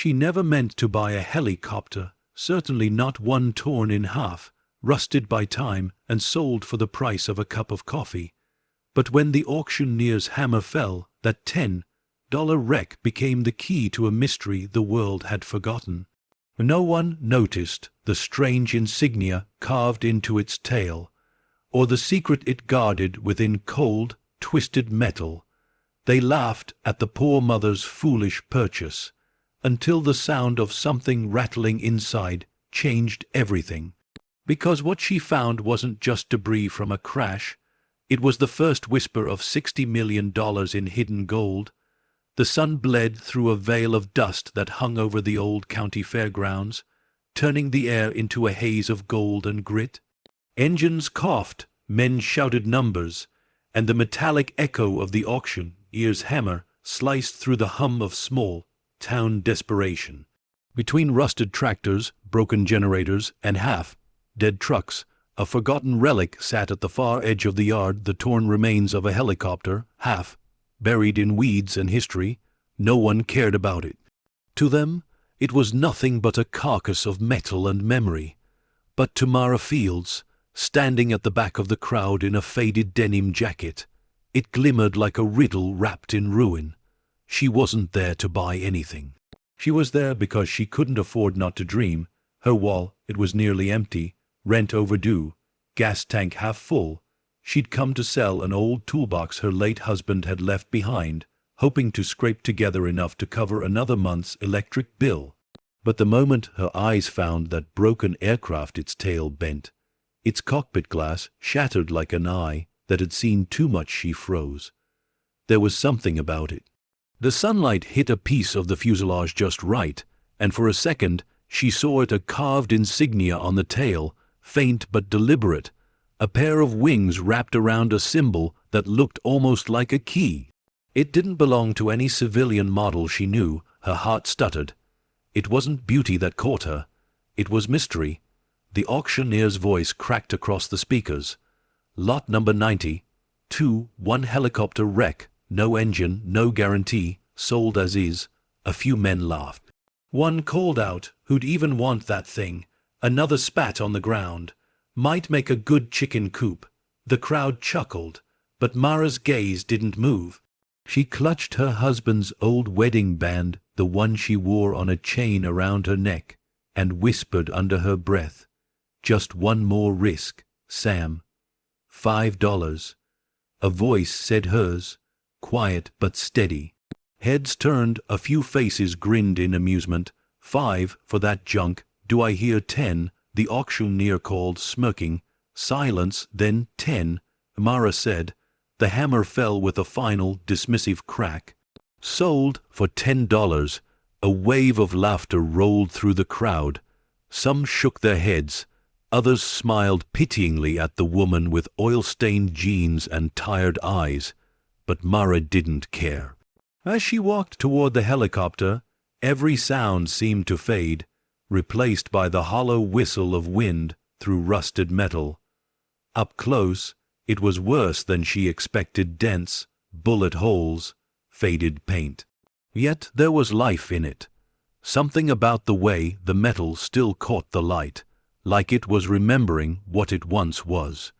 She never meant to buy a helicopter, certainly not one torn in half, rusted by time, and sold for the price of a cup of coffee. But when the auctioneer's hammer fell, that $10 wreck became the key to a mystery the world had forgotten. No one noticed the strange insignia carved into its tail, or the secret it guarded within cold, twisted metal. They laughed at the poor mother's foolish purchase, until the sound of something rattling inside changed everything. Because what she found wasn't just debris from a crash, it was the first whisper of $60 million in hidden gold. The sun bled through a veil of dust that hung over the old county fairgrounds, turning the air into a haze of gold and grit. Engines coughed, men shouted numbers, and the metallic echo of the auctioneer's hammer sliced through the hum of small town desperation. Between rusted tractors, broken generators, and half-dead trucks, a forgotten relic sat at the far edge of the yard, the torn remains of a helicopter, half buried in weeds and history. No one cared about it. To them, it was nothing but a carcass of metal and memory. But to Mara Fields, standing at the back of the crowd in a faded denim jacket, it glimmered like a riddle wrapped in ruin. She wasn't there to buy anything. She was there because she couldn't afford not to dream. Her wall, it was nearly empty, rent overdue, gas tank half full. She'd come to sell an old toolbox her late husband had left behind, hoping to scrape together enough to cover another month's electric bill. But the moment her eyes found that broken aircraft, its tail bent, its cockpit glass shattered like an eye that had seen too much, she froze. There was something about it. The sunlight hit a piece of the fuselage just right, and for a second she saw it, a carved insignia on the tail, faint but deliberate, a pair of wings wrapped around a symbol that looked almost like a key. It didn't belong to any civilian model she knew. Her heart stuttered. It wasn't beauty that caught her. It was mystery. The auctioneer's voice cracked across the speakers. Lot number 90, 1 helicopter wreck, no engine, no guarantee, sold as is. A few men laughed. One called out, "Who'd even want that thing?" Another spat on the ground. "Might make a good chicken coop." The crowd chuckled, but Mara's gaze didn't move. She clutched her husband's old wedding band, the one she wore on a chain around her neck, and whispered under her breath, "Just one more risk, Sam. $5. A voice said hers, quiet but steady. Heads turned, a few faces grinned in amusement. "5 for that junk. Do I hear 10? The auctioneer called, smirking. Silence, then 10. Mara said. The hammer fell with a final, dismissive crack. "Sold for $10. A wave of laughter rolled through the crowd. Some shook their heads. Others smiled pityingly at the woman with oil-stained jeans and tired eyes. But Mara didn't care. As she walked toward the helicopter, every sound seemed to fade, replaced by the hollow whistle of wind through rusted metal. Up close, it was worse than she expected: dense, bullet holes, faded paint. Yet there was life in it. Something about the way the metal still caught the light, like it was remembering what it once was.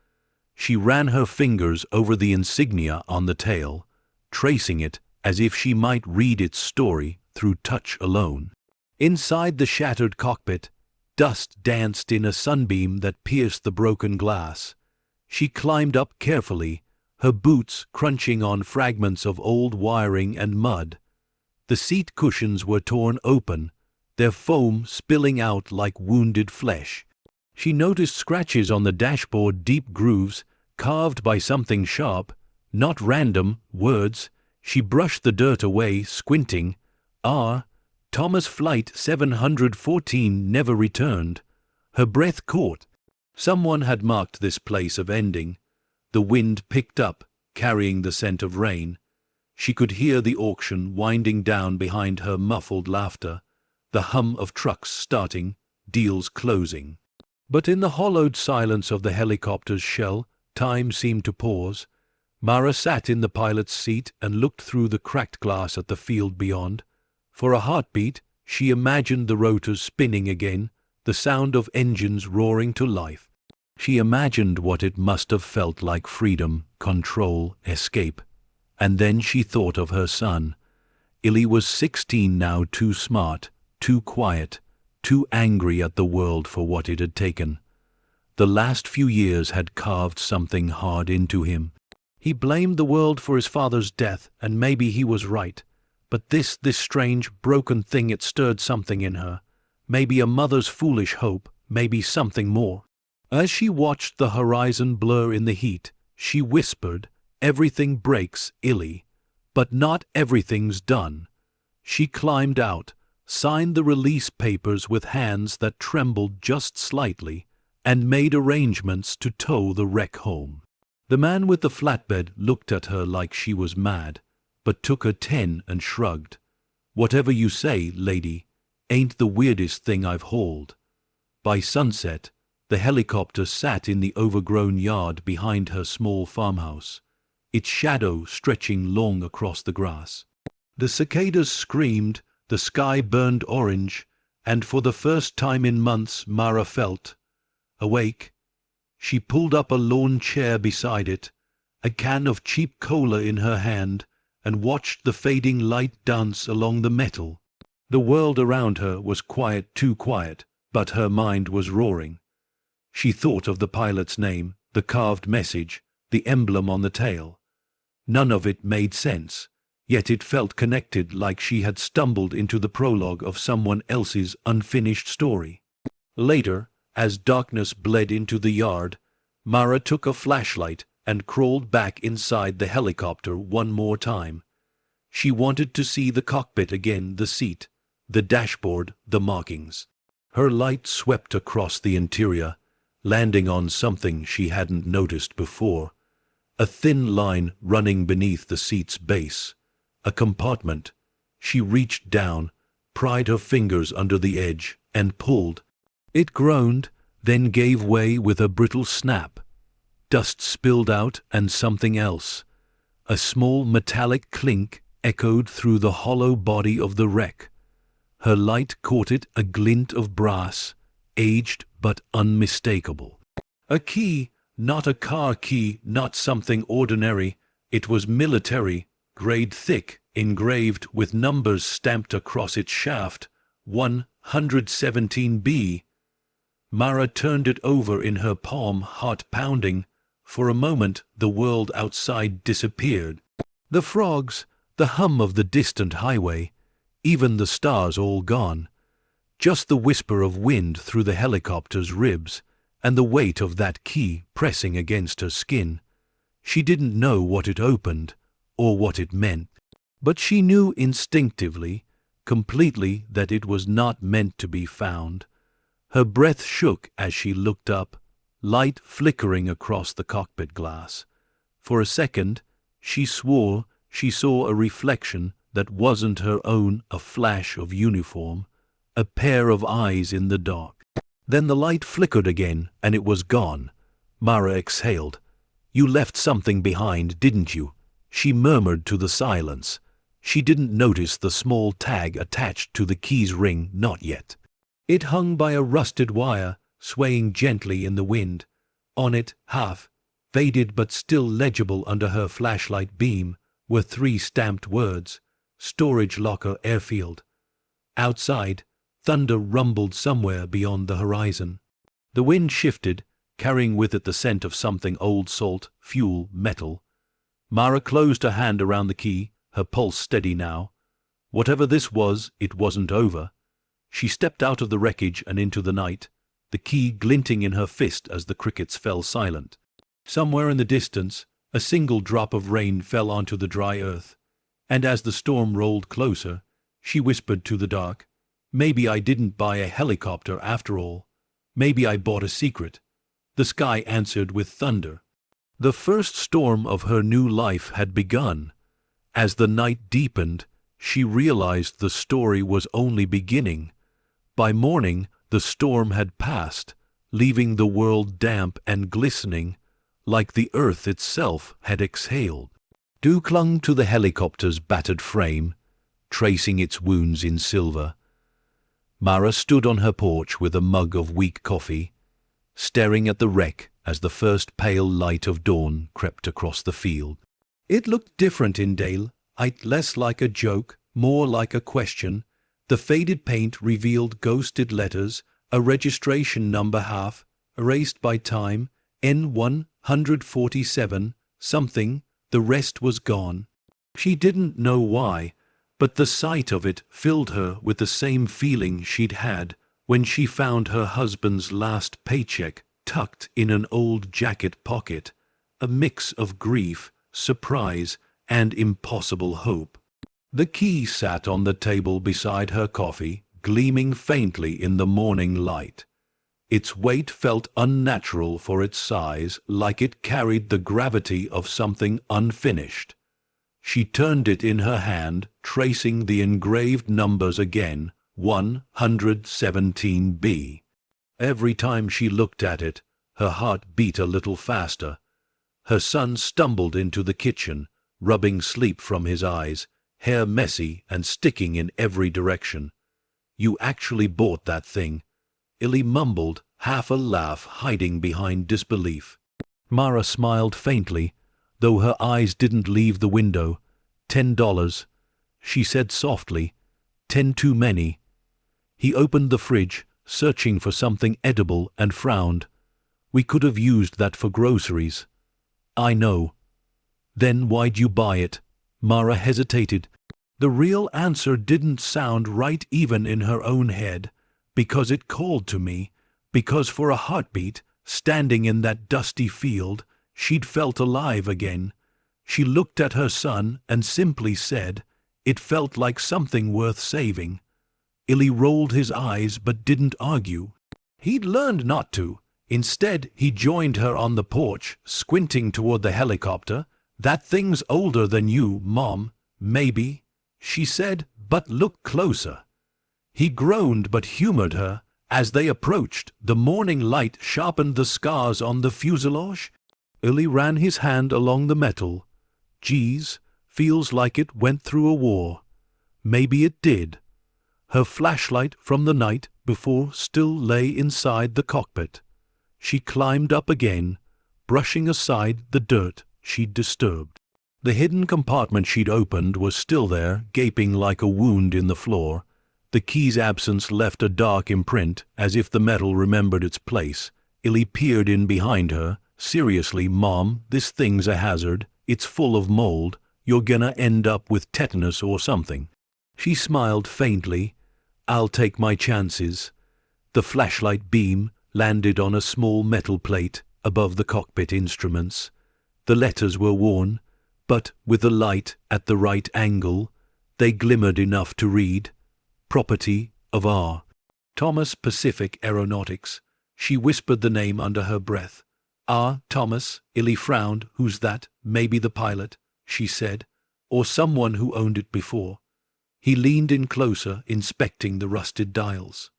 She ran her fingers over the insignia on the tail, tracing it as if she might read its story through touch alone. Inside the shattered cockpit, dust danced in a sunbeam that pierced the broken glass. She climbed up carefully, her boots crunching on fragments of old wiring and mud. The seat cushions were torn open, their foam spilling out like wounded flesh. She noticed scratches on the dashboard, deep grooves, carved by something sharp, not random words. She brushed the dirt away, squinting. Thomas Flight 714 never returned. Her breath caught. Someone had marked this place of ending. The wind picked up, carrying the scent of rain. She could hear the auction winding down behind her, muffled laughter, the hum of trucks starting, deals closing. But in the hollowed silence of the helicopter's shell, time seemed to pause. Mara sat in the pilot's seat and looked through the cracked glass at the field beyond. For a heartbeat, She imagined the rotors spinning again, the sound of engines roaring to life. She imagined what it must have felt like: freedom, control, escape. And then she thought of her son. Illy was 16 now, too smart, too quiet, too angry at the world for what it had taken. The last few years had carved something hard into him. He blamed the world for his father's death, and maybe he was right. But this strange, broken thing, it stirred something in her. Maybe a mother's foolish hope, maybe something more. As she watched the horizon blur in the heat, she whispered, "Everything breaks, Illy, but not everything's done." She climbed out, signed the release papers with hands that trembled just slightly, and made arrangements to tow the wreck home. The man with the flatbed looked at her like she was mad, but took her 10 and shrugged. "Whatever you say, lady, ain't the weirdest thing I've hauled." By sunset, the helicopter sat in the overgrown yard behind her small farmhouse, its shadow stretching long across the grass. The cicadas screamed, the sky burned orange, and for the first time in months Mara felt awake. She pulled up a lawn chair beside it, a can of cheap cola in her hand, and watched the fading light dance along the metal. The world around her was quiet, too quiet, but her mind was roaring. She thought of the pilot's name, the carved message, the emblem on the tail. None of it made sense, yet it felt connected, like she had stumbled into the prologue of someone else's unfinished story. Later, as darkness bled into the yard, Mara took a flashlight and crawled back inside the helicopter one more time. She wanted to see the cockpit again, the seat, the dashboard, the markings. Her light swept across the interior, landing on something she hadn't noticed before. A thin line running beneath the seat's base. A compartment. She reached down, pried her fingers under the edge, and pulled. It groaned, then gave way with a brittle snap. Dust spilled out, and something else. A small metallic clink echoed through the hollow body of the wreck. Her light caught it, a glint of brass, aged but unmistakable. A key, not a car key, not something ordinary. It was military, grade thick, engraved with numbers stamped across its shaft. 117B. Mara turned it over in her palm, heart pounding. For a moment the world outside disappeared. The frogs, the hum of the distant highway, even the stars all gone. Just the whisper of wind through the helicopter's ribs, and the weight of that key pressing against her skin. She didn't know what it opened, or what it meant. But she knew instinctively, completely, that it was not meant to be found. Her breath shook as she looked up, light flickering across the cockpit glass. For a second, she swore she saw a reflection that wasn't her own, a flash of uniform, a pair of eyes in the dark. Then the light flickered again, and it was gone. Mara exhaled. "You left something behind, didn't you?" she murmured to the silence. She didn't notice the small tag attached to the key's ring, not yet. It hung by a rusted wire, swaying gently in the wind. On it, half faded but still legible under her flashlight beam, were 3 stamped words: "Storage Locker Airfield." Outside, thunder rumbled somewhere beyond the horizon. The wind shifted, carrying with it the scent of something old: salt, fuel, metal. Mara closed her hand around the key, her pulse steady now. Whatever this was, it wasn't over. She stepped out of the wreckage and into the night, the key glinting in her fist as the crickets fell silent. Somewhere in the distance, a single drop of rain fell onto the dry earth, and as the storm rolled closer, she whispered to the dark, "Maybe I didn't buy a helicopter after all. Maybe I bought a secret." The sky answered with thunder. The first storm of her new life had begun. As the night deepened, she realized the story was only beginning. By morning, the storm had passed, leaving the world damp and glistening, like the earth itself had exhaled. Dew clung to the helicopter's battered frame, tracing its wounds in silver. Mara stood on her porch with a mug of weak coffee, staring at the wreck as the first pale light of dawn crept across the field. It looked different in daylight, less like a joke, more like a question. The faded paint revealed ghosted letters, a registration number half erased by time, N147, something, the rest was gone. She didn't know why, but the sight of it filled her with the same feeling she'd had when she found her husband's last paycheck tucked in an old jacket pocket, a mix of grief, surprise, and impossible hope. The key sat on the table beside her coffee, gleaming faintly in the morning light. Its weight felt unnatural for its size, like it carried the gravity of something unfinished. She turned it in her hand, tracing the engraved numbers again, 117B. Every time she looked at it, her heart beat a little faster. Her son stumbled into the kitchen, rubbing sleep from his eyes, hair messy and sticking in every direction. "You actually bought that thing?" Illy mumbled, half a laugh hiding behind disbelief. Mara smiled faintly, though her eyes didn't leave the window. $10, she said softly. 10 too many. He opened the fridge, searching for something edible, and frowned. "We could have used that for groceries." "I know." "Then why'd you buy it?" Mara hesitated. The real answer didn't sound right even in her own head. "Because it called to me. Because for a heartbeat, standing in that dusty field, she'd felt alive again." She looked at her son and simply said, "It felt like something worth saving." Illy rolled his eyes but didn't argue. He'd learned not to. Instead, he joined her on the porch, squinting toward the helicopter. "That thing's older than you, Mom. Maybe," she said, "but look closer." He groaned but humored her. As they approached, the morning light sharpened the scars on the fuselage. Illy ran his hand along the metal. "Geez, feels like it went through a war." Maybe it did. Her flashlight from the night before still lay inside the cockpit. She climbed up again, brushing aside the dirt she'd disturbed. The hidden compartment she'd opened was still there, gaping like a wound in the floor. The key's absence left a dark imprint, as if the metal remembered its place. Illy peered in behind her. "Seriously, Mom, this thing's a hazard. It's full of mold. You're gonna end up with tetanus or something." She smiled faintly. "I'll take my chances." The flashlight beam landed on a small metal plate above the cockpit instruments. The letters were worn, but with the light at the right angle, they glimmered enough to read. "Property of R. Thomas Pacific Aeronautics." She whispered the name under her breath. "R. Thomas." Illy frowned. "Who's that?" "Maybe the pilot," she said, "or someone who owned it before." He leaned in closer, inspecting the rusted dials.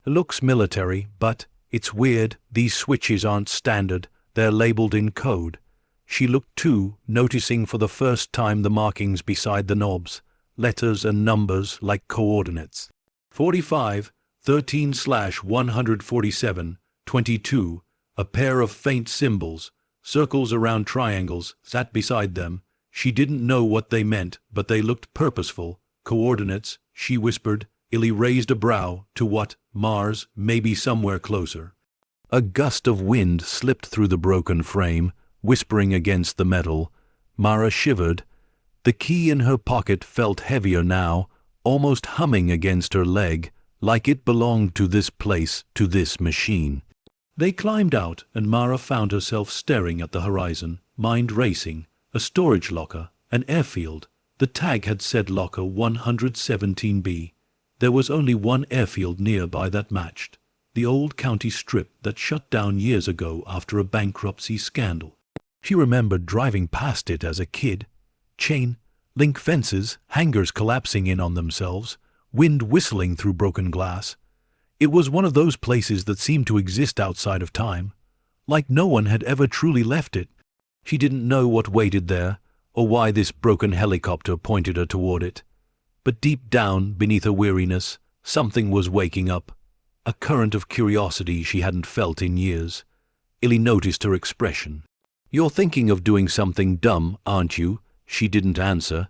"It looks military, but it's weird. These switches aren't standard. They're labeled in code." She looked too, noticing for the first time the markings beside the knobs, letters and numbers like coordinates. 45, 13/147, 22, a pair of faint symbols, circles around triangles, sat beside them. She didn't know what they meant, but they looked purposeful. "Coordinates," she whispered. Illy raised a brow. "To what?" "Mars, maybe somewhere closer." A gust of wind slipped through the broken frame, whispering against the metal. Mara shivered. The key in her pocket felt heavier now, almost humming against her leg, like it belonged to this place, to this machine. They climbed out, and Mara found herself staring at the horizon, mind racing. A storage locker, an airfield. The tag had said Locker 117B. There was only one airfield nearby that matched, the old county strip that shut down years ago after a bankruptcy scandal. She remembered driving past it as a kid. Chain link fences, hangars collapsing in on themselves, wind whistling through broken glass. It was one of those places that seemed to exist outside of time, like no one had ever truly left it. She didn't know what waited there, or why this broken helicopter pointed her toward it. But deep down, beneath her weariness, Something was waking up, a current of curiosity she hadn't felt in years. Illy noticed her expression. "You're thinking of doing something dumb, aren't you?" She didn't answer.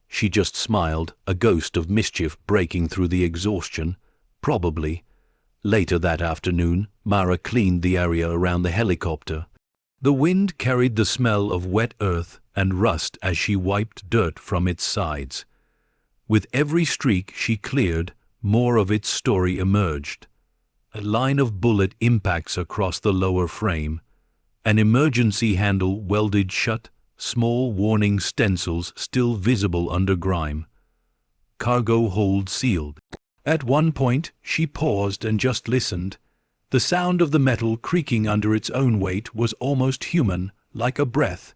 She just smiled, a ghost of mischief breaking through the exhaustion. Probably. Later that afternoon, Mara cleaned the area around the helicopter. The wind carried the smell of wet earth and rust as she wiped dirt from its sides. With every streak she cleared, more of its story emerged. A line of bullet impacts across the lower frame. An emergency handle welded shut, small warning stencils still visible under grime. Cargo hold sealed. At one point, she paused and just listened. The sound of the metal creaking under its own weight was almost human, like a breath.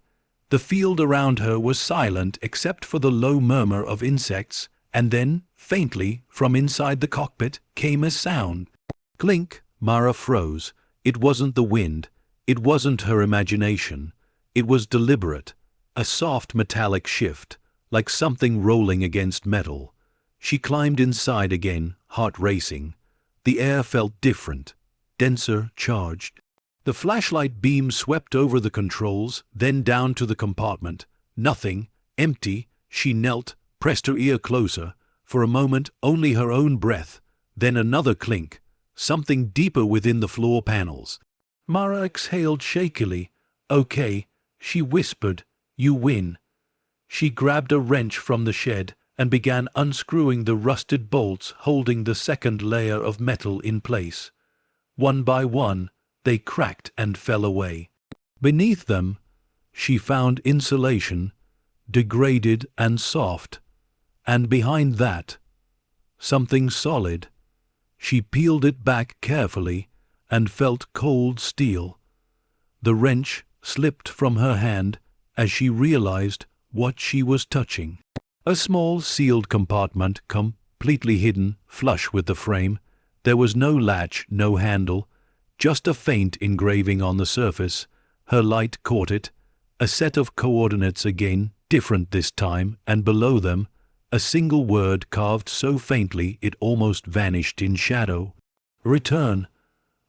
The field around her was silent except for the low murmur of insects, and then, faintly, from inside the cockpit, came a sound. Clink! Mara froze. It wasn't the wind. It wasn't her imagination. It was deliberate. A soft metallic shift, like something rolling against metal. She climbed inside again, heart racing. The air felt different, denser, charged. The flashlight beam swept over the controls, then down to the compartment. Nothing, empty. She knelt, pressed her ear closer. For a moment, only her own breath. Then another clink, something deeper within the floor panels. Mara exhaled shakily. "Okay," she whispered, "you win." She grabbed a wrench from the shed and began unscrewing the rusted bolts holding the second layer of metal in place. One by one, they cracked and fell away. Beneath them, she found insulation, degraded and soft, and behind that, something solid. She peeled it back carefully and felt cold steel. The wrench slipped from her hand as she realized what she was touching. A small sealed compartment, completely hidden, flush with the frame. There was no latch, no handle, just a faint engraving on the surface. Her light caught it. A set of coordinates again, different this time, and below them, a single word carved so faintly it almost vanished in shadow. Return.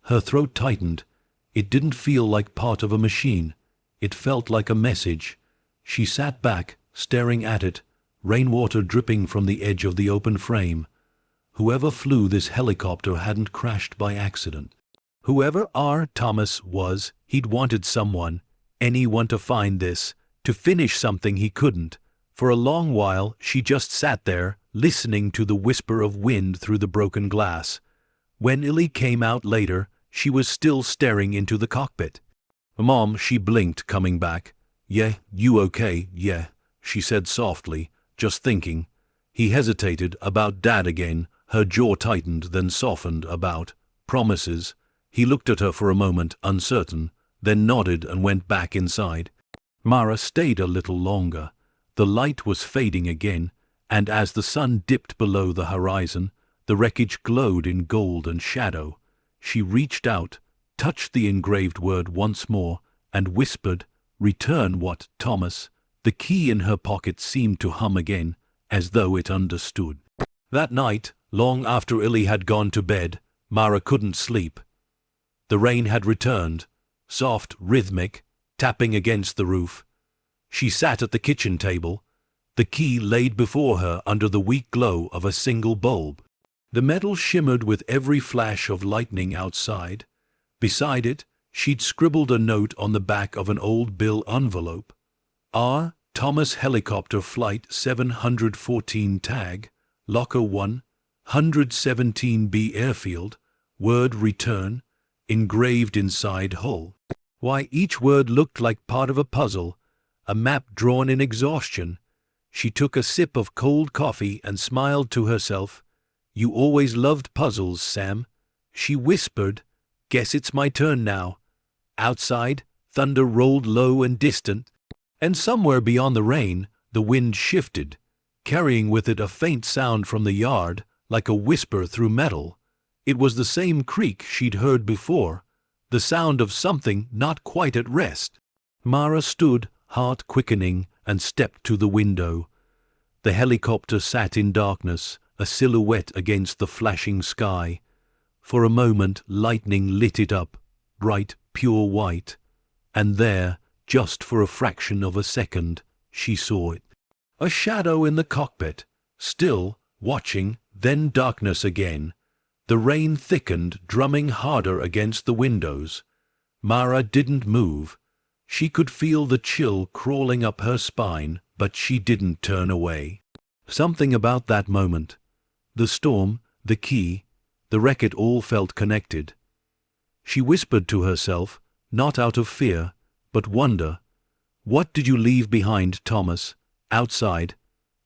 Her throat tightened. It didn't feel like part of a machine. It felt like a message. She sat back, staring at it, rainwater dripping from the edge of the open frame. Whoever flew this helicopter hadn't crashed by accident. Whoever R. Thomas was, he'd wanted someone, anyone to find this, to finish something he couldn't. For a long while she just sat there, listening to the whisper of wind through the broken glass. When Illy came out later, she was still staring into the cockpit. "Mom," she blinked, coming back. "Yeah, you okay?" "Yeah," she said softly, just thinking. He hesitated. "About Dad again." Her jaw tightened, then softened. "About promises." He looked at her for a moment, uncertain, then nodded and went back inside. Mara stayed a little longer. The light was fading again, and as the sun dipped below the horizon, the wreckage glowed in gold and shadow. She reached out, touched the engraved word once more, and whispered, "Return what, Thomas?" The key in her pocket seemed to hum again, as though it understood. That night, long after Illy had gone to bed, Mara couldn't sleep. The rain had returned, soft, rhythmic, tapping against the roof. She sat at the kitchen table, the key laid before her under the weak glow of a single bulb. The metal shimmered with every flash of lightning outside. Beside it, she'd scribbled a note on the back of an old bill envelope. R. Thomas Helicopter Flight 714 Tag, Locker 1, 117B Airfield, word return, engraved inside hull. Why, each word looked like part of a puzzle, a map drawn in exhaustion. She took a sip of cold coffee and smiled to herself. "You always loved puzzles, Sam," she whispered. "Guess it's my turn now." Outside, thunder rolled low and distant, and somewhere beyond the rain, the wind shifted, carrying with it a faint sound from the yard, like a whisper through metal. It was the same creak she'd heard before, the sound of something not quite at rest. Mara stood, heart quickening, and stepped to the window. The helicopter sat in darkness, a silhouette against the flashing sky. For a moment lightning lit it up, bright, pure white. And there, just for a fraction of a second, she saw it. A shadow in the cockpit, still, watching, then darkness again. The rain thickened, drumming harder against the windows. Mara didn't move. She could feel the chill crawling up her spine, but she didn't turn away. Something about that moment, the storm, the key, the wreck, it all felt connected. She whispered to herself, not out of fear, but wonder. What did you leave behind, Thomas? Outside.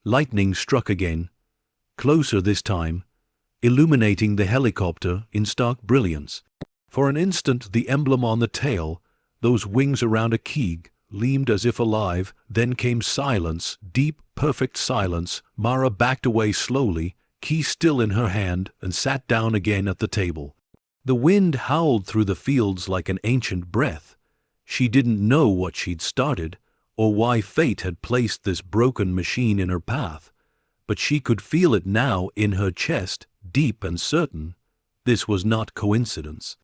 Lightning struck again. Closer this time, illuminating the helicopter in stark brilliance. For an instant the emblem on the tail, those wings around a key, gleamed as if alive. Then came silence, deep, perfect silence. Mara backed away slowly, key still in her hand, and sat down again at the table. The wind howled through the fields like an ancient breath. She didn't know what she'd started, or why fate had placed this broken machine in her path, but she could feel it now in her chest, deep and certain. This was not coincidence.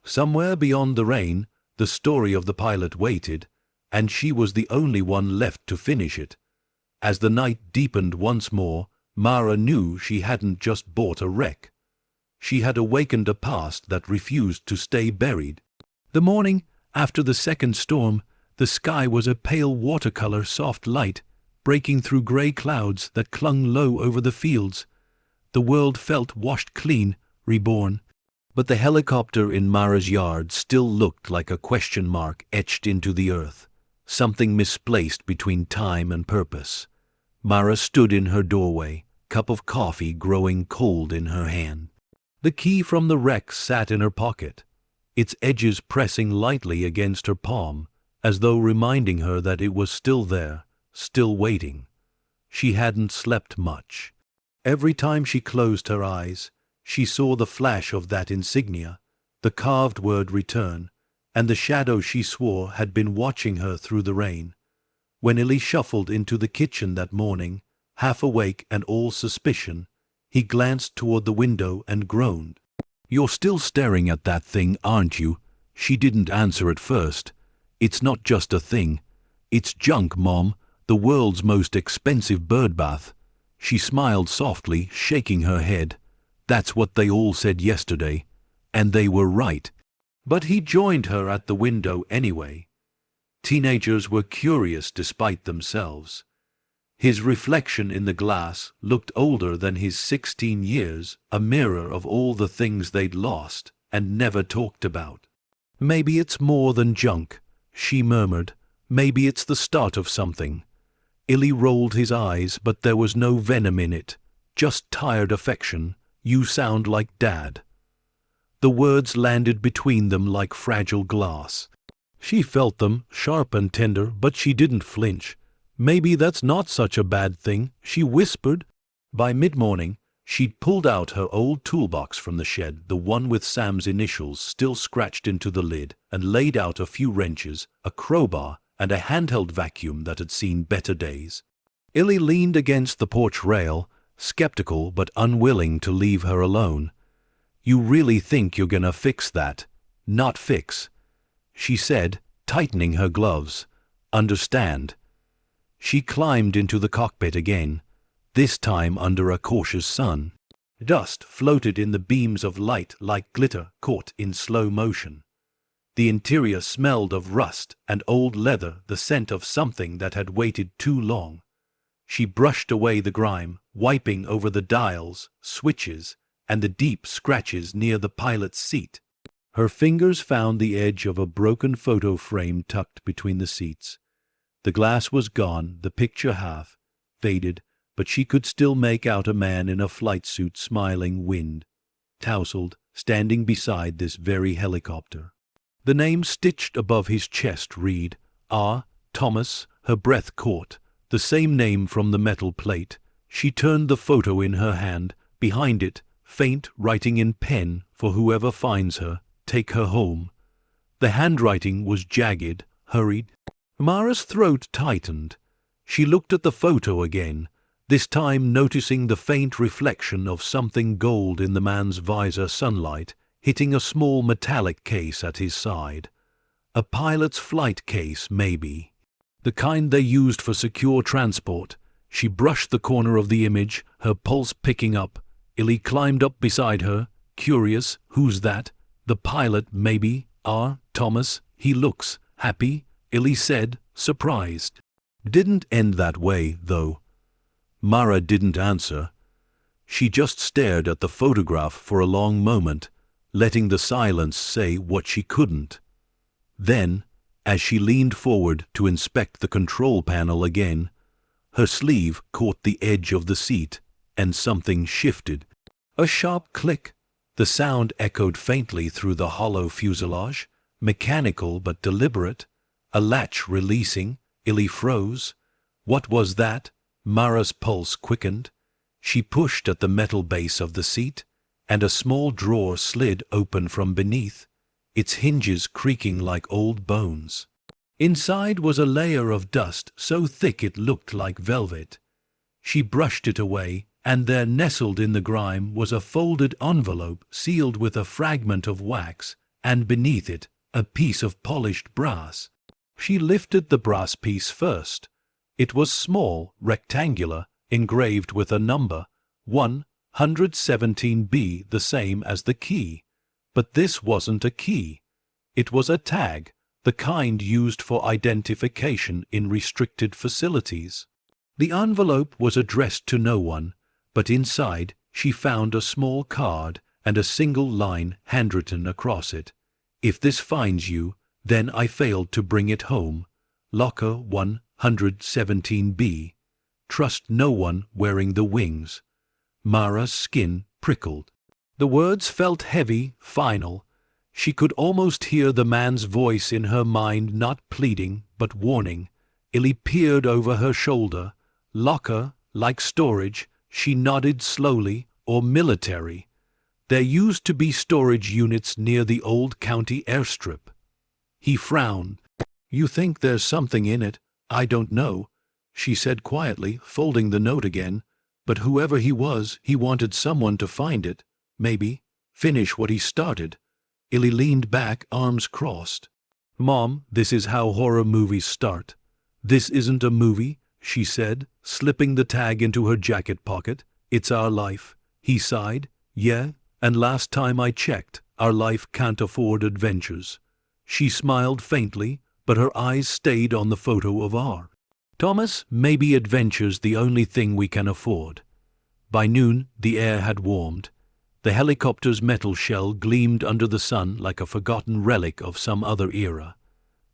Somewhere beyond the rain, the story of the pilot waited, and she was the only one left to finish it. As the night deepened once more, Mara knew she hadn't just bought a wreck. She had awakened a past that refused to stay buried. The morning, after the second storm, the sky was a pale watercolor soft light, breaking through grey clouds that clung low over the fields. The world felt washed clean, reborn. But the helicopter in Mara's yard still looked like a question mark etched into the earth, something misplaced between time and purpose. Mara stood in her doorway, cup of coffee growing cold in her hand. The key from the wreck sat in her pocket, its edges pressing lightly against her palm, as though reminding her that it was still there, still waiting. She hadn't slept much. Every time she closed her eyes, she saw the flash of that insignia, the carved word return, and the shadow she swore had been watching her through the rain. When Illy shuffled into the kitchen that morning, half awake and all suspicion, he glanced toward the window and groaned. "You're still staring at that thing, aren't you?" She didn't answer at first. "It's not just a thing. It's junk, Mom, the world's most expensive birdbath." She smiled softly, shaking her head. "That's what they all said yesterday, and they were right." But he joined her at the window anyway. Teenagers were curious despite themselves. His reflection in the glass looked older than his 16 years, a mirror of all the things they'd lost and never talked about. "Maybe it's more than junk," she murmured. "Maybe it's the start of something." Illy rolled his eyes, but there was no venom in it, just tired affection. "You sound like Dad." The words landed between them like fragile glass. She felt them, sharp and tender, but she didn't flinch. "Maybe that's not such a bad thing," she whispered. By mid-morning, she'd pulled out her old toolbox from the shed, the one with Sam's initials still scratched into the lid, and laid out a few wrenches, a crowbar, and a handheld vacuum that had seen better days. Illy leaned against the porch rail, skeptical but unwilling to leave her alone. "You really think you're gonna fix that?" "Not fix," she said, tightening her gloves. "Understand." She climbed into the cockpit again, this time under a cautious sun. Dust floated in the beams of light like glitter caught in slow motion. The interior smelled of rust and old leather, the scent of something that had waited too long. She brushed away the grime, wiping over the dials, switches, and the deep scratches near the pilot's seat. Her fingers found the edge of a broken photo frame tucked between the seats. The glass was gone, the picture half faded, but she could still make out a man in a flight suit, smiling, wind-tousled, standing beside this very helicopter. The name stitched above his chest read, "R. Thomas." Her breath caught, the same name from the metal plate. She turned the photo in her hand. Behind it, faint writing in pen, "For whoever finds her, take her home." The handwriting was jagged, hurried. Mara's throat tightened. She looked at the photo again. this time noticing the faint reflection of something gold in the man's visor sunlight, hitting a small metallic case at his side. A pilot's flight case, maybe. The kind they used for secure transport. She brushed the corner of the image, her pulse picking up. Illy climbed up beside her, curious. Who's that? The pilot, maybe. Thomas. He looks happy, Illy said, surprised. Didn't end that way, though. Mara didn't answer. She just stared at the photograph for a long moment, letting the silence say what she couldn't. Then, as she leaned forward to inspect the control panel again, her sleeve caught the edge of the seat, and something shifted. A sharp click. The sound echoed faintly through the hollow fuselage, mechanical but deliberate. A latch releasing. Illy froze. What was that? Mara's pulse quickened. She pushed at the metal base of the seat, and a small drawer slid open from beneath, its hinges creaking like old bones. Inside was a layer of dust so thick it looked like velvet. She brushed it away, and there, nestled in the grime, was a folded envelope sealed with a fragment of wax, and beneath it, a piece of polished brass. She lifted the brass piece first. It was small, rectangular, engraved with a number, 117B, the same as the key. But this wasn't a key. It was a tag, the kind used for identification in restricted facilities. The envelope was addressed to no one, but inside she found a small card and a single line handwritten across it. If this finds you, then I failed to bring it home. Locker 117B. Trust no one wearing the wings. Mara's skin prickled. The words felt heavy, final. She could almost hear the man's voice in her mind, not pleading, but warning. Illy peered over her shoulder. Locker, like storage, she nodded slowly, or military. There used to be storage units near the old county airstrip. He frowned. You think there's something in it? I don't know, she said quietly, folding the note again. But whoever he was, he wanted someone to find it. Maybe finish what he started. Illy leaned back, arms crossed. Mom, this is how horror movies start. This isn't a movie, she said, slipping the tag into her jacket pocket. It's our life. He sighed. Yeah, and last time I checked, our life can't afford adventures. She smiled faintly, but her eyes stayed on the photo of R. Thomas, maybe adventure's the only thing we can afford. By noon, the air had warmed. The helicopter's metal shell gleamed under the sun like a forgotten relic of some other era.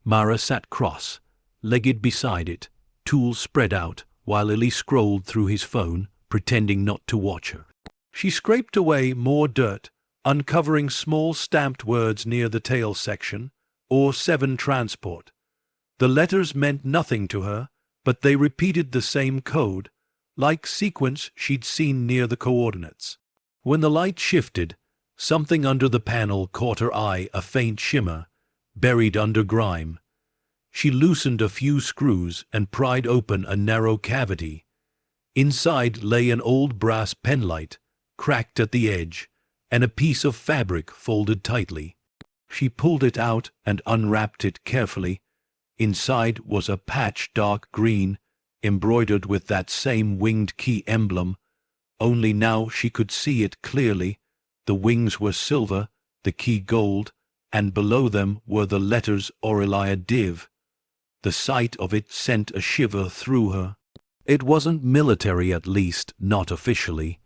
Mara sat cross-legged beside it, tools spread out, while Illy scrolled through his phone, pretending not to watch her. She scraped away more dirt, uncovering small stamped words near the tail section, or 7 transport. The letters meant nothing to her, but they repeated the same code, like sequence she'd seen near the coordinates. When the light shifted, something under the panel caught her eye, a faint shimmer, buried under grime. She loosened a few screws and pried open a narrow cavity. Inside lay an old brass penlight, cracked at the edge, and a piece of fabric folded tightly. She pulled it out and unwrapped it carefully. Inside was a patch dark green, embroidered with that same winged key emblem, only now she could see it clearly. The wings were silver, the key gold, and below them were the letters Aurelia Div. The sight of it sent a shiver through her. It wasn't military, at least not officially,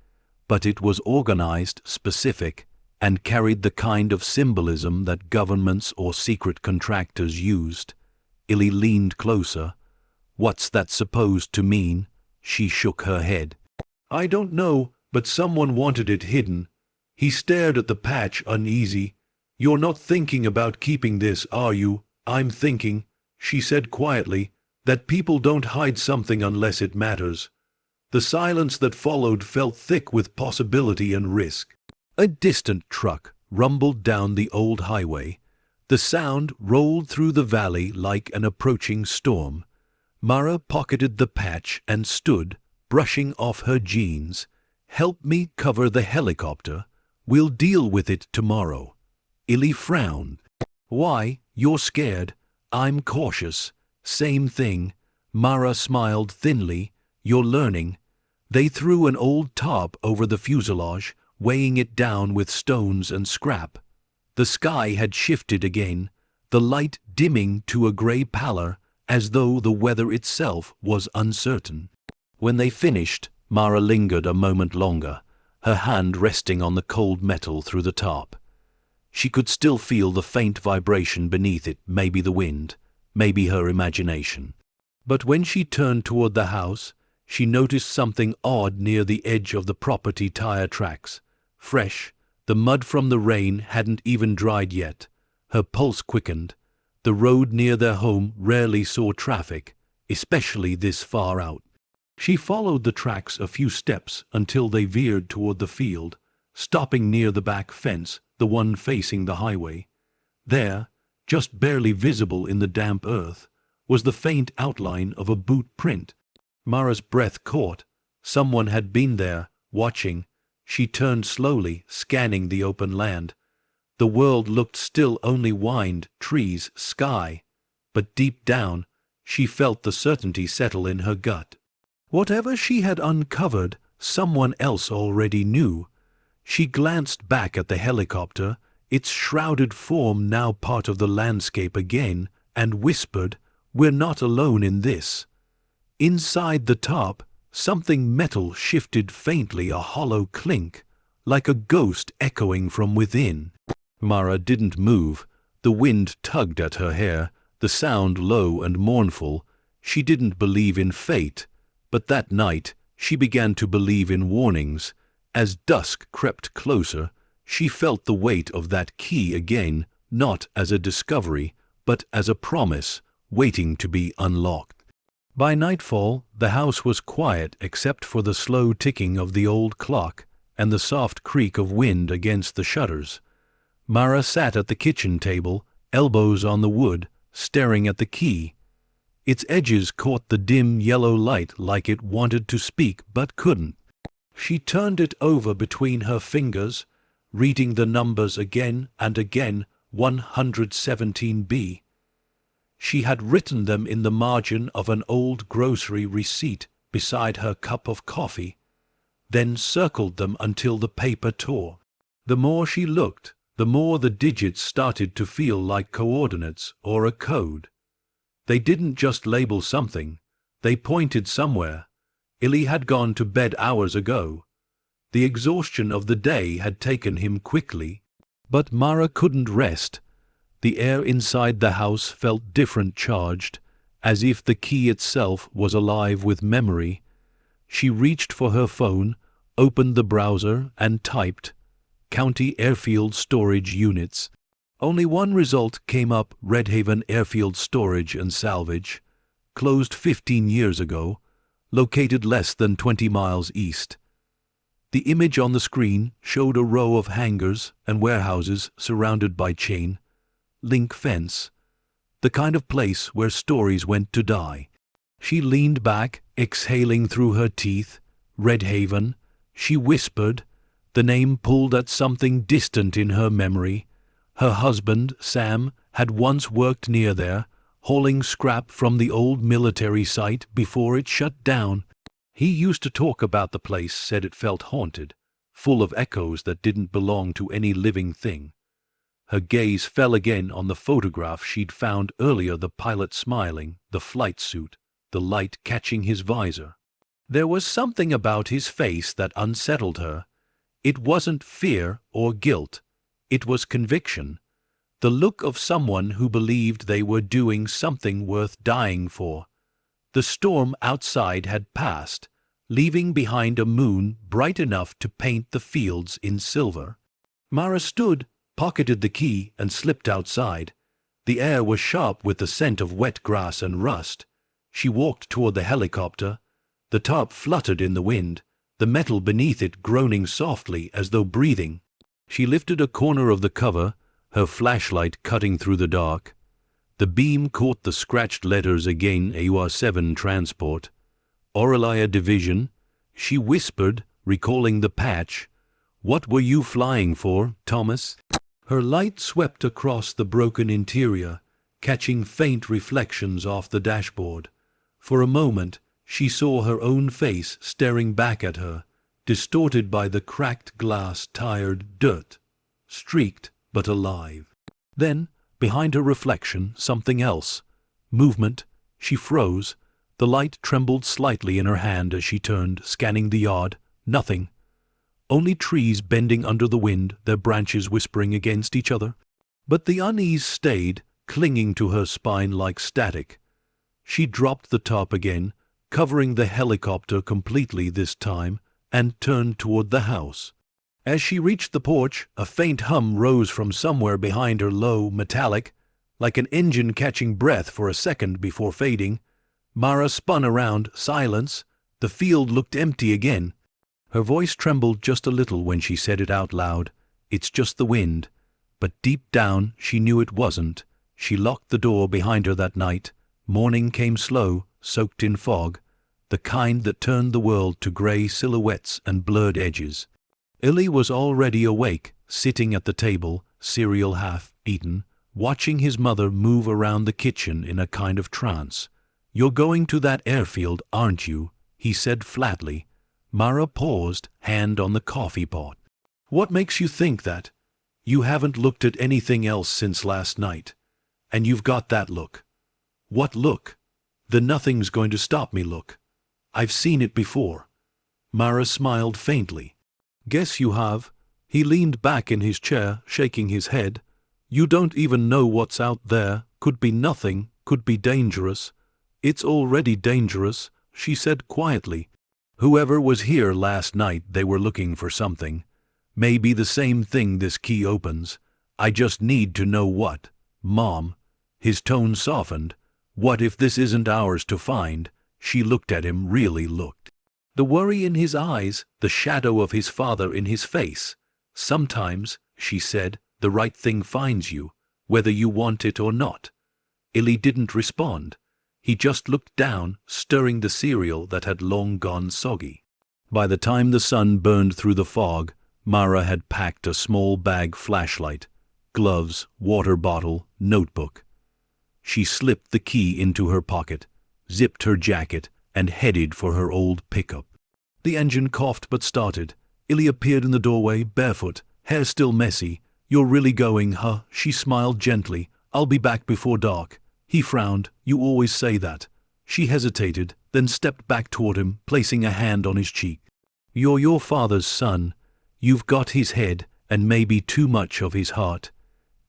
but it was organized, specific, and carried the kind of symbolism that governments or secret contractors used. Illy leaned closer. What's that supposed to mean? She shook her head. I don't know, but someone wanted it hidden. He stared at the patch, uneasy. You're not thinking about keeping this, are you? I'm thinking, she said quietly, that people don't hide something unless it matters. The silence that followed felt thick with possibility and risk. A distant truck rumbled down the old highway. The sound rolled through the valley like an approaching storm. Mara pocketed the patch and stood, brushing off her jeans. "Help me cover the helicopter. We'll deal with it tomorrow." Illy frowned. "Why, you're scared." "I'm cautious." "Same thing." Mara smiled thinly. "You're learning." They threw an old tarp over the fuselage, weighing it down with stones and scrap. The sky had shifted again, the light dimming to a grey pallor, as though the weather itself was uncertain. When they finished, Mara lingered a moment longer, her hand resting on the cold metal through the tarp. She could still feel the faint vibration beneath it, maybe the wind, maybe her imagination. But when she turned toward the house, she noticed something odd near the edge of the property tire tracks. Fresh, the mud from the rain hadn't even dried yet. Her pulse quickened. The road near their home rarely saw traffic, especially this far out. She followed the tracks a few steps until they veered toward the field, stopping near the back fence, the one facing the highway. There, just barely visible in the damp earth, was the faint outline of a boot print. Mara's breath caught. Someone had been there, watching. She turned slowly, scanning the open land. The world looked still, only wind, trees, sky. But deep down, she felt the certainty settle in her gut. Whatever she had uncovered, someone else already knew. She glanced back at the helicopter, its shrouded form now part of the landscape again, and whispered, "We're not alone in this." Inside the tarp, something metal shifted faintly, a hollow clink, like a ghost echoing from within. Mara didn't move. The wind tugged at her hair, the sound low and mournful. She didn't believe in fate, but that night she began to believe in warnings. As dusk crept closer, she felt the weight of that key again, not as a discovery, but as a promise, waiting to be unlocked. By nightfall, the house was quiet except for the slow ticking of the old clock and the soft creak of wind against the shutters. Mara sat at the kitchen table, elbows on the wood, staring at the key. Its edges caught the dim yellow light like it wanted to speak but couldn't. She turned it over between her fingers, reading the numbers again and again. 117B. She had written them in the margin of an old grocery receipt beside her cup of coffee, then circled them until the paper tore. The more she looked, the more the digits started to feel like coordinates or a code. They didn't just label something, they pointed somewhere. Illy had gone to bed hours ago. The exhaustion of the day had taken him quickly, but Mara couldn't rest. The air inside the house felt different, charged, as if the key itself was alive with memory. She reached for her phone, opened the browser, and typed, "County Airfield Storage Units." Only one result came up: Redhaven Airfield Storage and Salvage, closed 15 years ago, located less than 20 miles east. The image on the screen showed a row of hangars and warehouses surrounded by chain link fence, the kind of place where stories went to die. She leaned back, exhaling through her teeth. Redhaven, she whispered. The name pulled at something distant in her memory. Her husband, Sam, had once worked near there, hauling scrap from the old military site before it shut down. He used to talk about the place, said it felt haunted, full of echoes that didn't belong to any living thing. Her gaze fell again on the photograph she'd found earlier, the pilot smiling, the flight suit, the light catching his visor. There was something about his face that unsettled her. It wasn't fear or guilt. It was conviction. The look of someone who believed they were doing something worth dying for. The storm outside had passed, leaving behind a moon bright enough to paint the fields in silver. Mara stood, pocketed the key, and slipped outside. The air was sharp with the scent of wet grass and rust. She walked toward the helicopter. The tarp fluttered in the wind, the metal beneath it groaning softly as though breathing. She lifted a corner of the cover, her flashlight cutting through the dark. The beam caught the scratched letters again: AUR-7 Transport, Aurelia Division, she whispered, recalling the patch. "What were you flying for, Thomas?" Her light swept across the broken interior, catching faint reflections off the dashboard. For a moment, she saw her own face staring back at her, distorted by the cracked glass, tired dirt, streaked but alive. Then, behind her reflection, something else. Movement. She froze. The light trembled slightly in her hand as she turned, scanning the yard. Nothing. Only trees bending under the wind, their branches whispering against each other. But the unease stayed, clinging to her spine like static. She dropped the top again, covering the helicopter completely this time, and turned toward the house. As she reached the porch, a faint hum rose from somewhere behind her, low, metallic, like an engine catching breath for a second before fading. Mara spun around. Silence. The field looked empty again. Her voice trembled just a little when she said it out loud. "It's just the wind." But deep down she knew it wasn't. She locked the door behind her that night. Morning came slow, soaked in fog, the kind that turned the world to grey silhouettes and blurred edges. Illy was already awake, sitting at the table, cereal half eaten, watching his mother move around the kitchen in a kind of trance. "You're going to that airfield, aren't you?" he said flatly. Mara paused, hand on the coffee pot. "What makes you think that? You haven't looked at anything else since last night. And you've got that look." "What look?" "The nothing's going to stop me look. I've seen it before." Mara smiled faintly. "Guess you have." He leaned back in his chair, shaking his head. "You don't even know what's out there. Could be nothing, could be dangerous." "It's already dangerous," she said quietly. "Whoever was here last night, they were looking for something. Maybe the same thing this key opens. I just need to know what. Mom." His tone softened. "What if this isn't ours to find?" She looked at him, really looked. The worry in his eyes, the shadow of his father in his face. "Sometimes," she said, "the right thing finds you, whether you want it or not." Illy didn't respond. He just looked down, stirring the cereal that had long gone soggy. By the time the sun burned through the fog, Mara had packed a small bag flashlight, gloves, water bottle, notebook. She slipped the key into her pocket, zipped her jacket, and headed for her old pickup. The engine coughed but started. Illy appeared in the doorway, barefoot, hair still messy. "You're really going, huh?" She smiled gently. "I'll be back before dark." He frowned. "You always say that." She hesitated, then stepped back toward him, placing a hand on his cheek. "You're your father's son. You've got his head, and maybe too much of his heart.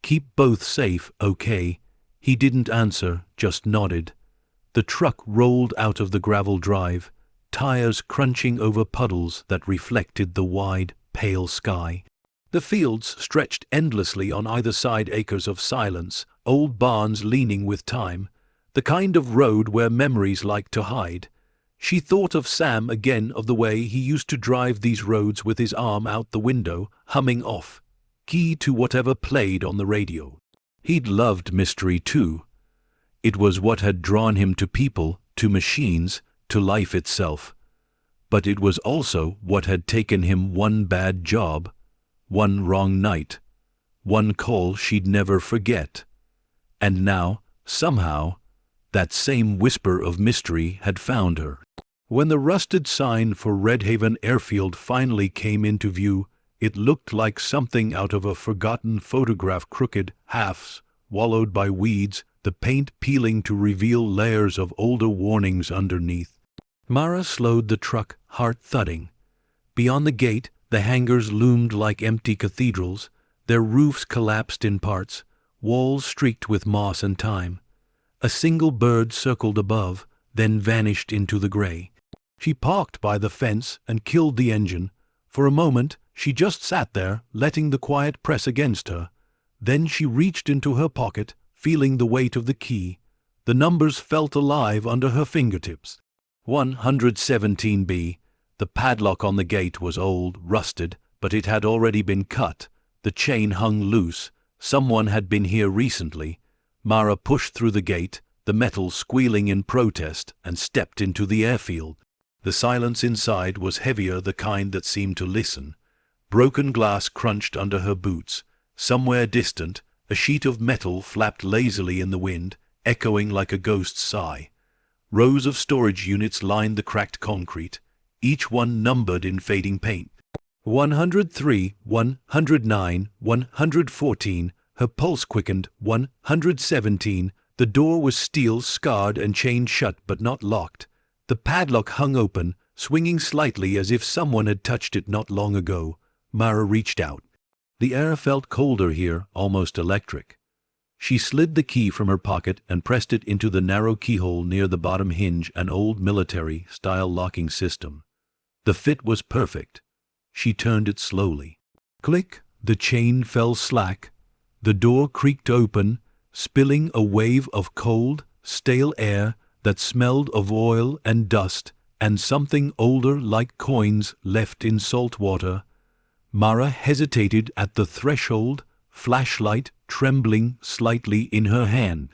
Keep both safe, okay?" He didn't answer, just nodded. The truck rolled out of the gravel drive, tires crunching over puddles that reflected the wide, pale sky. The fields stretched endlessly on either side, acres of silence, old barns leaning with time, the kind of road where memories like to hide. She thought of Sam again, of the way he used to drive these roads with his arm out the window, humming off, key to whatever played on the radio. He'd loved mystery too. It was what had drawn him to people, to machines, to life itself. But it was also what had taken him one bad job, one wrong night, one call she'd never forget. And now, somehow, that same whisper of mystery had found her. When the rusted sign for Redhaven Airfield finally came into view, it looked like something out of a forgotten photograph, crooked, halves, wallowed by weeds, the paint peeling to reveal layers of older warnings underneath. Mara slowed the truck, heart thudding. Beyond the gate, the hangars loomed like empty cathedrals, their roofs collapsed in parts, walls streaked with moss and time. A single bird circled above, then vanished into the gray. She parked by the fence and killed the engine. For a moment, she just sat there, letting the quiet press against her. Then she reached into her pocket, feeling the weight of the key. The numbers felt alive under her fingertips. 117B. The padlock on the gate was old, rusted, but it had already been cut. The chain hung loose. Someone had been here recently. Mara pushed through the gate, the metal squealing in protest, and stepped into the airfield. The silence inside was heavier, the kind that seemed to listen. Broken glass crunched under her boots. Somewhere distant, a sheet of metal flapped lazily in the wind, echoing like a ghost's sigh. Rows of storage units lined the cracked concrete, each one numbered in fading paint. 103, 109, 114. Her pulse quickened. 117. The door was steel, scarred and chained shut, but not locked. The padlock hung open, swinging slightly as if someone had touched it not long ago. Mara reached out. The air felt colder here, almost electric. She slid the key from her pocket and pressed it into the narrow keyhole near the bottom hinge, an old military-style locking system. The fit was perfect. She turned it slowly. Click! The chain fell slack. The door creaked open, spilling a wave of cold, stale air that smelled of oil and dust and something older, like coins left in salt water. Mara hesitated at the threshold, flashlight trembling slightly in her hand.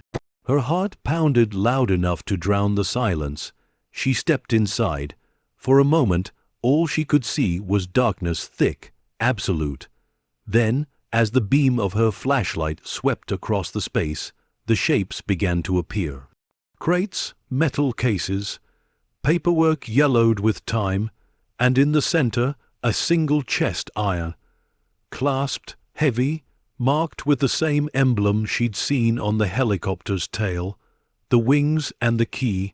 Her heart pounded loud enough to drown the silence. She stepped inside. For a moment, all she could see was darkness, thick, absolute. Then, as the beam of her flashlight swept across the space, the shapes began to appear. Crates, metal cases, paperwork yellowed with time, and in the center, a single chest iron, clasped, heavy, marked with the same emblem she'd seen on the helicopter's tail, the wings and the key.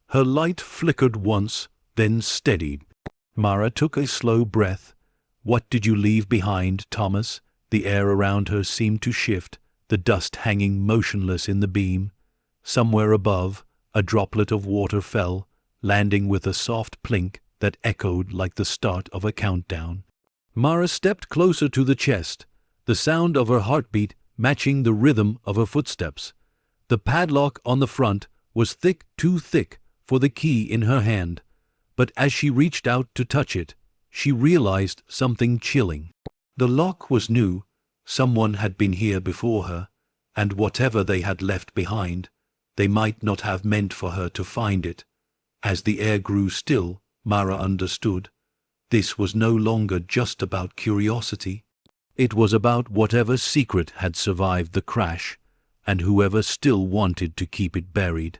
Her light flickered once, then steadied. Mara took a slow breath. What did you leave behind, Thomas? The air around her seemed to shift, the dust hanging motionless in the beam. Somewhere above, a droplet of water fell, landing with a soft plink that echoed like the start of a countdown. Mara stepped closer to the chest, the sound of her heartbeat matching the rhythm of her footsteps. The padlock on the front was thick, too thick for the key in her hand, but as she reached out to touch it, she realized something chilling. The lock was new. Someone had been here before her, and whatever they had left behind, they might not have meant for her to find it. As the air grew still, Mara understood. This was no longer just about curiosity. It was about whatever secret had survived the crash, and whoever still wanted to keep it buried.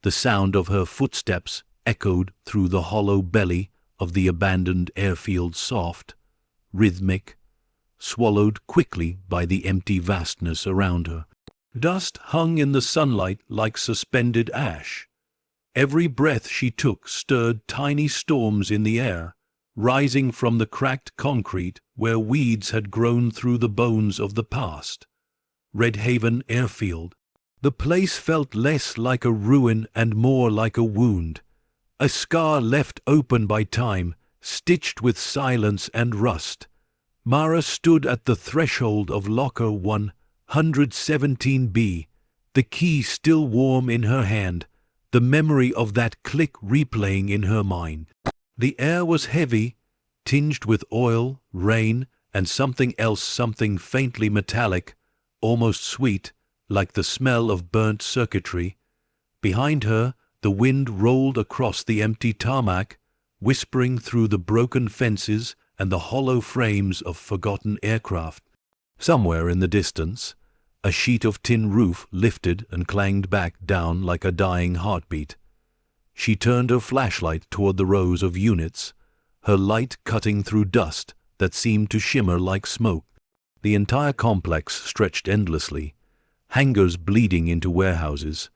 The sound of her footsteps echoed through the hollow belly of the abandoned airfield, soft, rhythmic, swallowed quickly by the empty vastness around her. Dust hung in the sunlight like suspended ash. Every breath she took stirred tiny storms in the air, rising from the cracked concrete where weeds had grown through the bones of the past. Red Haven Airfield. The place felt less like a ruin and more like a wound, a scar left open by time, stitched with silence and rust. Mara stood at the threshold of locker 117B, the key still warm in her hand, the memory of that click replaying in her mind. The air was heavy, tinged with oil, rain, and something else, something faintly metallic, almost sweet, like the smell of burnt circuitry. Behind her, the wind rolled across the empty tarmac, whispering through the broken fences and the hollow frames of forgotten aircraft. Somewhere in the distance, a sheet of tin roof lifted and clanged back down like a dying heartbeat. She turned her flashlight toward the rows of units, her light cutting through dust that seemed to shimmer like smoke. The entire complex stretched endlessly, hangars bleeding into warehouses,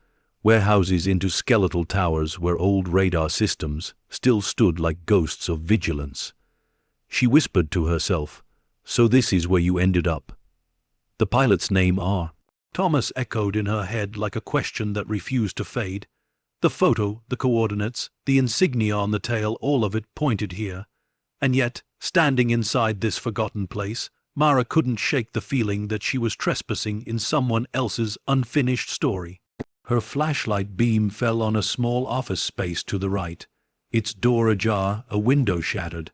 warehouses into skeletal towers where old radar systems still stood like ghosts of vigilance. She whispered to herself, "So this is where you ended up." "The pilot's name are?" Thomas echoed in her head like a question that refused to fade. The photo, the coordinates, the insignia on the tail, all of it pointed here. And yet, standing inside this forgotten place, Mara couldn't shake the feeling that she was trespassing in someone else's unfinished story. Her flashlight beam fell on a small office space to the right, its door ajar, a window shattered.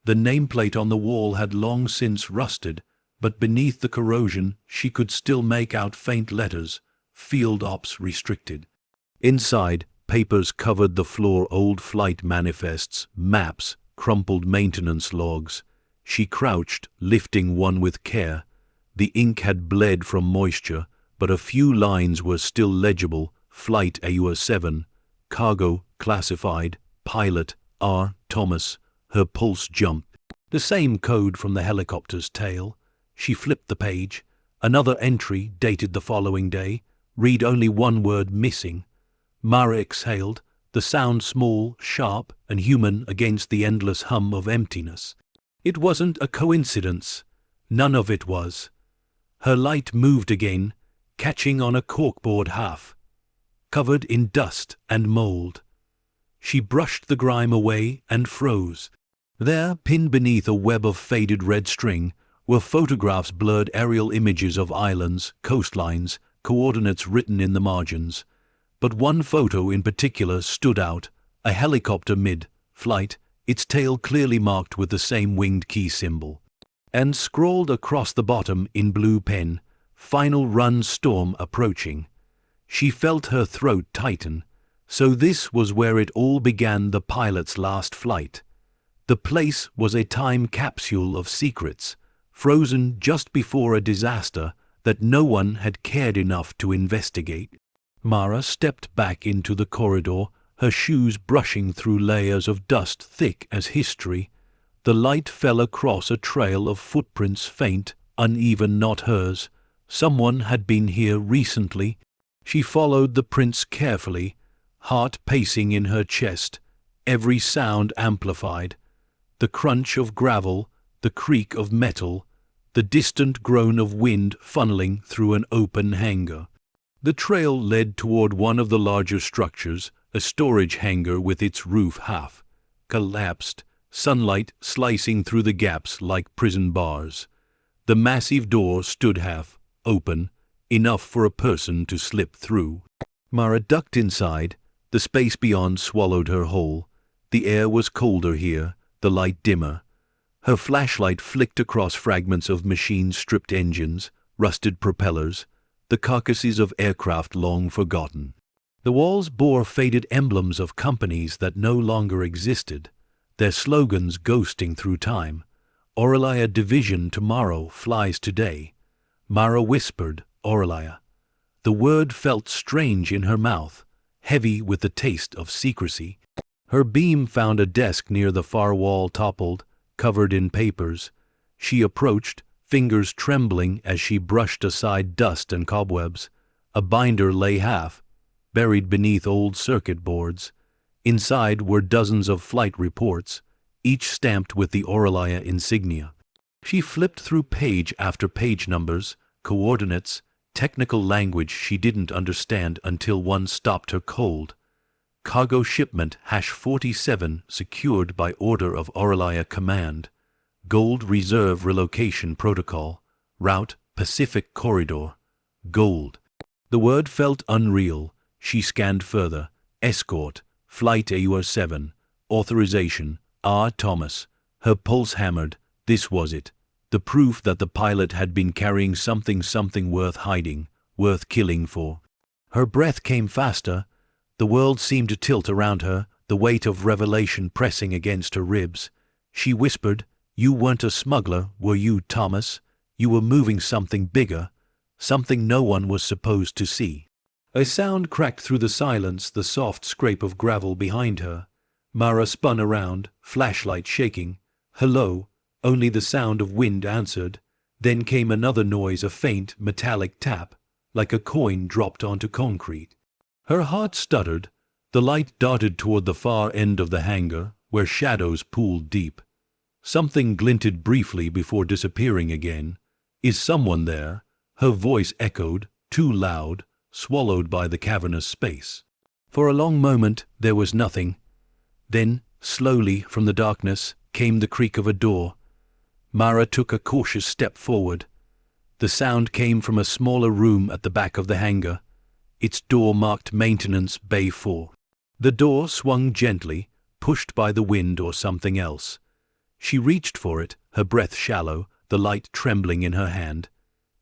The nameplate on the wall had long since rusted, but beneath the corrosion she could still make out faint letters, "Field Ops Restricted." Inside, Papers covered the floor, old flight manifests, maps, crumpled maintenance logs. She crouched, lifting one with care. The ink had bled from moisture, but a few lines were still legible. Flight AUR-7, cargo, classified, pilot, R. Thomas. Her pulse jumped. The same code from the helicopter's tail. She flipped the page. Another entry, dated the following day. Read only one word missing. Mara exhaled, the sound small, sharp, and human against the endless hum of emptiness. It wasn't a coincidence. None of it was. Her light moved again, catching on a corkboard half, covered in dust and mold. She brushed the grime away and froze. There, pinned beneath a web of faded red string, were photographs, blurred aerial images of islands, coastlines, coordinates written in the margins. But one photo in particular stood out, a helicopter mid-flight, its tail clearly marked with the same winged key symbol. And scrawled across the bottom in blue pen, "Final run storm approaching." She felt her throat tighten. So this was where it all began, the pilot's last flight. The place was a time capsule of secrets, frozen just before a disaster that no one had cared enough to investigate. Mara stepped back into the corridor, her shoes brushing through layers of dust thick as history. The light fell across a trail of footprints, faint, uneven, not hers. Someone had been here recently. She followed the prints carefully, heart pacing in her chest, every sound amplified. The crunch of gravel, the creak of metal, the distant groan of wind funneling through an open hangar. The trail led toward one of the larger structures, a storage hangar with its roof half collapsed, sunlight slicing through the gaps like prison bars. The massive door stood half open, enough for a person to slip through. Mara ducked inside. The space beyond swallowed her whole. The air was colder here, the light dimmer. Her flashlight flicked across fragments of machine-stripped engines, rusted propellers, the carcasses of aircraft long forgotten. The walls bore faded emblems of companies that no longer existed, their slogans ghosting through time. "Aurelia Division tomorrow, flies today." Mara whispered, "Aurelia." The word felt strange in her mouth, heavy with the taste of secrecy. Her beam found a desk near the far wall, toppled, covered in papers. She approached, fingers trembling as she brushed aside dust and cobwebs. A binder lay half buried beneath old circuit boards. Inside were dozens of flight reports, each stamped with the Aurelia insignia. She flipped through page after page, numbers, coordinates, technical language she didn't understand until one stopped her cold. Cargo shipment #47 secured by order of Aurelia Command. Gold Reserve Relocation Protocol. Route Pacific Corridor. Gold. The word felt unreal. She scanned further. Escort. Flight AUR-7. Authorization. R. Thomas. Her pulse hammered. This was it. The proof that the pilot had been carrying something worth hiding, worth killing for. Her breath came faster. The world seemed to tilt around her, the weight of revelation pressing against her ribs. She whispered, "You weren't a smuggler, were you, Thomas? You were moving something bigger, something no one was supposed to see." A sound cracked through the silence, the soft scrape of gravel behind her. Mara spun around, flashlight shaking. "Hello." Only the sound of wind answered. Then came another noise, a faint, metallic tap, like a coin dropped onto concrete. Her heart stuttered. The light darted toward the far end of the hangar, where shadows pooled deep. Something glinted briefly before disappearing again. "Is someone there?" Her voice echoed, too loud, swallowed by the cavernous space. For a long moment there was nothing. Then, slowly, from the darkness, came the creak of a door. Mara took a cautious step forward. The sound came from a smaller room at the back of the hangar. Its door marked Maintenance Bay 4. The door swung gently, pushed by the wind or something else. She reached for it, her breath shallow, the light trembling in her hand.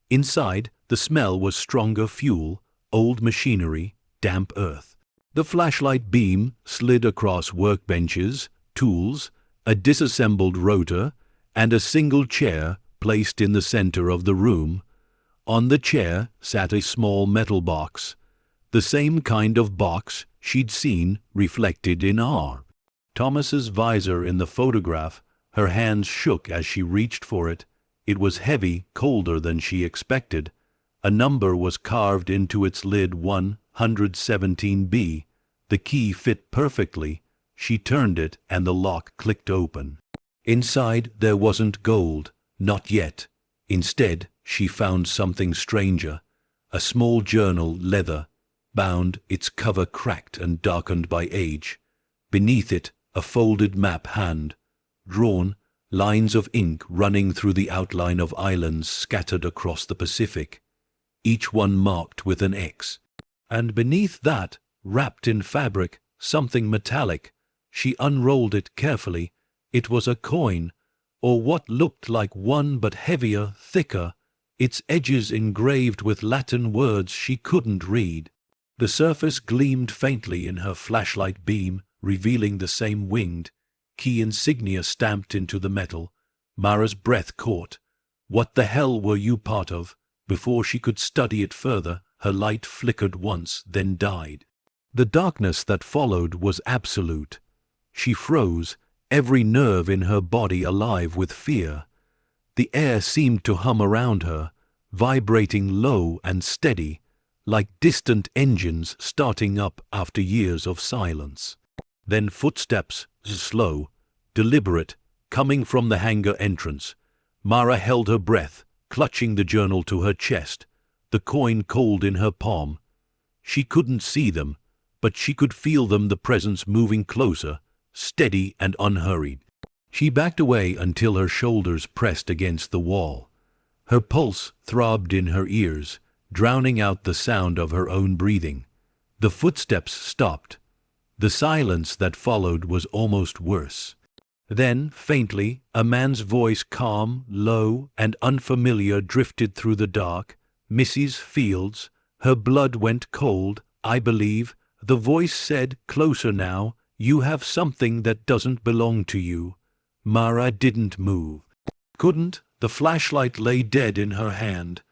Inside, the smell was stronger fuel, old machinery, damp earth. The flashlight beam slid across workbenches, tools, a disassembled rotor, and a single chair placed in the center of the room. On the chair sat a small metal box, the same kind of box she'd seen reflected in Thomas's visor in the photograph. Her hands shook as she reached for it. It was heavy, colder than she expected. A number was carved into its lid, 117B. The key fit perfectly. She turned it and the lock clicked open. Inside there wasn't gold, not yet. Instead, she found something stranger. A small journal, leather bound, its cover cracked and darkened by age. Beneath it, a folded map, hand drawn, lines of ink running through the outline of islands scattered across the Pacific, each one marked with an X. And beneath that, wrapped in fabric, something metallic. She unrolled it carefully. It was a coin, or what looked like one, but heavier, thicker, its edges engraved with Latin words she couldn't read. The surface gleamed faintly in her flashlight beam, revealing the same winged key insignia stamped into the metal. Mara's breath caught. What the hell were you part of? Before she could study it further, her light flickered once, then died. The darkness that followed was absolute. She froze, every nerve in her body alive with fear. The air seemed to hum around her, vibrating low and steady, like distant engines starting up after years of silence. Then footsteps, slow, deliberate, coming from the hangar entrance. Mara held her breath, clutching the journal to her chest, the coin cold in her palm. She couldn't see them, but she could feel them, the presence moving closer, steady and unhurried. She backed away until her shoulders pressed against the wall. Her pulse throbbed in her ears, drowning out the sound of her own breathing. The footsteps stopped. The silence that followed was almost worse. Then, faintly, a man's voice, calm, low, and unfamiliar, drifted through the dark. "Mrs. Fields." Her blood went cold. "I believe," the voice said, closer now, "you have something that doesn't belong to you." Mara didn't move. Couldn't. The flashlight lay dead in her hand.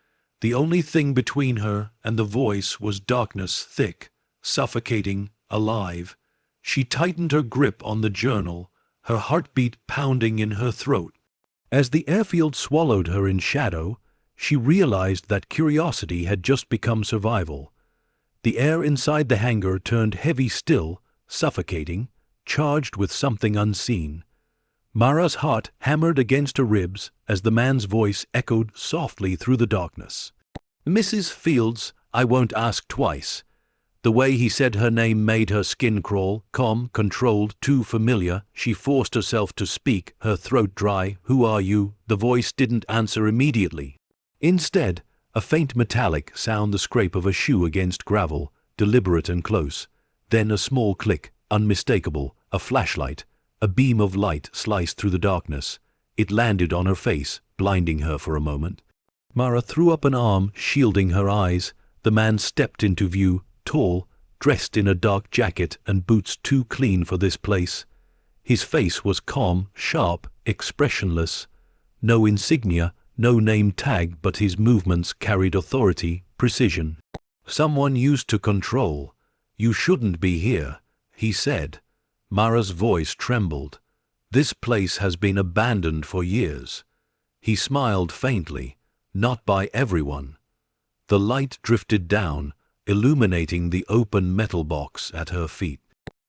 The only thing between her and the voice was darkness, thick, suffocating, alive. She tightened her grip on the journal, her heartbeat pounding in her throat. As the airfield swallowed her in shadow, she realized that curiosity had just become survival. The air inside the hangar turned heavy, still, suffocating, charged with something unseen. Mara's heart hammered against her ribs as the man's voice echoed softly through the darkness. "Mrs. Fields, I won't ask twice." The way he said her name made her skin crawl, calm, controlled, too familiar. She forced herself to speak, her throat dry. "Who are you?" The voice didn't answer immediately. Instead, a faint metallic sound, the scrape of a shoe against gravel, deliberate and close. Then a small click, unmistakable, a flashlight. A beam of light sliced through the darkness. It landed on her face, blinding her for a moment. Mara threw up an arm, shielding her eyes. The man stepped into view, tall, dressed in a dark jacket and boots too clean for this place. His face was calm, sharp, expressionless. No insignia, no name tag, but his movements carried authority, precision. "Someone used to control. You shouldn't be here," he said. Mara's voice trembled. "This place has been abandoned for years." He smiled faintly. "Not by everyone." The light drifted down, illuminating the open metal box at her feet.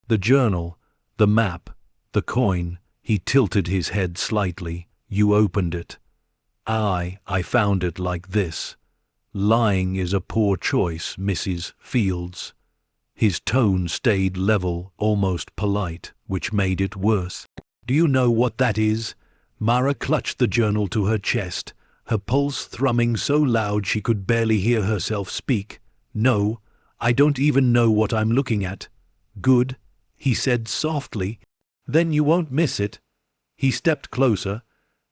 The journal, the map, the coin. He tilted his head slightly. "You opened it." I found it like this." "Lying is a poor choice, Mrs. Fields." His tone stayed level, almost polite, which made it worse. "Do you know what that is?" Mara clutched the journal to her chest, her pulse thrumming so loud she could barely hear herself speak. "No, I don't even know what I'm looking at." "Good," he said softly. "Then you won't miss it." He stepped closer.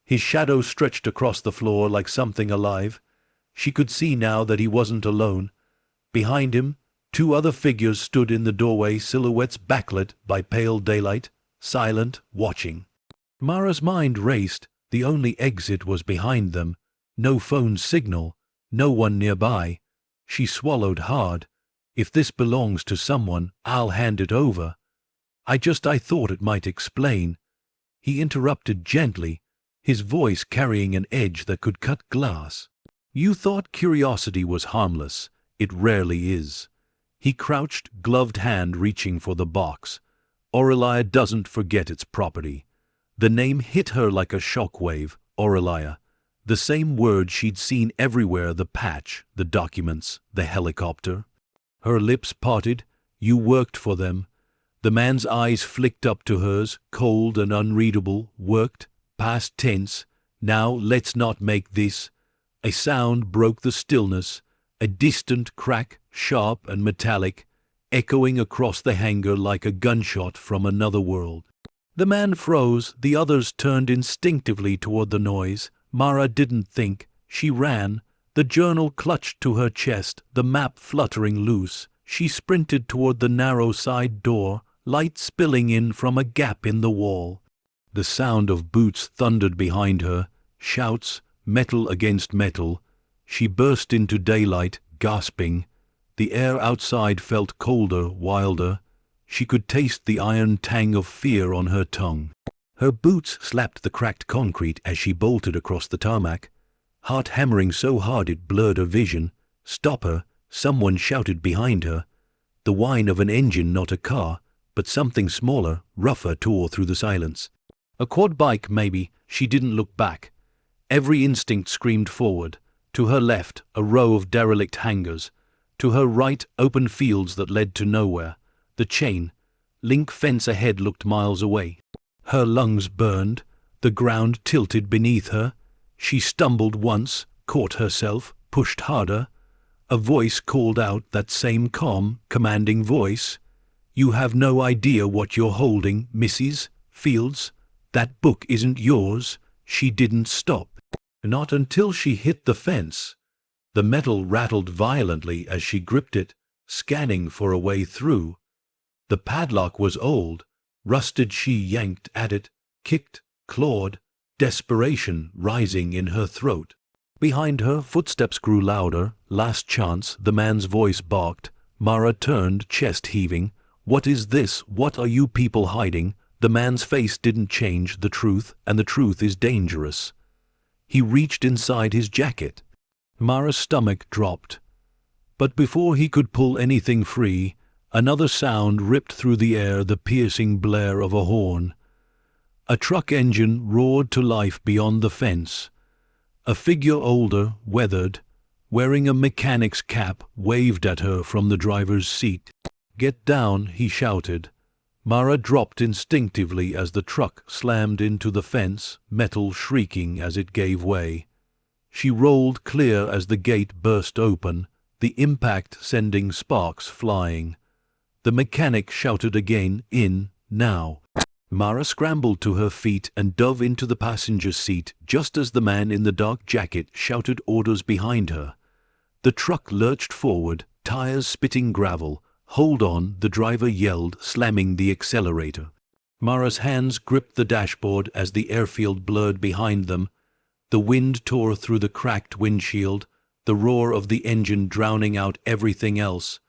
His shadow stretched across the floor like something alive. She could see now that he wasn't alone. Behind him, Two other figures stood in the doorway, silhouettes backlit by pale daylight, silent, watching. Mara's mind raced. The only exit was behind them. No phone signal, no one nearby. She swallowed hard. If this belongs to someone, I'll hand it over. I thought it might explain. He interrupted gently, his voice carrying an edge that could cut glass. You thought curiosity was harmless. It rarely is. He crouched, gloved hand reaching for the box. Aurelia doesn't forget its property. The name hit her like a shockwave. Aurelia. The same word she'd seen everywhere, the patch, the documents, the helicopter. Her lips parted. You worked for them. The man's eyes flicked up to hers, cold and unreadable. Worked, past tense. Now let's not make this. A sound broke the stillness, a distant crack, sharp and metallic, echoing across the hangar like a gunshot from another world. The man froze, the others turned instinctively toward the noise. Mara didn't think, she ran, the journal clutched to her chest, the map fluttering loose. She sprinted toward the narrow side door, light spilling in from a gap in the wall. The sound of boots thundered behind her, shouts, metal against metal. She burst into daylight, gasping. The air outside felt colder, wilder. She could taste the iron tang of fear on her tongue. Her boots slapped the cracked concrete as she bolted across the tarmac, heart hammering so hard it blurred her vision. Stop her, someone shouted behind her. The whine of an engine, not a car, but something smaller, rougher, tore through the silence. A quad bike, maybe. She didn't look back. Every instinct screamed forward. To her left, a row of derelict hangars. To her right, open fields that led to nowhere. The chain link fence ahead looked miles away. Her lungs burned. The ground tilted beneath her. She stumbled once, caught herself, pushed harder. A voice called out, that same calm, commanding voice. You have no idea what you're holding, Mrs. Fields. That book isn't yours. She didn't stop. Not until she hit the fence. The metal rattled violently as she gripped it, scanning for a way through. The padlock was old, rusted. She yanked at it, kicked, clawed, desperation rising in her throat. Behind her, footsteps grew louder. Last chance, the man's voice barked. Mara turned, chest heaving. What is this? What are you people hiding? The man's face didn't change. The truth, and the truth is dangerous. He reached inside his jacket. Mara's stomach dropped. But before he could pull anything free, another sound ripped through the air, the piercing blare of a horn. A truck engine roared to life beyond the fence. A figure older, weathered, wearing a mechanic's cap, waved at her from the driver's seat. Get down, he shouted. Mara dropped instinctively as the truck slammed into the fence, metal shrieking as it gave way. She rolled clear as the gate burst open, the impact sending sparks flying. The mechanic shouted again, in, now. Mara scrambled to her feet and dove into the passenger seat just as the man in the dark jacket shouted orders behind her. The truck lurched forward, tires spitting gravel. Hold on, the driver yelled, slamming the accelerator. Mara's hands gripped the dashboard as the airfield blurred behind them. The wind tore through the cracked windshield, the roar of the engine drowning out everything else.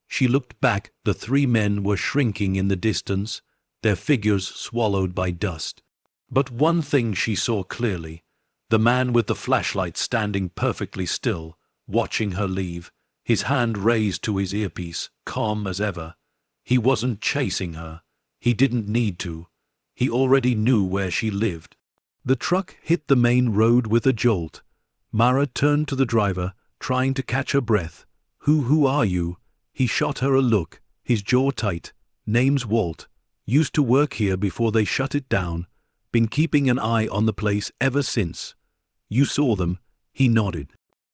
She looked back. The three men were shrinking in the distance, their figures swallowed by dust. But one thing she saw clearly, the man with the flashlight standing perfectly still, watching her leave, his hand raised to his earpiece, calm as ever. He wasn't chasing her. He didn't need to. He already knew where she lived. The truck hit the main road with a jolt. Mara turned to the driver, trying to catch her breath. Who are you? He shot her a look, his jaw tight. Name's Walt. Used to work here before they shut it down. Been keeping an eye on the place ever since. You saw them? He nodded.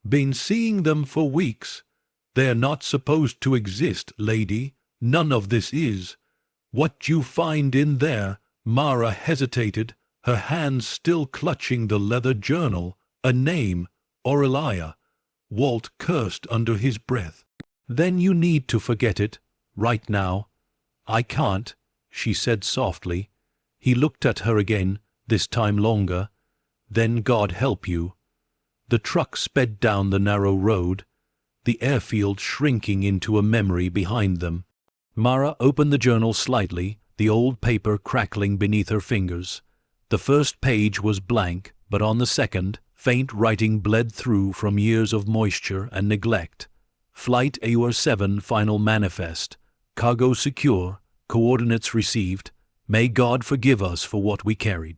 Been seeing them for weeks. They're not supposed to exist, lady. None of this is. What you find in there? Mara hesitated, her hands still clutching the leather journal. A name, Aurelia. Walt cursed under his breath. Then you need to forget it, right now. I can't, she said softly. He looked at her again, this time longer. Then God help you. The truck sped down the narrow road, the airfield shrinking into a memory behind them. Mara opened the journal slightly, the old paper crackling beneath her fingers. The first page was blank, but on the second, faint writing bled through from years of moisture and neglect. Flight AUR-7 final manifest. Cargo secure. Coordinates received. May God forgive us for what we carried.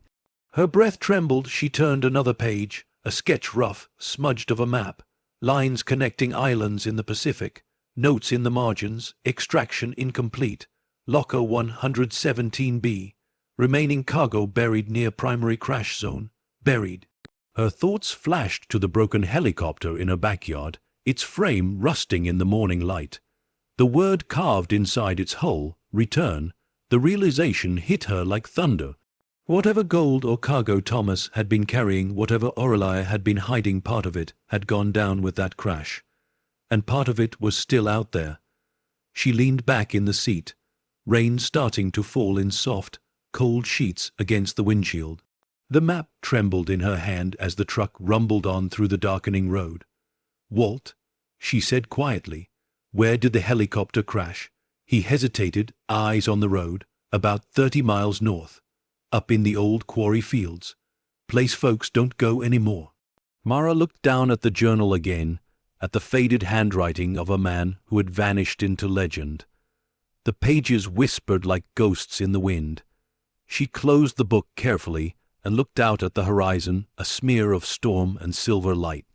Her breath trembled. She turned another page, a sketch rough, smudged of a map. Lines connecting islands in the Pacific. Notes in the margins. Extraction incomplete. Locker 117B. Remaining cargo buried near primary crash zone. Buried. Her thoughts flashed to the broken helicopter in her backyard, its frame rusting in the morning light. The word carved inside its hull, return. The realization hit her like thunder. Whatever gold or cargo Thomas had been carrying, whatever Aurelia had been hiding, part of it had gone down with that crash. And part of it was still out there. She leaned back in the seat, rain starting to fall in soft, cold sheets against the windshield. The map trembled in her hand as the truck rumbled on through the darkening road. Walt, she said quietly, where did the helicopter crash? He hesitated, eyes on the road, about 30 miles north, up in the old quarry fields. Place folks don't go anymore. Mara looked down at the journal again, at the faded handwriting of a man who had vanished into legend. The pages whispered like ghosts in the wind. She closed the book carefully and looked out at the horizon, a smear of storm and silver light.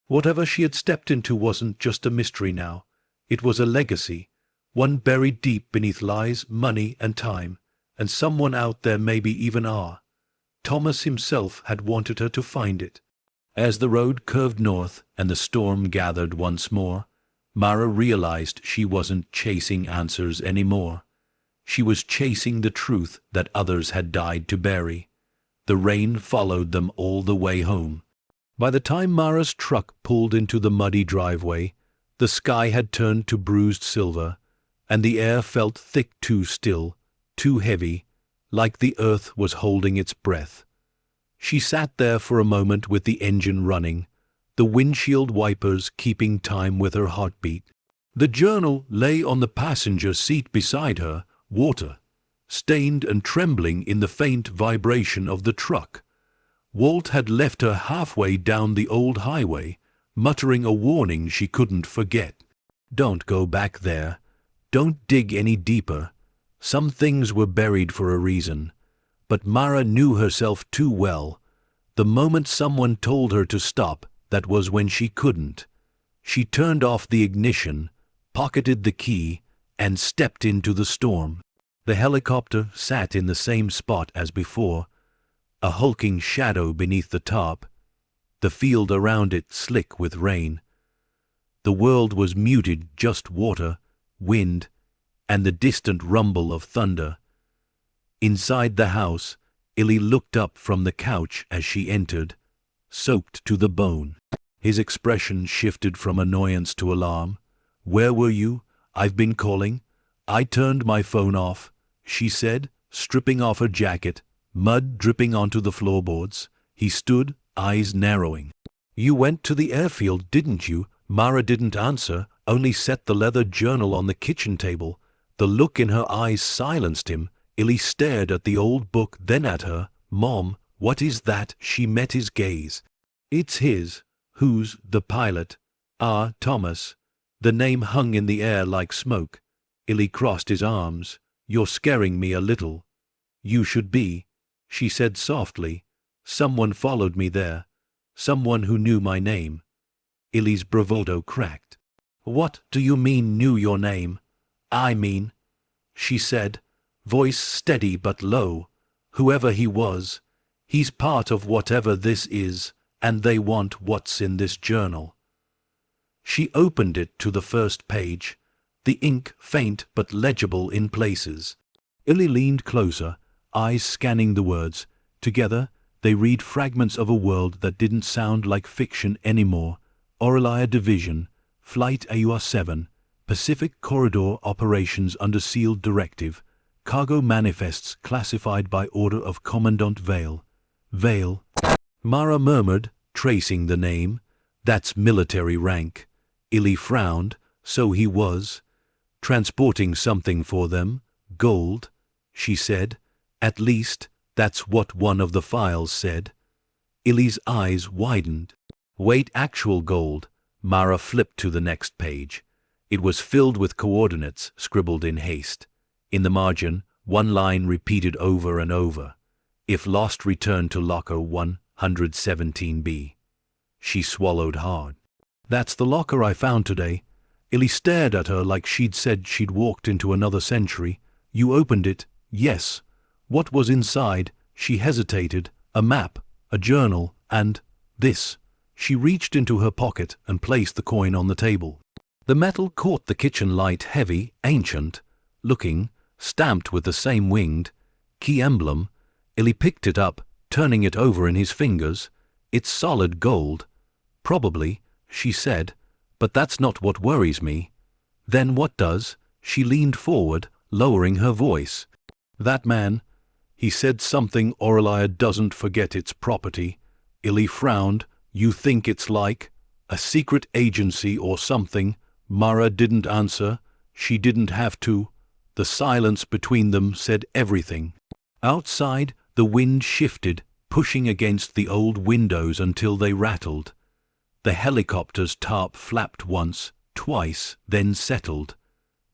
Whatever she had stepped into wasn't just a mystery now. It was a legacy, one buried deep beneath lies, money, and time, and someone out there, maybe even Thomas himself, had wanted her to find it. As the road curved north and the storm gathered once more, Mara realized she wasn't chasing answers anymore. She was chasing the truth that others had died to bury. The rain followed them all the way home. By the time Mara's truck pulled into the muddy driveway, the sky had turned to bruised silver, and the air felt thick, too still, too heavy, like the earth was holding its breath. She sat there for a moment with the engine running, the windshield wipers keeping time with her heartbeat. The journal lay on the passenger seat beside her, water, stained and trembling in the faint vibration of the truck. Walt had left her halfway down the old highway, muttering a warning she couldn't forget. Don't go back there. Don't dig any deeper. Some things were buried for a reason. But Mara knew herself too well. The moment someone told her to stop, that was when she couldn't. She turned off the ignition, pocketed the key, and stepped into the storm. The helicopter sat in the same spot as before, a hulking shadow beneath the top, the field around it slick with rain. The world was muted, just water, wind, and the distant rumble of thunder. Inside the house, Illy looked up from the couch as she entered, soaked to the bone. His expression shifted from annoyance to alarm. "Where were you? I've been calling." "I turned my phone off," she said, stripping off her jacket, mud dripping onto the floorboards. He stood, eyes narrowing. "You went to the airfield, didn't you?" Mara didn't answer, only set the leather journal on the kitchen table. The look in her eyes silenced him. Illy stared at the old book, then at her. "Mom, what is that?" She met his gaze. "It's his." "Who's the pilot?" Thomas." The name hung in the air like smoke. Illy crossed his arms. "You're scaring me a little." "You should be," she said softly. "Someone followed me there. Someone who knew my name." Illy's bravado cracked. "What do you mean, knew your name?" "I mean," she said, voice steady but low, "whoever he was, he's part of whatever this is, and they want what's in this journal." She opened it to the first page, the ink faint but legible in places. Illy leaned closer, eyes scanning the words. Together, they read fragments of a world that didn't sound like fiction anymore. Aurelia Division, Flight AUR-7, Pacific Corridor operations under sealed directive. Cargo manifests classified by order of Commandant Vale. Vale. Mara murmured, tracing the name. That's military rank. Illy frowned. So he was. Transporting something for them. Gold, she said. At least, that's what one of the files said. Illy's eyes widened. Wait, actual gold. Mara flipped to the next page. It was filled with coordinates scribbled in haste. In the margin, one line repeated over and over. If lost, return to locker 117B. She swallowed hard. That's the locker I found today. Illy stared at her like she'd said she'd walked into another century. You opened it? Yes. What was inside? She hesitated. A map, a journal, and this. She reached into her pocket and placed the coin on the table. The metal caught the kitchen light, heavy, ancient, looking, stamped with the same winged key emblem. Illy picked it up, turning it over in his fingers. It's solid gold. Probably, she said, but that's not what worries me. Then what does? She leaned forward, lowering her voice. That man, he said something Aurelia doesn't forget its property. Illy frowned. You think it's like a secret agency or something? Mara didn't answer. She didn't have to. The silence between them said everything. Outside, the wind shifted, pushing against the old windows until they rattled. The helicopter's tarp flapped once, twice, then settled.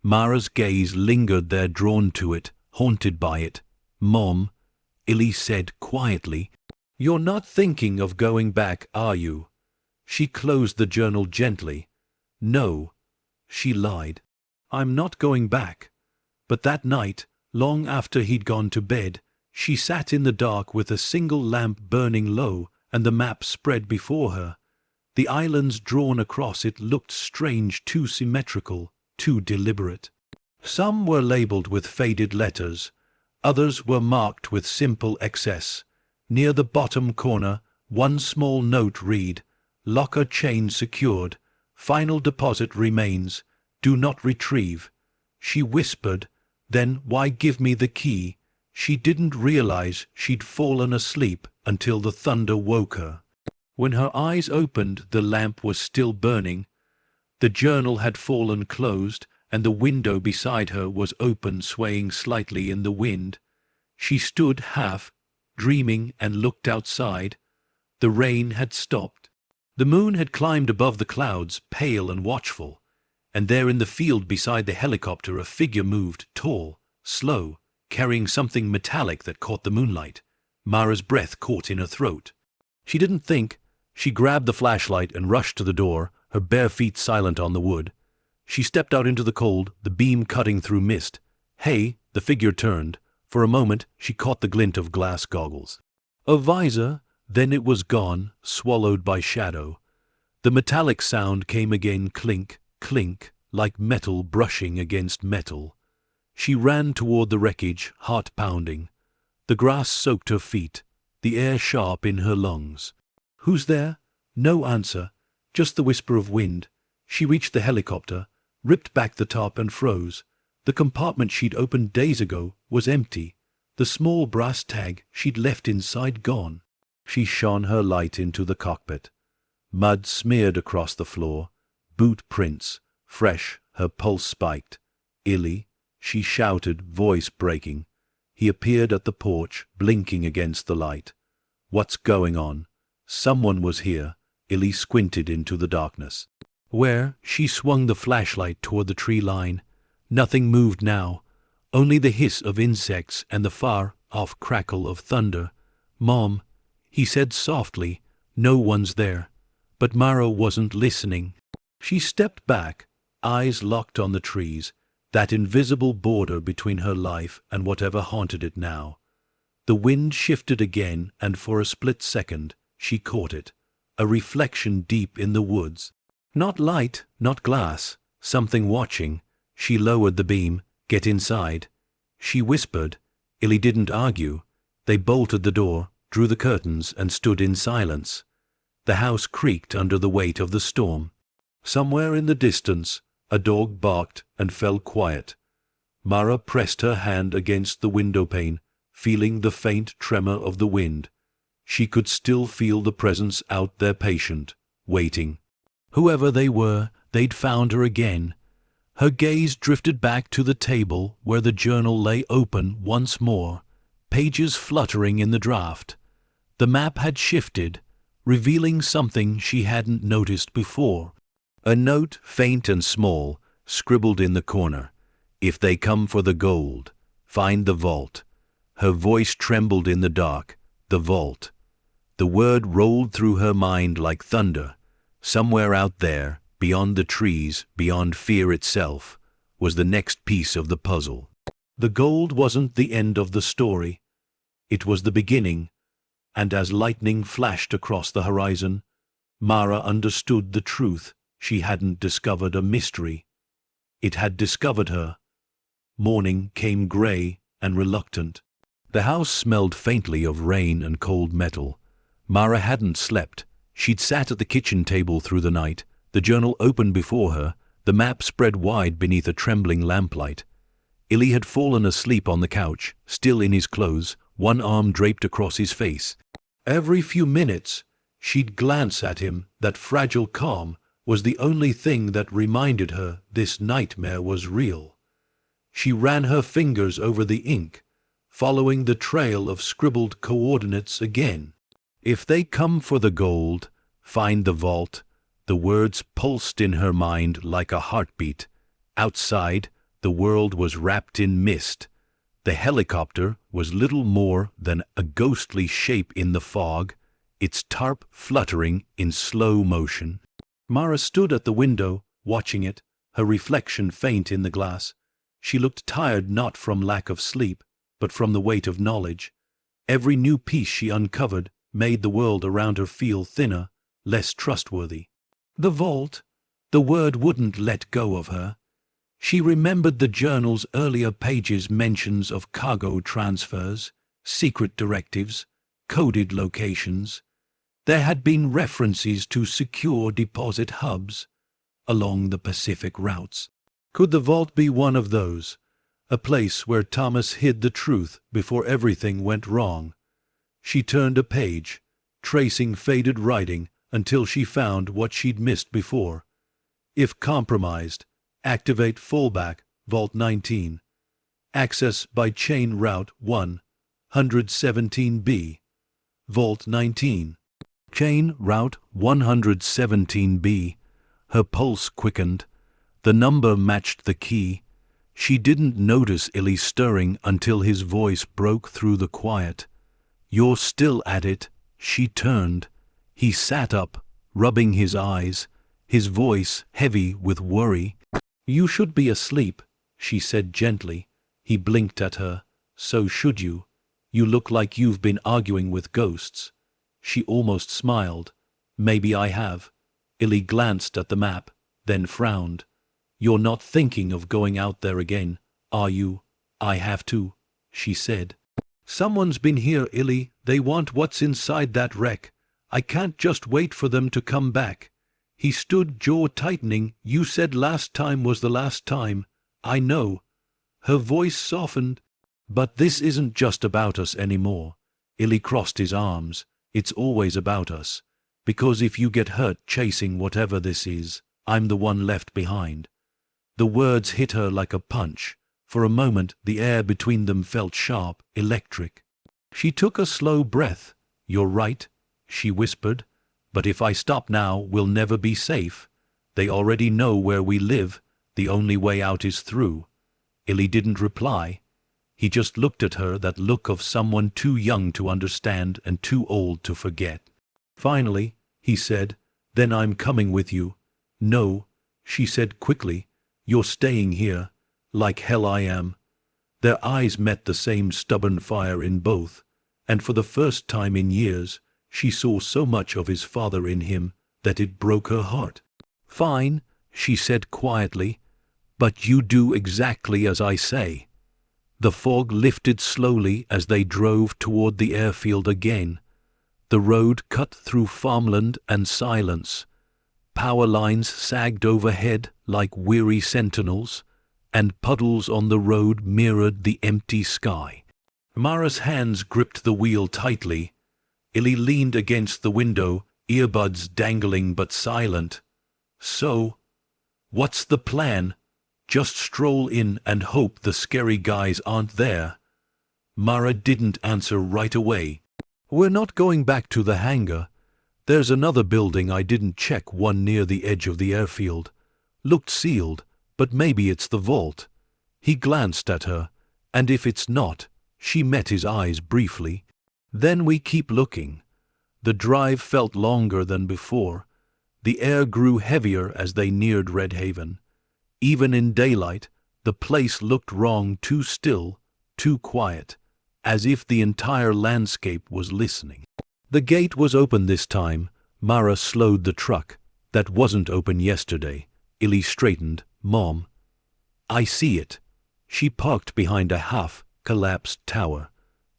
Mara's gaze lingered there, drawn to it, haunted by it. Mom, Illy said quietly, you're not thinking of going back, are you? She closed the journal gently. No, she lied. I'm not going back. But that night, long after he'd gone to bed, she sat in the dark with a single lamp burning low and the map spread before her. The islands drawn across it looked strange, too symmetrical, too deliberate. Some were labeled with faded letters. Others were marked with simple excess. Near the bottom corner, one small note read, Locker chain secured. Final deposit remains. Do not retrieve. She whispered, then why give me the key? She didn't realize she'd fallen asleep until the thunder woke her. When her eyes opened, the lamp was still burning. The journal had fallen closed, and the window beside her was open, swaying slightly in the wind. She stood half, dreaming, and looked outside. The rain had stopped. The moon had climbed above the clouds, pale and watchful, and there in the field beside the helicopter a figure moved, tall, slow, carrying something metallic that caught the moonlight. Mara's breath caught in her throat. She didn't think. She grabbed the flashlight and rushed to the door, her bare feet silent on the wood. She stepped out into the cold, the beam cutting through mist. Hey, the figure turned. For a moment, she caught the glint of glass goggles. A visor, then it was gone, swallowed by shadow. The metallic sound came again, clink, clink, like metal brushing against metal. She ran toward the wreckage, heart pounding. The grass soaked her feet, the air sharp in her lungs. Who's there? No answer, just the whisper of wind. She reached the helicopter, ripped back the tarp and froze. The compartment she'd opened days ago was empty. The small brass tag she'd left inside gone. She shone her light into the cockpit. Mud smeared across the floor. Boot prints, fresh, her pulse spiked. Illy, she shouted, voice breaking. He appeared at the porch, blinking against the light. What's going on? Someone was here. Illy squinted into the darkness. Where? She swung the flashlight toward the tree line. Nothing moved now, only the hiss of insects and the far-off crackle of thunder. Mom, he said softly, no one's there. But Mara wasn't listening. She stepped back, eyes locked on the trees, that invisible border between her life and whatever haunted it now. The wind shifted again, and for a split second, she caught it. A reflection deep in the woods. Not light, not glass, something watching. She lowered the beam. Get inside. She whispered. Illy didn't argue. They bolted the door, drew the curtains, and stood in silence. The house creaked under the weight of the storm. Somewhere in the distance, A dog barked and fell quiet. Mara pressed her hand against the windowpane, feeling the faint tremor of the wind. She could still feel the presence out there, patient, waiting. Whoever they were, they'd found her again. Her gaze drifted back to the table where the journal lay open once more, pages fluttering in the draft. The map had shifted, revealing something she hadn't noticed before. A note, faint and small, scribbled in the corner. "If they come for the gold, find the vault." Her voice trembled in the dark. The vault. The word rolled through her mind like thunder. Somewhere out there, beyond the trees, beyond fear itself, was the next piece of the puzzle. The gold wasn't the end of the story. It was the beginning, and as lightning flashed across the horizon, Mara understood the truth. She hadn't discovered a mystery. It had discovered her. Morning came grey and reluctant. The house smelled faintly of rain and cold metal. Mara hadn't slept. She'd sat at the kitchen table through the night, the journal open before her, the map spread wide beneath a trembling lamplight. Illy had fallen asleep on the couch, still in his clothes, one arm draped across his face. Every few minutes, she'd glance at him. That fragile calm was the only thing that reminded her this nightmare was real. She ran her fingers over the ink, following the trail of scribbled coordinates again. "If they come for the gold, find the vault." The words pulsed in her mind like a heartbeat. Outside, the world was wrapped in mist. The helicopter was little more than a ghostly shape in the fog, its tarp fluttering in slow motion. Mara stood at the window, watching it, her reflection faint in the glass. She looked tired, not from lack of sleep, but from the weight of knowledge. Every new piece she uncovered made the world around her feel thinner, less trustworthy. The vault, the word wouldn't let go of her. She remembered the journal's earlier pages' mentions of cargo transfers, secret directives, coded locations. There had been references to secure deposit hubs along the Pacific routes. Could the vault be one of those? A place where Thomas hid the truth before everything went wrong? She turned a page, tracing faded writing until she found what she'd missed before. If compromised, activate fallback, Vault 19. Access by chain route 117B. Vault 19. Chain route 117B. Her pulse quickened. The number matched the key. She didn't notice Illy stirring until his voice broke through the quiet. "You're still at it." She turned. He sat up, rubbing his eyes, his voice heavy with worry. "You should be asleep," she said gently. He blinked at her. "So should you. You look like you've been arguing with ghosts." She almost smiled. "Maybe I have." Illy glanced at the map, then frowned. "You're not thinking of going out there again, are you?" "I have to," she said. "Someone's been here, Illy. They want what's inside that wreck. I can't just wait for them to come back." He stood, jaw tightening. "You said last time was the last time." "I know." Her voice softened. "But this isn't just about us anymore." Illy crossed his arms. "It's always about us. Because if you get hurt chasing whatever this is, I'm the one left behind." The words hit her like a punch. For a moment, the air between them felt sharp, electric. She took a slow breath. "You're right," she whispered. "But if I stop now, we'll never be safe. They already know where we live. The only way out is through." Illy didn't reply. He just looked at her, that look of someone too young to understand and too old to forget. Finally, he said, "Then I'm coming with you." "No," she said quickly. "You're staying here." "Like hell I am." Their eyes met, the same stubborn fire in both, and for the first time in years, she saw so much of his father in him that it broke her heart. "Fine," she said quietly, "but you do exactly as I say." The fog lifted slowly as they drove toward the airfield again. The road cut through farmland and silence. Power lines sagged overhead like weary sentinels, and puddles on the road mirrored the empty sky. Mara's hands gripped the wheel tightly. Illy leaned against the window, earbuds dangling but silent. So, what's the plan? Just stroll in and hope the scary guys aren't there? Mara didn't answer right away. We're not going back to the hangar. There's another building I didn't check, one near the edge of the airfield. Looked sealed, but maybe it's the vault. He glanced at her, and if it's not, she met his eyes briefly. Then we keep looking. The drive felt longer than before. The air grew heavier as they neared Red Haven. Even in daylight, the place looked wrong, too still, too quiet, as if the entire landscape was listening. The gate was open this time. Mara slowed the truck. That wasn't open yesterday. Illy straightened. Mom. I see it. She parked behind a half-collapsed tower.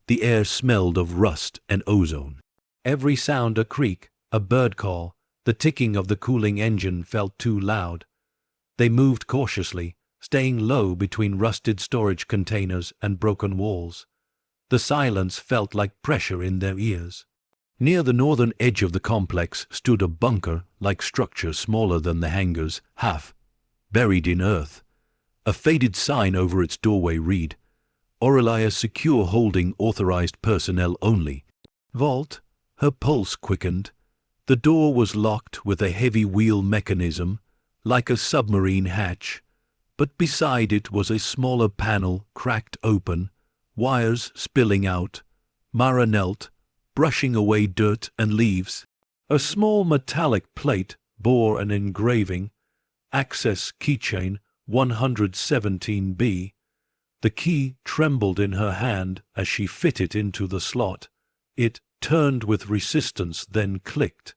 The air smelled of rust and ozone. Every sound, a creak, a bird call, the ticking of the cooling engine felt too loud. They moved cautiously, staying low between rusted storage containers and broken walls. The silence felt like pressure in their ears. Near the northern edge of the complex stood a bunker-like structure smaller than the hangars, half buried in earth. A faded sign over its doorway read, Aurelia Secure Holding Authorized Personnel Only. Vault. Her pulse quickened. The door was locked with a heavy wheel mechanism, like a submarine hatch, but beside it was a smaller panel cracked open, wires spilling out. Mara knelt, brushing away dirt and leaves. A small metallic plate bore an engraving, Access Keychain 117B. The key trembled in her hand as she fit it into the slot. It turned with resistance, then clicked.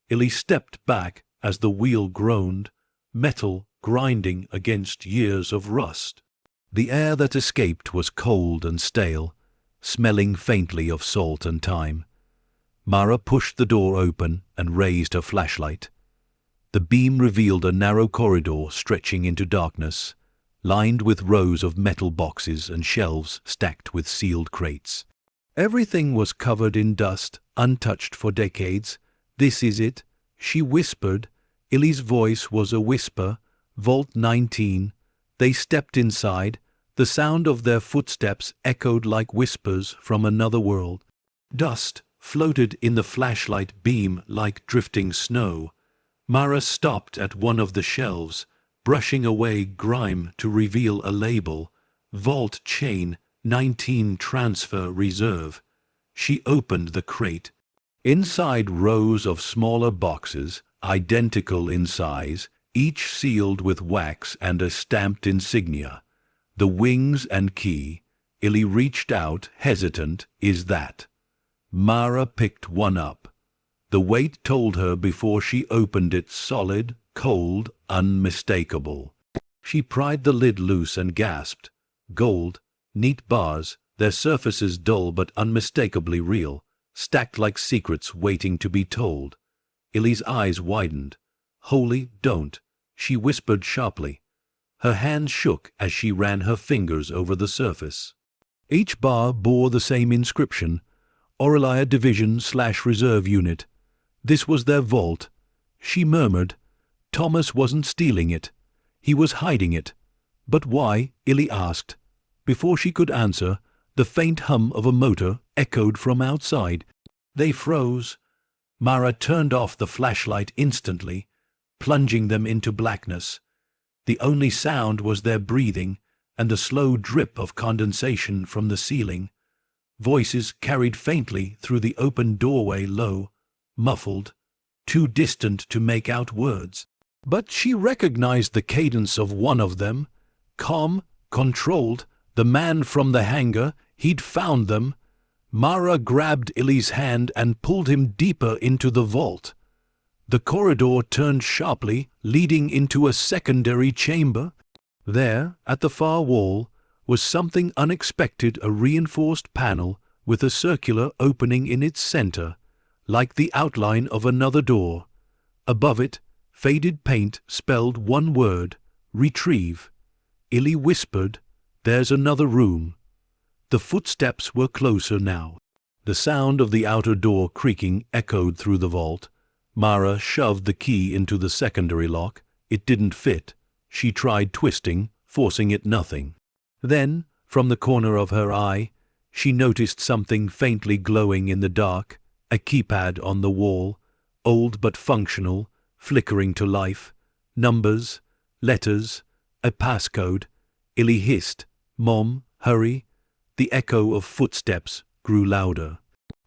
Illy stepped back as the wheel groaned, metal grinding against years of rust. The air that escaped was cold and stale, smelling faintly of salt and thyme. Mara pushed the door open and raised her flashlight. The beam revealed a narrow corridor stretching into darkness, lined with rows of metal boxes and shelves stacked with sealed crates. Everything was covered in dust, untouched for decades. This is it, she whispered. Illy's voice was a whisper. Vault 19. They stepped inside. The sound of their footsteps echoed like whispers from another world. Dust floated in the flashlight beam like drifting snow. Mara stopped at one of the shelves, brushing away grime to reveal a label, Vault Chain 19 Transfer Reserve. She opened the crate. Inside, rows of smaller boxes, identical in size, each sealed with wax and a stamped insignia. The wings and key. Illy reached out, hesitant. Is that? Mara picked one up. The weight told her before she opened it, solid, cold, unmistakable. She pried the lid loose and gasped. Gold, neat bars, their surfaces dull but unmistakably real, stacked like secrets waiting to be told. Illy's eyes widened. Holy, don't, she whispered sharply. Her hand shook as she ran her fingers over the surface. Each bar bore the same inscription, Aurelia Division/Reserve Unit. This was their vault. She murmured. Thomas wasn't stealing it. He was hiding it. But why? Illy asked. Before she could answer, the faint hum of a motor echoed from outside. They froze. Mara turned off the flashlight instantly, plunging them into blackness. The only sound was their breathing and the slow drip of condensation from the ceiling. Voices carried faintly through the open doorway, low, muffled, too distant to make out words. But she recognized the cadence of one of them. Calm, controlled, the man from the hangar. He'd found them. Mara grabbed Illy's hand and pulled him deeper into the vault. The corridor turned sharply, leading into a secondary chamber. There, at the far wall, was something unexpected, a reinforced panel with a circular opening in its center, like the outline of another door. Above it, Faded paint spelled one word, retrieve. Illy whispered, "There's another room." The footsteps were closer now. The sound of the outer door creaking echoed through the vault. Mara shoved the key into the secondary lock. It didn't fit. She tried twisting, forcing it nothing. Then, from the corner of her eye, she noticed something faintly glowing in the dark, a keypad on the wall, old but functional, flickering to life. Numbers, letters, a passcode. Illy hissed, "Mom, hurry." The echo of footsteps grew louder.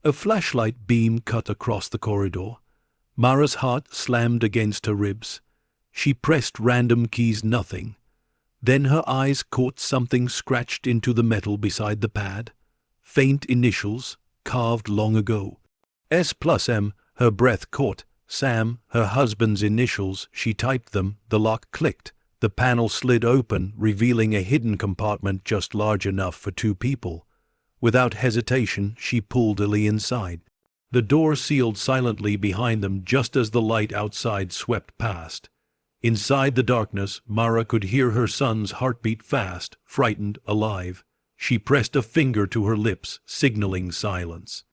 A flashlight beam cut across the corridor. Mara's heart slammed against her ribs. She pressed random keys, nothing. Then her eyes caught something scratched into the metal beside the pad. Faint initials, carved long ago. S+M, her breath caught. Sam, her husband's initials. She typed them. The lock clicked. The panel slid open, revealing a hidden compartment just large enough for two people. Without hesitation, she pulled Illy inside. The door sealed silently behind them just as the light outside swept past. Inside the darkness, Mara could hear her son's heartbeat fast, frightened, alive. She pressed a finger to her lips, signaling silence.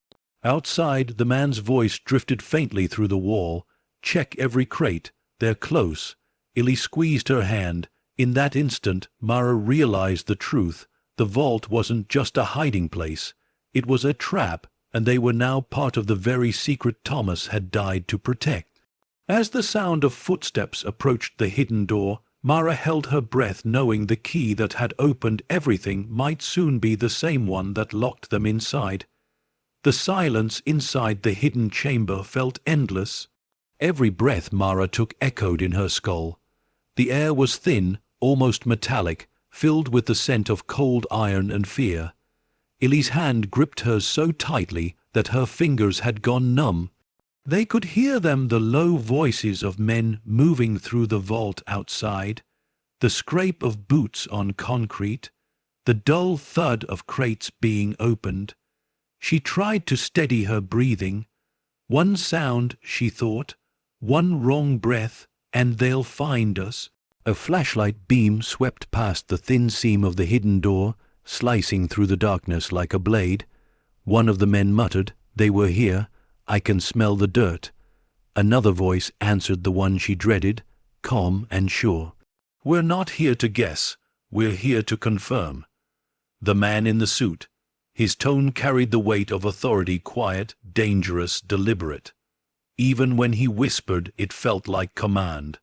Outside, the man's voice drifted faintly through the wall. "Check every crate. They're close." Illy squeezed her hand. In that instant, Mara realized the truth. The vault wasn't just a hiding place. It was a trap, and they were now part of the very secret Thomas had died to protect. As the sound of footsteps approached the hidden door, Mara held her breath, knowing the key that had opened everything might soon be the same one that locked them inside. The silence inside the hidden chamber felt endless. Every breath Mara took echoed in her skull. The air was thin, almost metallic, filled with the scent of cold iron and fear. Illy's hand gripped hers so tightly that her fingers had gone numb. They could hear them, the low voices of men moving through the vault outside, the scrape of boots on concrete, the dull thud of crates being opened. She tried to steady her breathing. One sound, she thought, one wrong breath, and they'll find us. A flashlight beam swept past the thin seam of the hidden door, slicing through the darkness like a blade. One of the men muttered, "They were here. I can smell the dirt." Another voice answered the one she dreaded, calm and sure. "We're not here to guess. We're here to confirm." The man in the suit. His tone carried the weight of authority, quiet, dangerous, deliberate. Even when he whispered, it felt like command.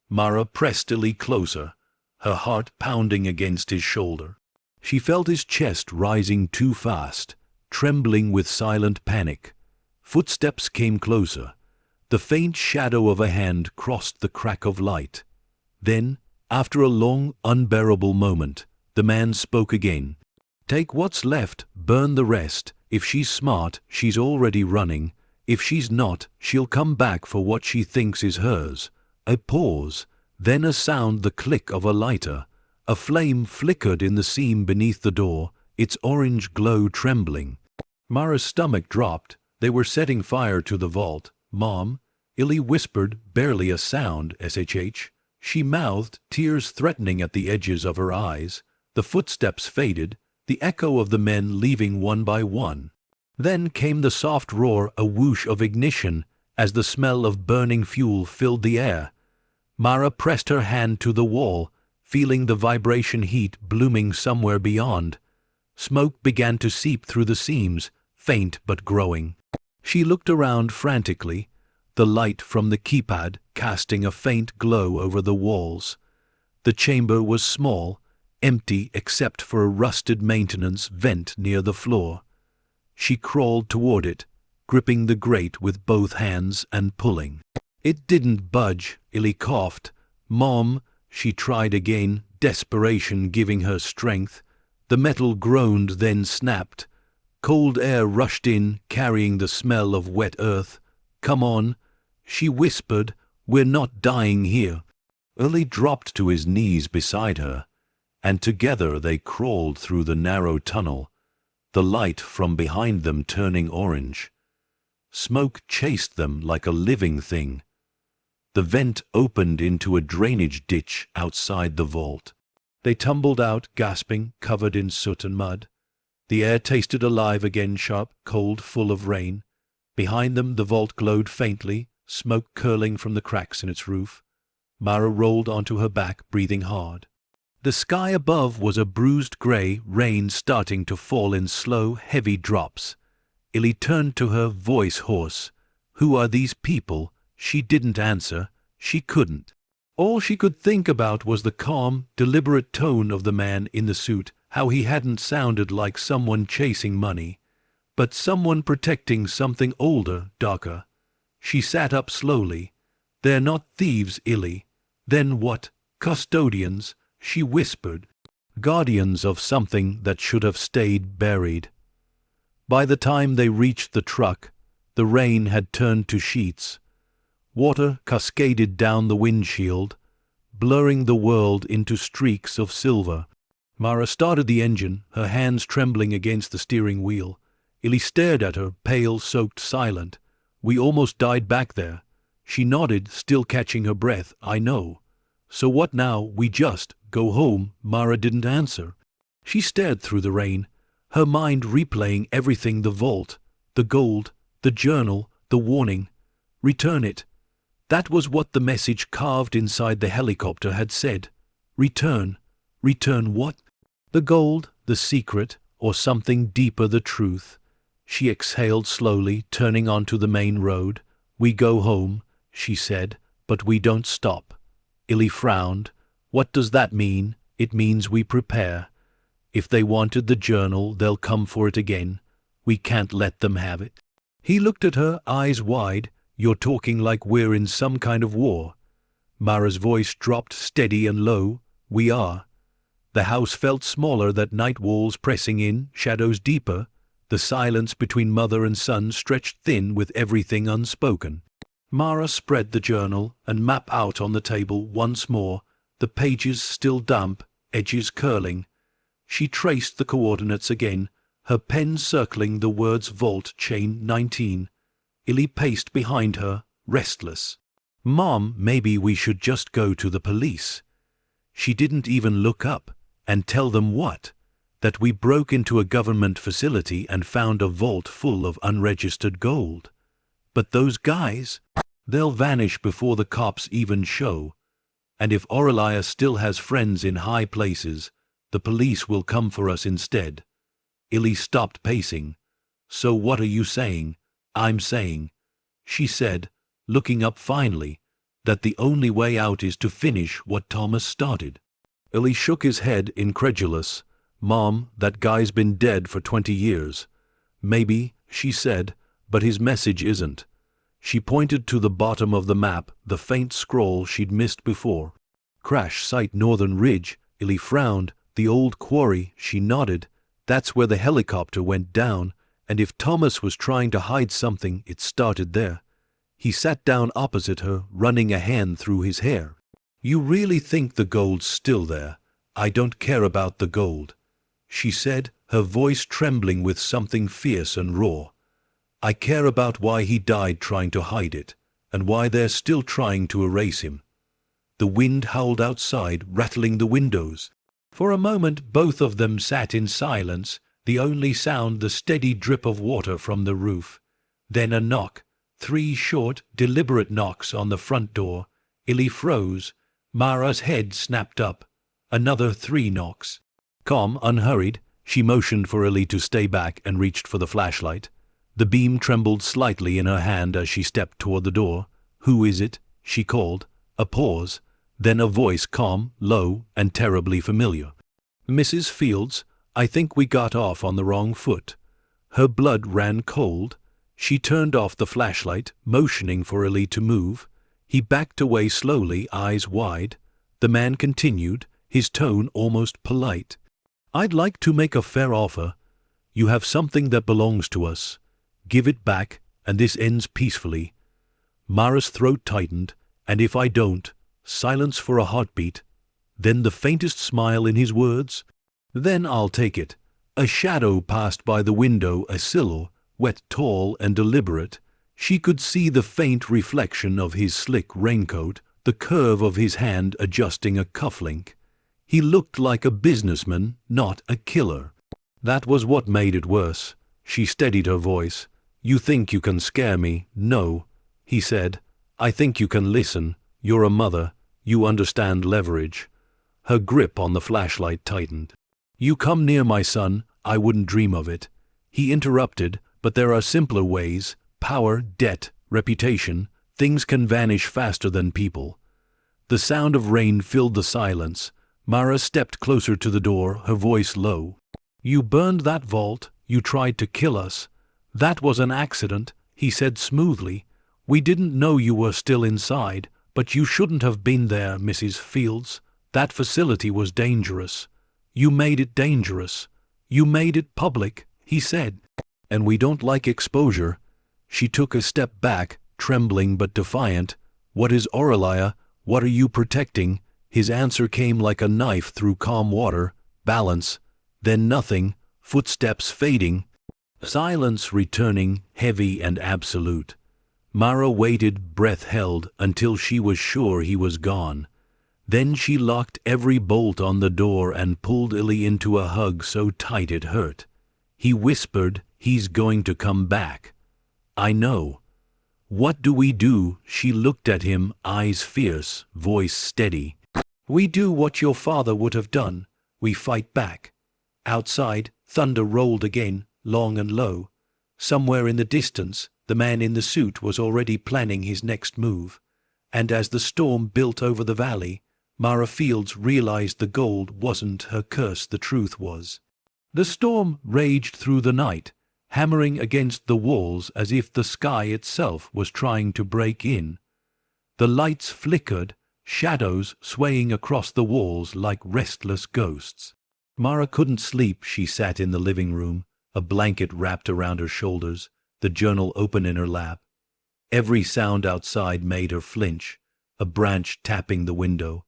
Mara pressed Illy closer, her heart pounding against his shoulder. She felt his chest rising too fast, trembling with silent panic. Footsteps came closer. The faint shadow of a hand crossed the crack of light. Then, after a long, unbearable moment, the man spoke again. "Take what's left, burn the rest. If she's smart, she's already running. If she's not, she'll come back for what she thinks is hers." A pause, then a sound, the click of a lighter. A flame flickered in the seam beneath the door, its orange glow trembling. Mara's stomach dropped. They were setting fire to the vault. "Mom," Illy whispered, barely a sound, SHH. She mouthed, tears threatening at the edges of her eyes. The footsteps faded, the echo of the men leaving one by one. Then came the soft roar, a whoosh of ignition, as the smell of burning fuel filled the air. Mara pressed her hand to the wall, feeling the vibration heat blooming somewhere beyond. Smoke began to seep through the seams, faint but growing. She looked around frantically, the light from the keypad casting a faint glow over the walls. The chamber was small, empty except for a rusted maintenance vent near the floor. She crawled toward it, gripping the grate with both hands and pulling. It didn't budge. Illy coughed. "Mom," she tried again, desperation giving her strength. The metal groaned, then snapped. Cold air rushed in, carrying the smell of wet earth. "Come on," she whispered, "we're not dying here." Illy dropped to his knees beside her, and together they crawled through the narrow tunnel, the light from behind them turning orange. Smoke chased them like a living thing. The vent opened into a drainage ditch outside the vault. They tumbled out, gasping, covered in soot and mud. The air tasted alive again, sharp, cold, full of rain. Behind them the vault glowed faintly, smoke curling from the cracks in its roof. Mara rolled onto her back, breathing hard. The sky above was a bruised grey, rain starting to fall in slow, heavy drops. Illy turned to her, voice hoarse. "Who are these people?" She didn't answer. She couldn't. All she could think about was the calm, deliberate tone of the man in the suit, how he hadn't sounded like someone chasing money, but someone protecting something older, darker. She sat up slowly. "They're not thieves, Illy." "Then what?" "Custodians," she whispered. "Guardians of something that should have stayed buried." By the time they reached the truck, the rain had turned to sheets. Water cascaded down the windshield, blurring the world into streaks of silver. Mara started the engine, her hands trembling against the steering wheel. Illy stared at her, pale, soaked, silent. "We almost died back there." She nodded, still catching her breath. "I know." "So what now? We just go home?" Mara didn't answer. She stared through the rain, her mind replaying everything: the vault, the gold, the journal, the warning. Return it. That was what the message carved inside the helicopter had said. Return. Return what? The gold, the secret, or something deeper, the truth. She exhaled slowly, turning onto the main road. "We go home," she said, "but we don't stop." Illy frowned. "What does that mean?" "It means we prepare. If they wanted the journal, they'll come for it again. We can't let them have it." He looked at her, eyes wide. "You're talking like we're in some kind of war." Mara's voice dropped, steady and low. "We are." The house felt smaller, that night, walls pressing in, shadows deeper. The silence between mother and son stretched thin with everything unspoken. Mara spread the journal and map out on the table once more, the pages still damp, edges curling. She traced the coordinates again, her pen circling the words Vault Chain 19. Illy paced behind her, restless. "Mom, maybe we should just go to the police." She didn't even look up. "And tell them what?" "That we broke into a government facility and found a vault full of unregistered gold." "But those guys?" "They'll vanish before the cops even show. And if Aurelia still has friends in high places, the police will come for us instead." Illy stopped pacing. "So what are you saying?" "I'm saying," she said, looking up finally, "that the only way out is to finish what Thomas started." Illy shook his head, incredulous. "Mom, that guy's been dead for 20 years. "Maybe," she said, "but his message isn't." She pointed to the bottom of the map, the faint scroll she'd missed before. "Crash Site Northern Ridge." Illy frowned. "The old quarry." She nodded. "That's where the helicopter went down, and if Thomas was trying to hide something, it started there." He sat down opposite her, running a hand through his hair. "You really think the gold's still there?" "I don't care about the gold," she said, her voice trembling with something fierce and raw. "I care about why he died trying to hide it, and why they're still trying to erase him." The wind howled outside, rattling the windows. For a moment both of them sat in silence, the only sound the steady drip of water from the roof. Then a knock, 3 short, deliberate knocks on the front door. Illy froze. Mara's head snapped up. Another 3 knocks. Calm, unhurried, she motioned for Illy to stay back and reached for the flashlight. The beam trembled slightly in her hand as she stepped toward the door. "Who is it?" she called. A pause, then a voice, calm, low, and terribly familiar. "Mrs. Fields, I think we got off on the wrong foot." Her blood ran cold. She turned off the flashlight, motioning for Illy to move. He backed away slowly, eyes wide. The man continued, his tone almost polite. "I'd like to make a fair offer. You have something that belongs to us. Give it back, and this ends peacefully." Mara's throat tightened. "And if I don't?" Silence for a heartbeat. Then the faintest smile in his words. "Then I'll take it." A shadow passed by the window, a silhouette, tall and deliberate. She could see the faint reflection of his slick raincoat, the curve of his hand adjusting a cufflink. He looked like a businessman, not a killer. That was what made it worse. She steadied her voice. "You think you can scare me? No," he said. "I think you can listen. You're a mother. You understand leverage." Her grip on the flashlight tightened. "You come near my son, I wouldn't dream of it." He interrupted, "But there are simpler ways. Power, debt, reputation. Things can vanish faster than people." The sound of rain filled the silence. Mara stepped closer to the door, her voice low. "You burned that vault. You tried to kill us." "That was an accident," he said smoothly. "We didn't know you were still inside, but you shouldn't have been there, Mrs. Fields. That facility was dangerous. You made it dangerous. You made it public," he said. "And we don't like exposure." She took a step back, trembling but defiant. "What is Aurelia? What are you protecting?" His answer came like a knife through calm water. "Balance." Then nothing, footsteps fading. Silence returning, heavy and absolute. Mara waited, breath held, until she was sure he was gone. Then she locked every bolt on the door and pulled Illy into a hug so tight it hurt. He whispered, "He's going to come back." "I know." "What do we do?" She looked at him, eyes fierce, voice steady. "We do what your father would have done. We fight back." Outside, thunder rolled again, long and low. Somewhere in the distance, the man in the suit was already planning his next move. And as the storm built over the valley, Mara Fields realized the gold wasn't her curse, the truth was. The storm raged through the night, hammering against the walls as if the sky itself was trying to break in. The lights flickered, shadows swaying across the walls like restless ghosts. Mara couldn't sleep. She sat in the living room, a blanket wrapped around her shoulders, the journal open in her lap. Every sound outside made her flinch, a branch tapping the window,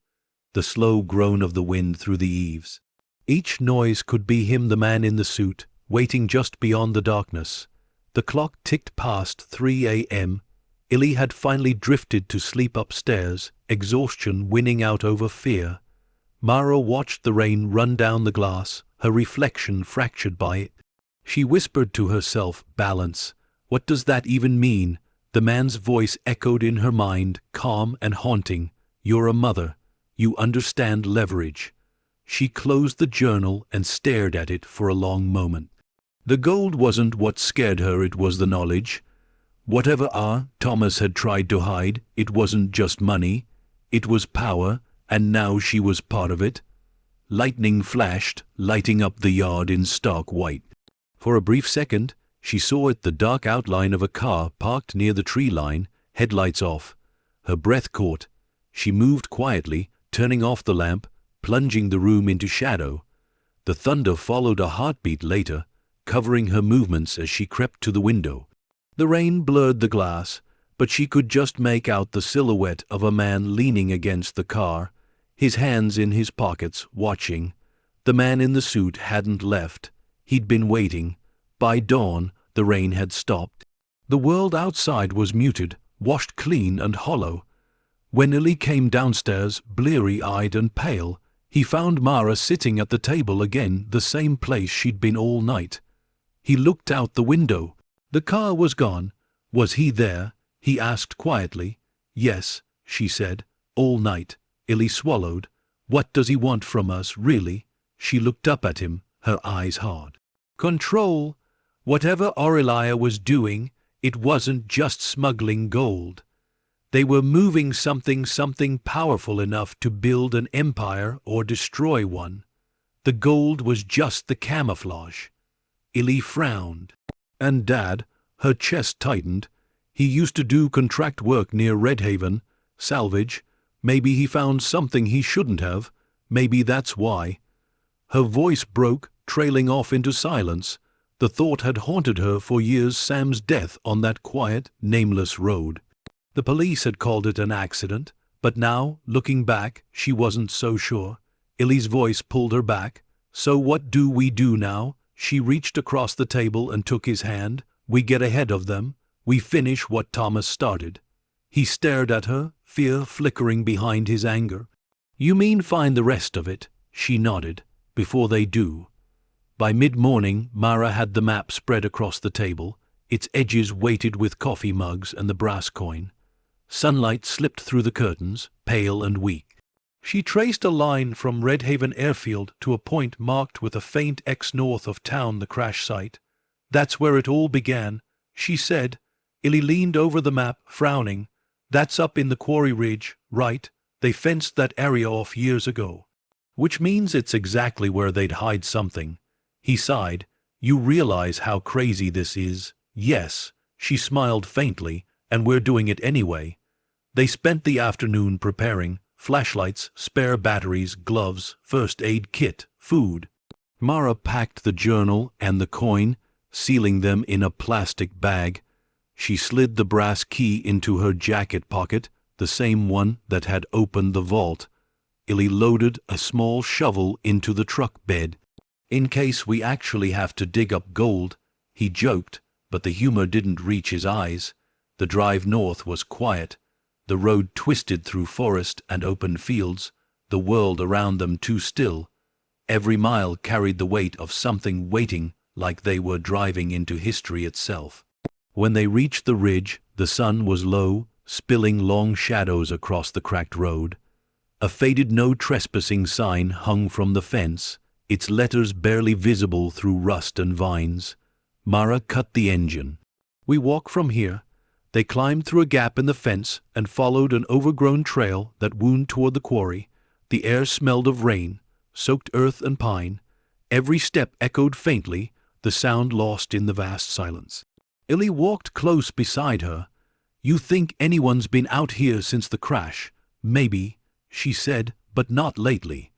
the slow groan of the wind through the eaves. Each noise could be him, the man in the suit, waiting just beyond the darkness. The clock ticked past 3 a.m. Illy had finally drifted to sleep upstairs, exhaustion winning out over fear. Mara watched the rain run down the glass, her reflection fractured by it. She whispered to herself, "Balance. What does that even mean?" The man's voice echoed in her mind, calm and haunting. "You're a mother. You understand leverage." She closed the journal and stared at it for a long moment. The gold wasn't what scared her, it was the knowledge. Whatever Thomas had tried to hide, it wasn't just money. It was power, and now she was part of it. Lightning flashed, lighting up the yard in stark white. For a brief second, she saw it, the dark outline of a car parked near the tree line, headlights off. Her breath caught. She moved quietly, turning off the lamp, plunging the room into shadow. The thunder followed a heartbeat later, covering her movements as she crept to the window. The rain blurred the glass, but she could just make out the silhouette of a man leaning against the car, his hands in his pockets, watching. The man in the suit hadn't left. He'd been waiting. By dawn, the rain had stopped. The world outside was muted, washed clean and hollow. When Illy came downstairs, bleary-eyed and pale, he found Mara sitting at the table again, the same place she'd been all night. He looked out the window. The car was gone. Was he there? He asked quietly. "Yes," she said. "All night." Illy swallowed. "What does he want from us, really?" She looked up at him, her eyes hard. "Control. Whatever Aurelia was doing, it wasn't just smuggling gold. They were moving something powerful enough to build an empire or destroy one. The gold was just the camouflage." Illy frowned. "And Dad," her chest tightened, "he used to do contract work near Redhaven, salvage. Maybe he found something he shouldn't have. Maybe that's why." Her voice broke, trailing off into silence. The thought had haunted her for years, Sam's death on that quiet, nameless road. The police had called it an accident, but now, looking back, she wasn't so sure. Illy's voice pulled her back. "So what do we do now?" She reached across the table and took his hand. "We get ahead of them. We finish what Thomas started." He stared at her, fear flickering behind his anger. "You mean find the rest of it?" She nodded. "Before they do." By mid-morning, Mara had the map spread across the table, its edges weighted with coffee mugs and the brass coin. Sunlight slipped through the curtains, pale and weak. She traced a line from Redhaven Airfield to a point marked with a faint X north of town, the crash site. "That's where it all began," she said. Illy leaned over the map, frowning. "That's up in the Quarry Ridge, right? They fenced that area off years ago." "Which means it's exactly where they'd hide something." He sighed. "You realize how crazy this is?" "Yes." She smiled faintly. "And we're doing it anyway." They spent the afternoon preparing: flashlights, spare batteries, gloves, first aid kit, food. Mara packed the journal and the coin, sealing them in a plastic bag. She slid the brass key into her jacket pocket, the same one that had opened the vault. Illy loaded a small shovel into the truck bed. "In case we actually have to dig up gold," he joked, but the humor didn't reach his eyes. The drive north was quiet. The road twisted through forest and open fields, the world around them too still. Every mile carried the weight of something waiting, like they were driving into history itself. When they reached the ridge, the sun was low, spilling long shadows across the cracked road. A faded no trespassing sign hung from the fence, its letters barely visible through rust and vines. Mara cut the engine. "We walk from here." They climbed through a gap in the fence and followed an overgrown trail that wound toward the quarry. The air smelled of rain, soaked earth and pine. Every step echoed faintly, the sound lost in the vast silence. Illy walked close beside her. "You think anyone's been out here since the crash?" "Maybe," she said, "but not lately."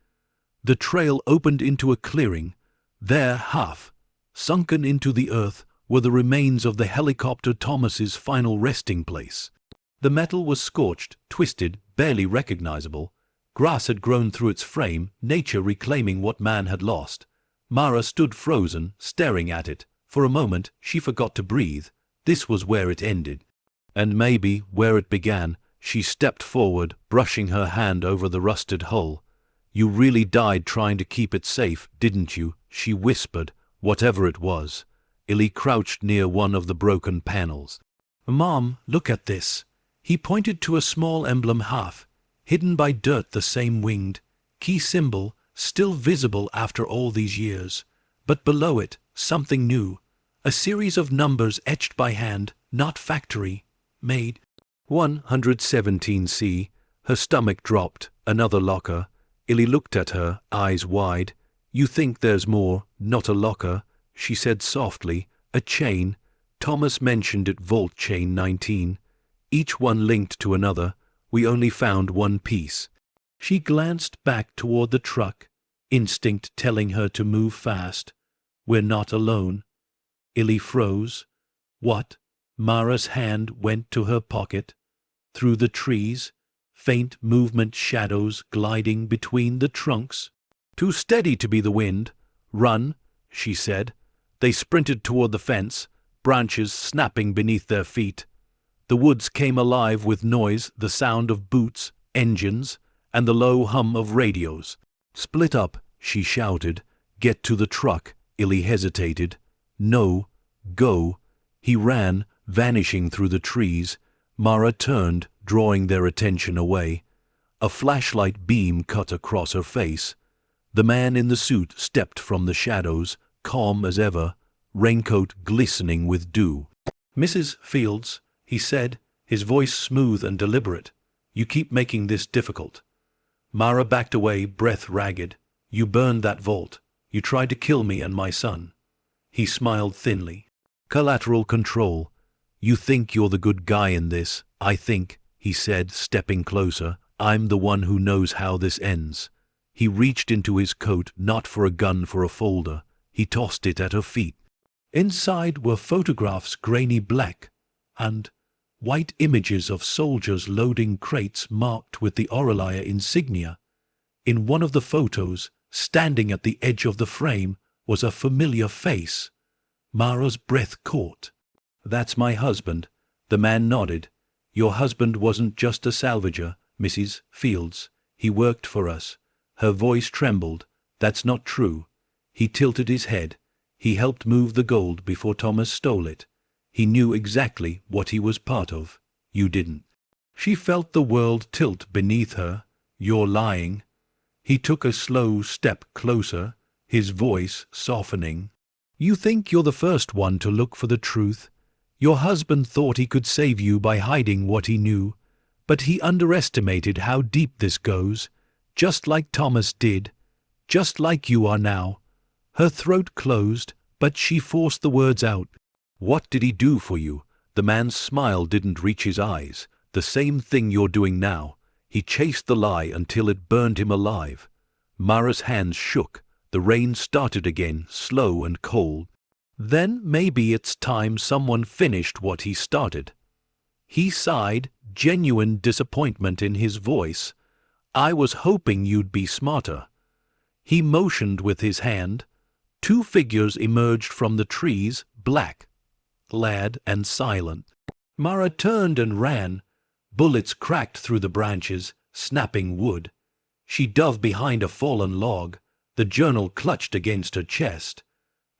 The trail opened into a clearing. There, half sunken into the earth, were the remains of the helicopter Thomas's final resting place. The metal was scorched, twisted, barely recognizable. Grass had grown through its frame, nature reclaiming what man had lost. Mara stood frozen, staring at it. For a moment, she forgot to breathe. This was where it ended. And maybe where it began. She stepped forward, brushing her hand over the rusted hull. "You really died trying to keep it safe, didn't you?" she whispered, whatever it was. Illy crouched near one of the broken panels. "Mom, look at this." He pointed to a small emblem half, hidden by dirt, the same winged key symbol, still visible after all these years. But below it, something new. A series of numbers etched by hand, not factory made. 117C. Her stomach dropped. Another locker. Illy looked at her, eyes wide. "You think there's more, not a locker," she said softly. "A chain." Thomas mentioned it, Vault Chain 19. Each one linked to another. We only found one piece. She glanced back toward the truck, instinct telling her to move fast. "We're not alone." Illy froze. "What?" Mara's hand went to her pocket. Through the trees, faint movement, shadows gliding between the trunks. "Too steady to be the wind." "Run," she said. They sprinted toward the fence, branches snapping beneath their feet. The woods came alive with noise, the sound of boots, engines, and the low hum of radios. "Split up," she shouted. "Get to the truck." Illy hesitated. "No, go." He ran, vanishing through the trees. Mara turned, drawing their attention away. A flashlight beam cut across her face. The man in the suit stepped from the shadows, calm as ever, raincoat glistening with dew. "Mrs. Fields," he said, his voice smooth and deliberate, "you keep making this difficult." Mara backed away, breath ragged. "You burned that vault. You tried to kill me and my son." He smiled thinly. "Collateral control. You think you're the good guy in this. I think," he said, stepping closer, "I'm the one who knows how this ends." He reached into his coat, not for a gun, for a folder. He tossed it at her feet. Inside were photographs, grainy black, and white images of soldiers loading crates marked with the Aurelia insignia. In one of the photos, standing at the edge of the frame, was a familiar face. Mara's breath caught. "That's my husband," The man nodded. Your husband wasn't just a salvager, Mrs. Fields. He worked for us. Her voice trembled. That's not true. He tilted his head. He helped move the gold before Thomas stole it. He knew exactly what he was part of. You didn't. She felt the world tilt beneath her. You're lying. He took a slow step closer, his voice softening. You think you're the first one to look for the truth. Your husband thought he could save you by hiding what he knew, but he underestimated how deep this goes, just like Thomas did, just like you are now. Her throat closed, but she forced the words out. What did he do for you? The man's smile didn't reach his eyes. The same thing you're doing now. He chased the lie until it burned him alive. Mara's hands shook. The rain started again, slow and cold. Then maybe it's time someone finished what he started. He sighed, genuine disappointment in his voice. I was hoping you'd be smarter. He motioned with his hand. Two figures emerged from the trees, black, glad and silent. Mara turned and ran. Bullets cracked through the branches, snapping wood. She dove behind a fallen log. The journal clutched against her chest.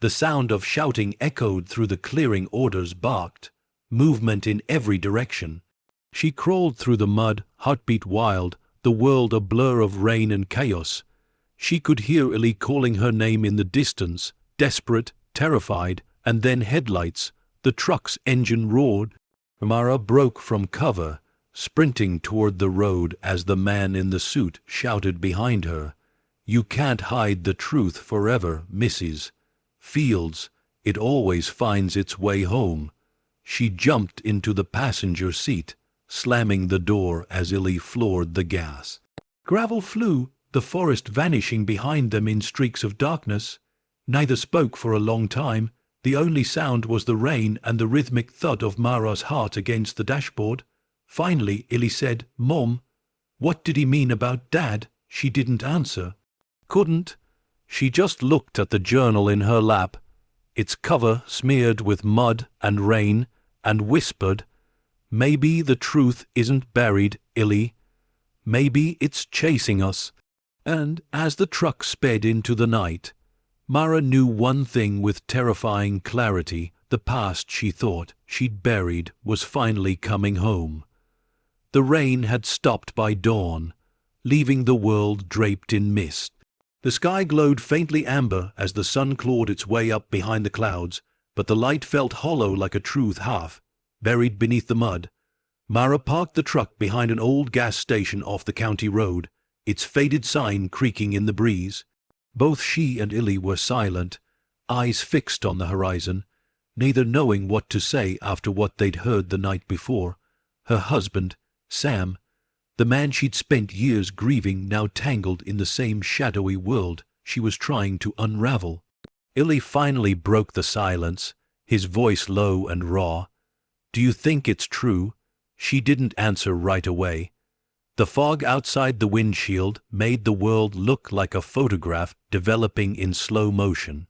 The sound of shouting echoed through the clearing. Orders barked. Movement in every direction. She crawled through the mud, heartbeat wild, the world a blur of rain and chaos. She could hear Illy calling her name in the distance, desperate, terrified, and then headlights. The truck's engine roared. Mara broke from cover, sprinting toward the road as the man in the suit shouted behind her. You can't hide the truth forever, Mrs. Fields. It always finds its way home. She jumped into the passenger seat, slamming the door as Illy floored the gas. Gravel flew, the forest vanishing behind them in streaks of darkness. Neither spoke for a long time. The only sound was the rain and the rhythmic thud of Mara's heart against the dashboard. Finally, Illy said, Mom, what did he mean about Dad? She didn't answer. Couldn't. She just looked at the journal in her lap, its cover smeared with mud and rain, and whispered, Maybe the truth isn't buried, Illy. Maybe it's chasing us. And as the truck sped into the night, Mara knew one thing with terrifying clarity. The past she thought she'd buried was finally coming home. The rain had stopped by dawn, leaving the world draped in mist. The sky glowed faintly amber as the sun clawed its way up behind the clouds, but the light felt hollow like a truth half buried beneath the mud. Mara parked the truck behind an old gas station off the county road, its faded sign creaking in the breeze. Both she and Illy were silent, eyes fixed on the horizon, neither knowing what to say after what they'd heard the night before. Her husband, Sam, the man she'd spent years grieving, now tangled in the same shadowy world she was trying to unravel. Illy finally broke the silence, his voice low and raw. Do you think it's true? She didn't answer right away. The fog outside the windshield made the world look like a photograph developing in slow motion.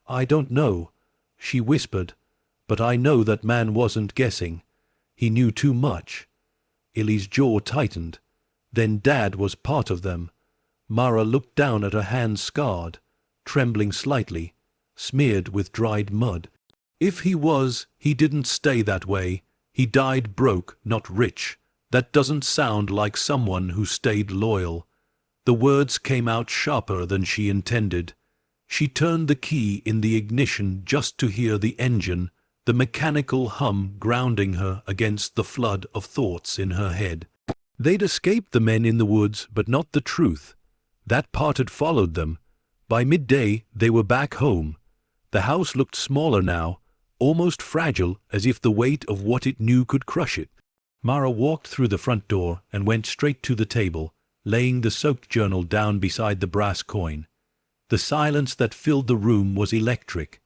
I don't know, she whispered, but I know that man wasn't guessing. He knew too much. Illy's jaw tightened. Then Dad was part of them. Mara looked down at her hands scarred, trembling slightly, smeared with dried mud. If he was, he didn't stay that way. He died broke, not rich. That doesn't sound like someone who stayed loyal. The words came out sharper than she intended. She turned the key in the ignition just to hear the engine, the mechanical hum grounding her against the flood of thoughts in her head. They'd escaped the men in the woods, but not the truth. That part had followed them. By midday, they were back home. The house looked smaller now, almost fragile, as if the weight of what it knew could crush it. Mara walked through the front door and went straight to the table, laying the soaked journal down beside the brass coin. The silence that filled the room was electric.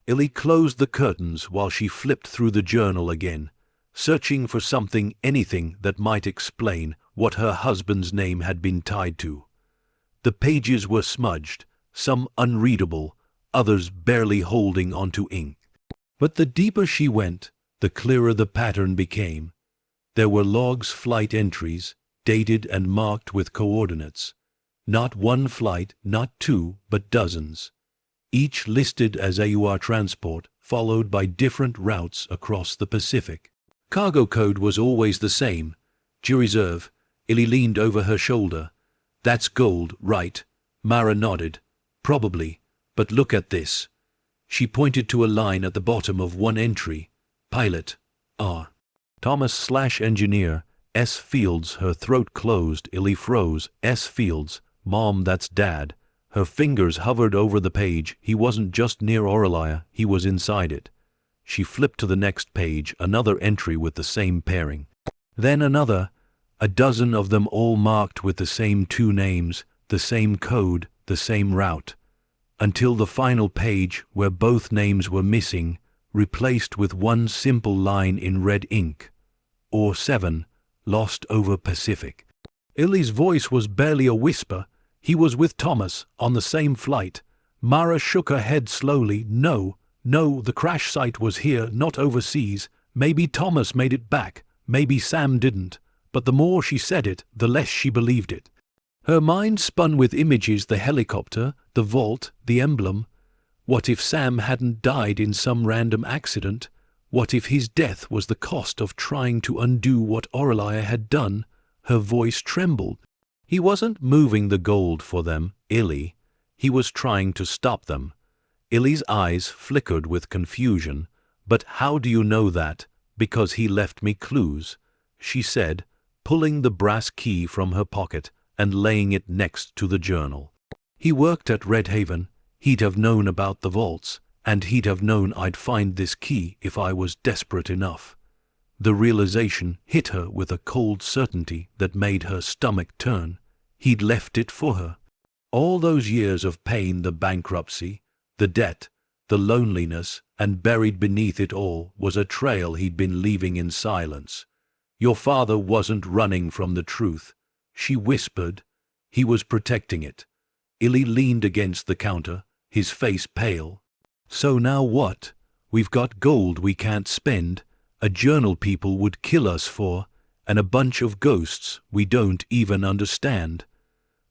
Illy closed the curtains while she flipped through the journal again, searching for something, anything that might explain what her husband's name had been tied to. The pages were smudged, some unreadable, others barely holding onto ink. But the deeper she went, the clearer the pattern became. There were logs, flight entries, dated and marked with coordinates. Not one flight, not two, but dozens. Each listed as AUR transport, followed by different routes across the Pacific. Cargo code was always the same. G-Reserve. Illy leaned over her shoulder. That's gold, right? Mara nodded. Probably. But look at this. She pointed to a line at the bottom of one entry. Pilot. R. Thomas/engineer. S. Fields. Her throat closed. Illy froze. S. Fields. Mom, that's Dad. Her fingers hovered over the page. He wasn't just near Aurelia, he was inside it. She flipped to the next page, another entry with the same pairing. Then another, a dozen of them all marked with the same two names, the same code, the same route. Until the final page, where both names were missing, replaced with one simple line in red ink. Or 7, lost over Pacific. Illy's voice was barely a whisper. He was with Thomas, on the same flight. Mara shook her head slowly. No, the crash site was here, not overseas. Maybe Thomas made it back, maybe Sam didn't. But the more she said it, the less she believed it. Her mind spun with images: the helicopter, the vault, the emblem. What if Sam hadn't died in some random accident? What if his death was the cost of trying to undo what Aurelia had done? Her voice trembled. He wasn't moving the gold for them, Illy. He was trying to stop them. Illy's eyes flickered with confusion. But how do you know that? Because he left me clues, she said, pulling the brass key from her pocket and laying it next to the journal. He worked at Red Haven. He'd have known about the vaults, and he'd have known I'd find this key if I was desperate enough. The realization hit her with a cold certainty that made her stomach turn. He'd left it for her. All those years of pain, the bankruptcy, the debt, the loneliness, and buried beneath it all was a trail he'd been leaving in silence. Your father wasn't running from the truth, she whispered. He was protecting it. Illy leaned against the counter, his face pale. So now what? We've got gold we can't spend, a journal people would kill us for, and a bunch of ghosts we don't even understand.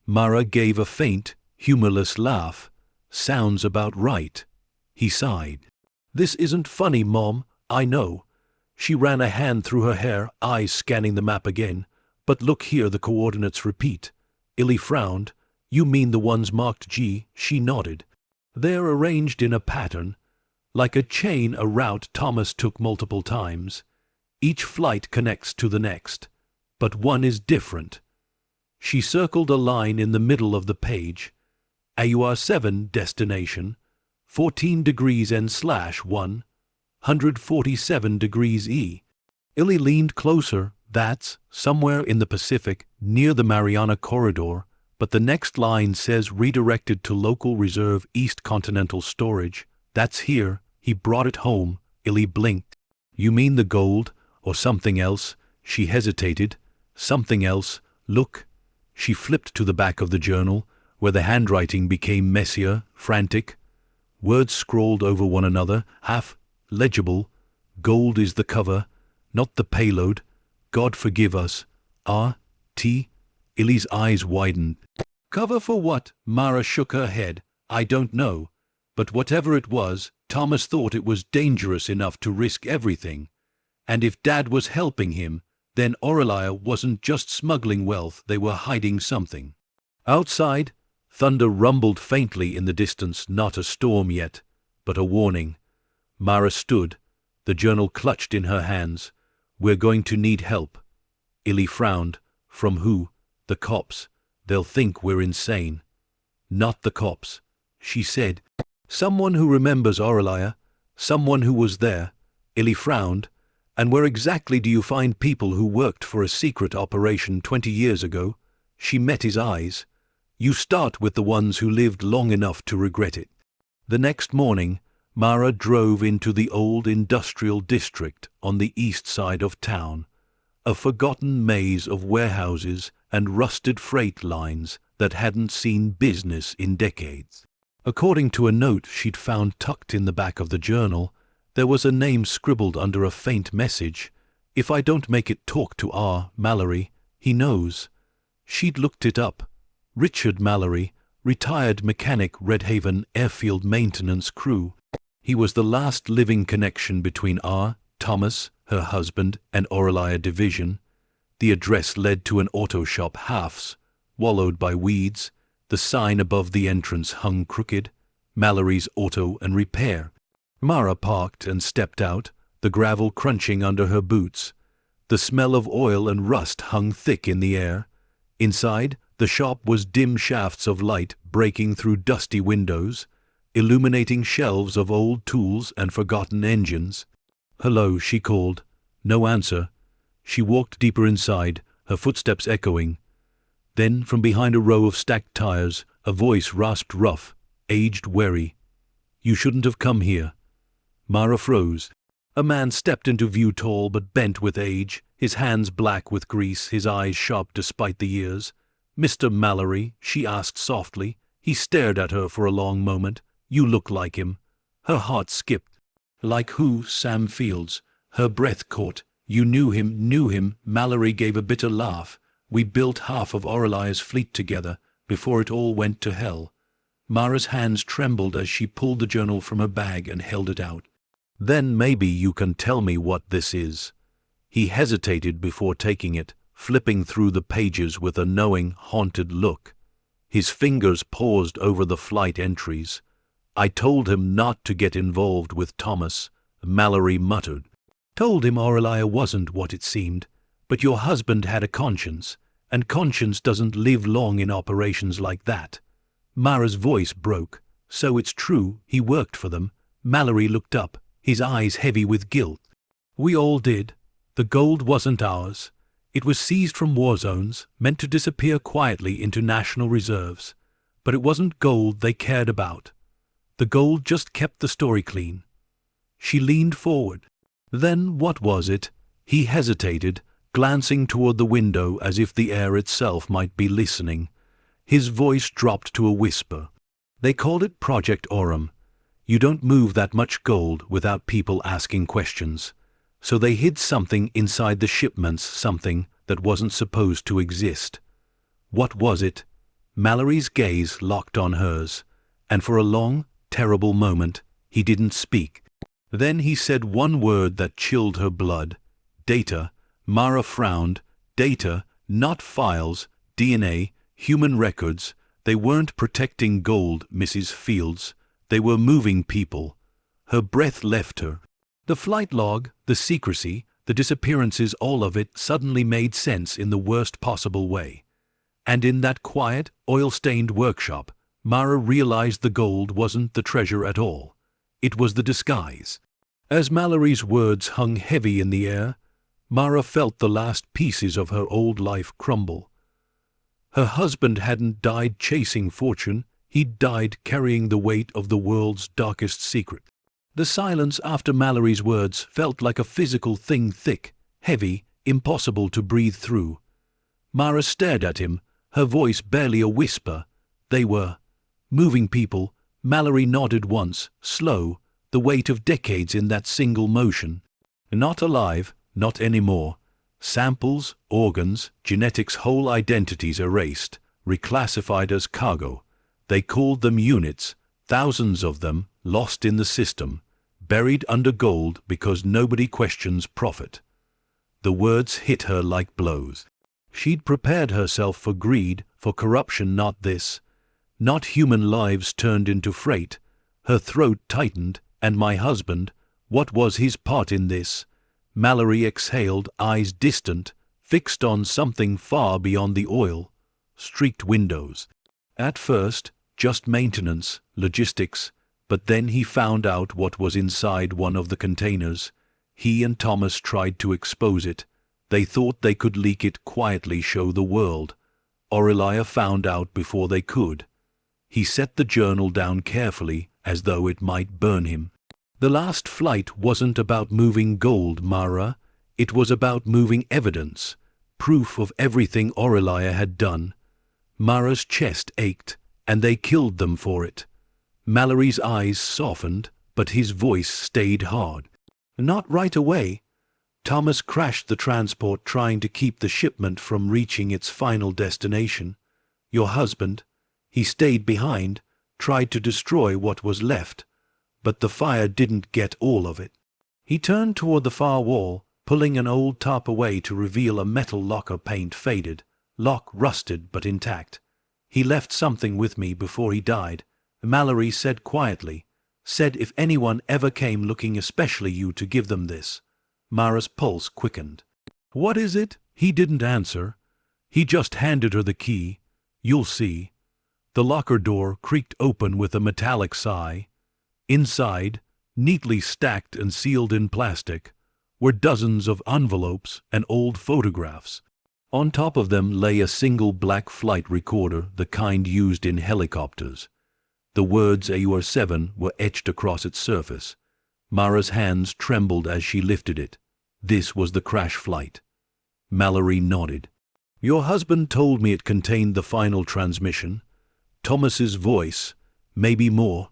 Mara gave a faint, humorless laugh. Sounds about right. He sighed. This isn't funny, Mom, I know. She ran a hand through her hair, eyes scanning the map again. But look here, the coordinates repeat. Illy frowned. You mean the ones marked G? She nodded. They're arranged in a pattern, like a chain, a route Thomas took multiple times. Each flight connects to the next, but one is different. She circled a line in the middle of the page. AUR-7 destination, 14 degrees N/1, 147 degrees E. Illy leaned closer. That's somewhere in the Pacific, near the Mariana Corridor, but the next line says redirected to local reserve East Continental Storage. That's here. He brought it home. Illy blinked. You mean the gold, or something else? She hesitated. Something else. Look. She flipped to the back of the journal, where the handwriting became messier, frantic. Words scrawled over one another, half legible. Gold is the cover, not the payload. God forgive us. R.T. Illy's eyes widened. Cover for what? Mara shook her head. I don't know. But whatever it was, Thomas thought it was dangerous enough to risk everything. And if Dad was helping him, then Aurelia wasn't just smuggling wealth, they were hiding something. Outside, thunder rumbled faintly in the distance, not a storm yet, but a warning. Mara stood, the journal clutched in her hands. We're going to need help. Illy frowned. From who? The cops. They'll think we're insane. Not the cops, she said. Someone who remembers Aurelia, someone who was there. Illy frowned. And where exactly do you find people who worked for a secret operation 20 years ago? She met his eyes. You start with the ones who lived long enough to regret it. The next morning, Mara drove into the old industrial district on the east side of town, a forgotten maze of warehouses and rusted freight lines that hadn't seen business in decades. According to a note she'd found tucked in the back of the journal, There was a name scribbled under a faint message. If I don't make it talk to R. Mallory, he knows. She'd looked it up. Richard Mallory, retired mechanic, Redhaven Airfield Maintenance Crew. He was the last living connection between R. Thomas, her husband, and Aurelia Division. The address led to an auto shop halves, wallowed by weeds. The sign above the entrance hung crooked. Mallory's Auto and Repair. Mara parked and stepped out, the gravel crunching under her boots. The smell of oil and rust hung thick in the air. Inside, the shop was dim shafts of light breaking through dusty windows, illuminating shelves of old tools and forgotten engines. "Hello," she called. No answer. She walked deeper inside, her footsteps echoing. Then, from behind a row of stacked tires, a voice rasped rough, aged, wary. "You shouldn't have come here." Mara froze. A man stepped into view, tall but bent with age, his hands black with grease, his eyes sharp despite the years. "Mr. Mallory?" she asked softly. He stared at her for a long moment. "You look like him." Her heart skipped. "Like who?" "Sam Fields." Her breath caught. "You knew him?" "Knew him." Mallory gave a bitter laugh. "We built half of Aurelia's fleet together, before it all went to hell." Mara's hands trembled as she pulled the journal from her bag and held it out. "Then maybe you can tell me what this is." He hesitated before taking it, flipping through the pages with a knowing, haunted look. His fingers paused over the flight entries. "I told him not to get involved with Thomas," Mallory muttered. "Told him Aurelia wasn't what it seemed. But your husband had a conscience, and conscience doesn't live long in operations like that." Mara's voice broke. "So it's true, he worked for them." Mallory looked up, his eyes heavy with guilt. "We all did. The gold wasn't ours. It was seized from war zones, meant to disappear quietly into national reserves. But it wasn't gold they cared about. The gold just kept the story clean." She leaned forward. "Then what was it?" He hesitated, glancing toward the window as if the air itself might be listening. His voice dropped to a whisper. "They called it Project Aurum. You don't move that much gold without people asking questions. So they hid something inside the shipments, something that wasn't supposed to exist." "What was it?" Mallory's gaze locked on hers, and for a long, terrible moment, he didn't speak. Then he said one word that chilled her blood. "Data." Mara frowned. "Data, not files, DNA, human records. They weren't protecting gold, Mrs. Fields. They were moving people." Her breath left her. The flight log, the secrecy, the disappearances, all of it suddenly made sense in the worst possible way. And in that quiet, oil-stained workshop, Mara realized the gold wasn't the treasure at all. It was the disguise. As Mallory's words hung heavy in the air, Mara felt the last pieces of her old life crumble. Her husband hadn't died chasing fortune, he'd died carrying the weight of the world's darkest secret. The silence after Mallory's words felt like a physical thing, thick, heavy, impossible to breathe through. Mara stared at him, her voice barely a whisper. "They were moving people." Mallory nodded once, slow, the weight of decades in that single motion. "Not alive, not anymore. Samples, organs, genetics, whole identities erased, reclassified as cargo. They called them units, thousands of them, lost in the system, buried under gold because nobody questions profit." The words hit her like blows. She'd prepared herself for greed, for corruption, not this. Not human lives turned into freight. Her throat tightened. "And my husband, what was his part in this?" Mallory exhaled, eyes distant, fixed on something far beyond the oil. Streaked windows. At first, just maintenance, logistics, but then he found out what was inside one of the containers. He and Thomas tried to expose it. They thought they could leak it quietly, show the world. Aurelia found out before they could. He set the journal down carefully, as though it might burn him. "The last flight wasn't about moving gold, Mara. It was about moving evidence, proof of everything Aurelia had done." Mara's chest ached, "and they killed them for it." Mallory's eyes softened, but his voice stayed hard. Not right away. Thomas crashed the transport trying to keep the shipment from reaching its final destination. Your husband, he stayed behind, tried to destroy what was left, but the fire didn't get all of it. He turned toward the far wall, pulling an old top away to reveal a metal locker, paint faded, lock rusted but intact. He left something with me before he died, Mallory said quietly. Said if anyone ever came looking, especially you, to give them this. Mara's pulse quickened. What is it? He didn't answer. He just handed her the key. You'll see. The locker door creaked open with a metallic sigh. Inside, neatly stacked and sealed in plastic, were dozens of envelopes and old photographs. On top of them lay a single black flight recorder, the kind used in helicopters. The words AUR-7 were etched across its surface. Mara's hands trembled as she lifted it. This was the crash flight. Mallory nodded. Your husband told me it contained the final transmission. Thomas's voice, maybe more.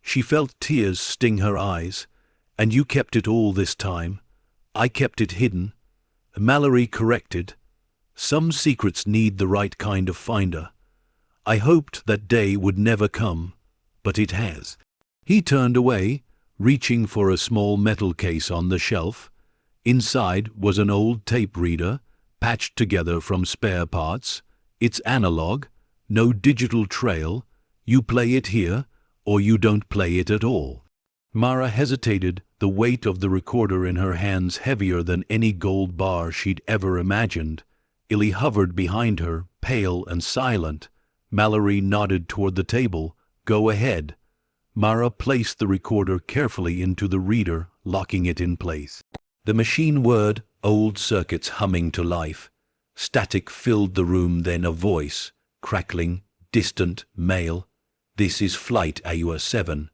She felt tears sting her eyes. And you kept it all this time. I kept it hidden. Mallory corrected. Some secrets need the right kind of finder. I hoped that day would never come, but it has. He turned away, reaching for a small metal case on the shelf. Inside was an old tape reader, patched together from spare parts. It's analog, no digital trail. You play it here, or you don't play it at all. Mara hesitated, the weight of the recorder in her hands heavier than any gold bar she'd ever imagined. Illy hovered behind her, pale and silent. Mallory nodded toward the table. Go ahead. Mara placed the recorder carefully into the reader, locking it in place. The machine whirred, old circuits humming to life. Static filled the room, then a voice, crackling, distant, male. This is flight AUR-7.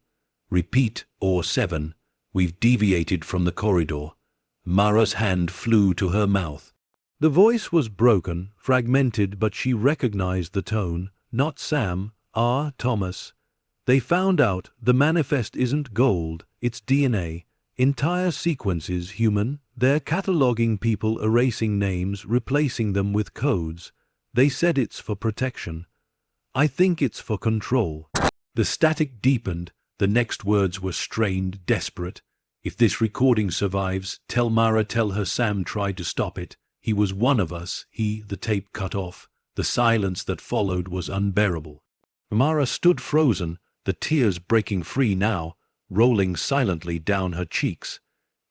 Repeat, AUR-7. We've deviated from the corridor. Mara's hand flew to her mouth. The voice was broken, fragmented, but she recognized the tone. Not Sam, Thomas. They found out the manifest isn't gold, it's DNA. Entire sequences human. They're cataloging people, erasing names, replacing them with codes. They said it's for protection. I think it's for control. The static deepened. The next words were strained, desperate. If this recording survives, tell Mara, tell her Sam tried to stop it. He was one of us. The tape cut off. The silence that followed was unbearable. Mara stood frozen, the tears breaking free now, rolling silently down her cheeks.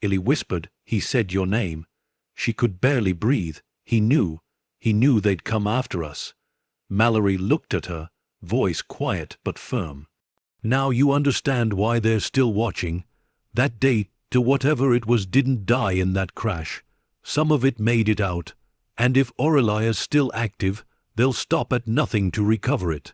Illy whispered, he said your name. She could barely breathe. He knew they'd come after us. Mallory looked at her, voice quiet but firm. Now you understand why they're still watching. That date, to whatever it was, didn't die in that crash. Some of it made it out, and if Aurelia's still active, they'll stop at nothing to recover it.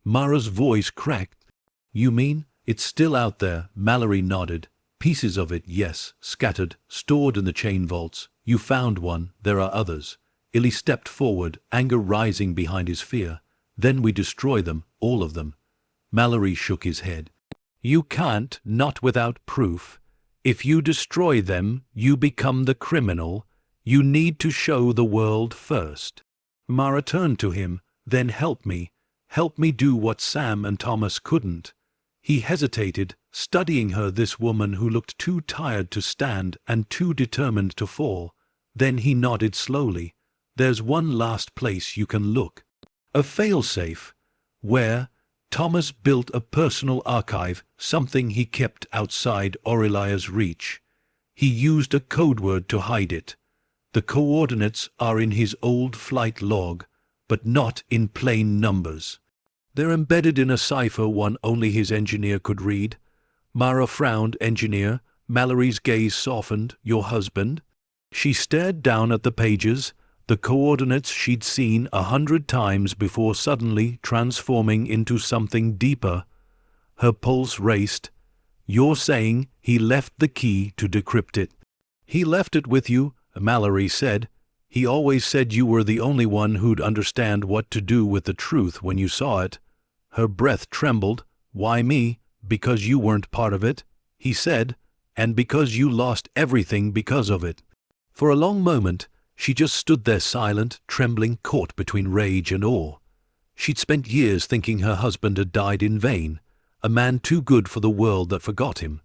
Mara's voice cracked. You mean, it's still out there? Mallory nodded. Pieces of it, yes, scattered, stored in the chain vaults. You found one, there are others. Illy stepped forward, anger rising behind his fear. Then we destroy them, all of them. Mallory shook his head. You can't, not without proof. If you destroy them, you become the criminal. You need to show the world first. Mara turned to him. Then help me. Help me do what Sam and Thomas couldn't. He hesitated, studying her, this woman who looked too tired to stand and too determined to fall. Then he nodded slowly. There's one last place you can look. A failsafe. Where? Thomas built a personal archive, something he kept outside Aurelia's reach. He used a code word to hide it. The coordinates are in his old flight log, but not in plain numbers. They're embedded in a cipher one only his engineer could read. Mara frowned. Engineer? Mallory's gaze softened. Your husband? She stared down at the pages, the coordinates she'd seen 100 times before, suddenly transforming into something deeper. Her pulse raced. You're saying he left the key to decrypt it? He left it with you, Mallory said. He always said you were the only one who'd understand what to do with the truth when you saw it. Her breath trembled. Why me? Because you weren't part of it? he said, "and because you lost everything because of it." For a long moment, she just stood there silent, trembling, caught between rage and awe. She'd spent years thinking her husband had died in vain, a man too good for the world that forgot him.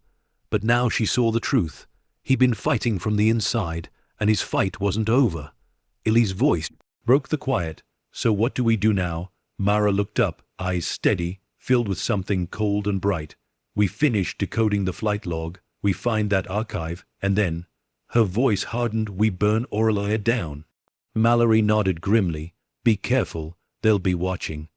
But now she saw the truth. He'd been fighting from the inside, and his fight wasn't over. Ellie's voice broke the quiet. "So what do we do now?" Mara looked up, eyes steady, filled with something cold and bright. "We finish decoding the flight log, we find that archive, and then—" her voice hardened, "we burn Aurelia down." Mallory nodded grimly. "Be careful, they'll be watching."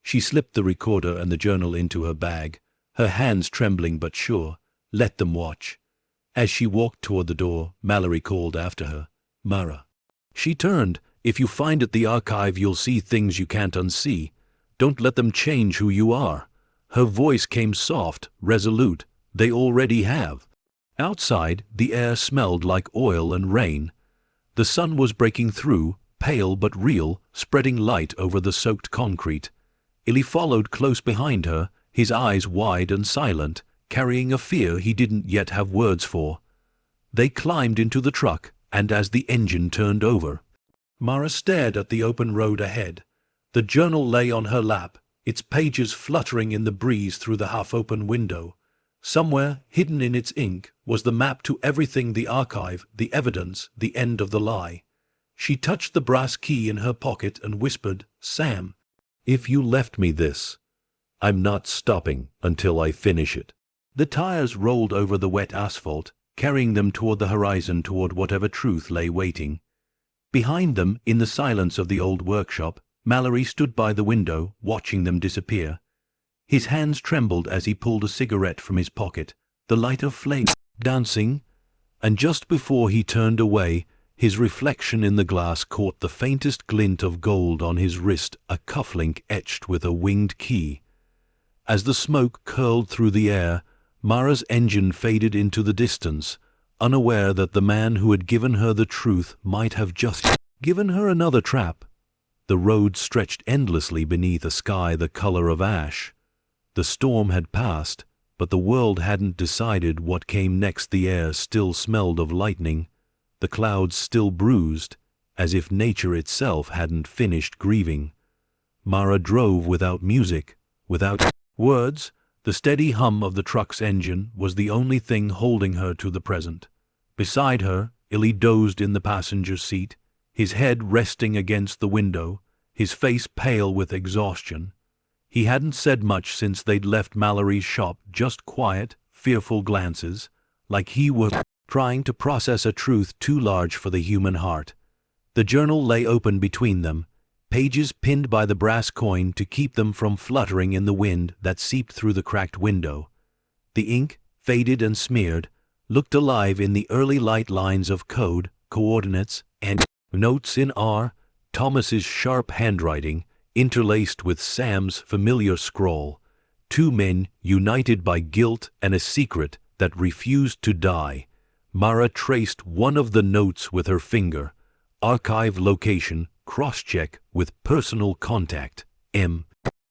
She slipped the recorder and the journal into her bag, her hands trembling but sure. "Let them watch." As she walked toward the door, Mallory called after her, "Mara." She turned. "If you find at the archive, you'll see things you can't unsee. Don't let them change who you are." Her voice came soft, resolute. "They already have." Outside, the air smelled like oil and rain. The sun was breaking through, pale but real, spreading light over the soaked concrete. Ellie followed close behind her, his eyes wide and silent, carrying a fear he didn't yet have words for. They climbed into the truck, and as the engine turned over, Mara stared at the open road ahead. The journal lay on her lap, its pages fluttering in the breeze through the half-open window. Somewhere, hidden in its ink, was the map to everything, the archive, the evidence, the end of the lie. She touched the brass key in her pocket and whispered, "Sam, if you left me this, I'm not stopping until I finish it." The tires rolled over the wet asphalt, carrying them toward the horizon, toward whatever truth lay waiting. Behind them, in the silence of the old workshop, Mallory stood by the window, watching them disappear. His hands trembled as he pulled a cigarette from his pocket, the lighter flame dancing, and just before he turned away, his reflection in the glass caught the faintest glint of gold on his wrist, a cufflink etched with a winged key. As the smoke curled through the air, Mara's engine faded into the distance, unaware that the man who had given her the truth might have just given her another trap. The road stretched endlessly beneath a sky the color of ash. The storm had passed, but the world hadn't decided what came next. The air still smelled of lightning, the clouds still bruised, as if nature itself hadn't finished grieving. Mara drove without music, without words. The steady hum of the truck's engine was the only thing holding her to the present. Beside her, Illy dozed in the passenger seat, his head resting against the window, his face pale with exhaustion. He hadn't said much since they'd left Mallory's shop, just quiet, fearful glances, like he was trying to process a truth too large for the human heart. The journal lay open between them, pages pinned by the brass coin to keep them from fluttering in the wind that seeped through the cracked window. The ink, faded and smeared, looked alive in the early light lines of code, coordinates, and notes in R. Thomas's sharp handwriting, interlaced with Sam's familiar scrawl. Two men united by guilt and a secret that refused to die. Mara traced one of the notes with her finger. Archive location, cross-check with personal contact. M.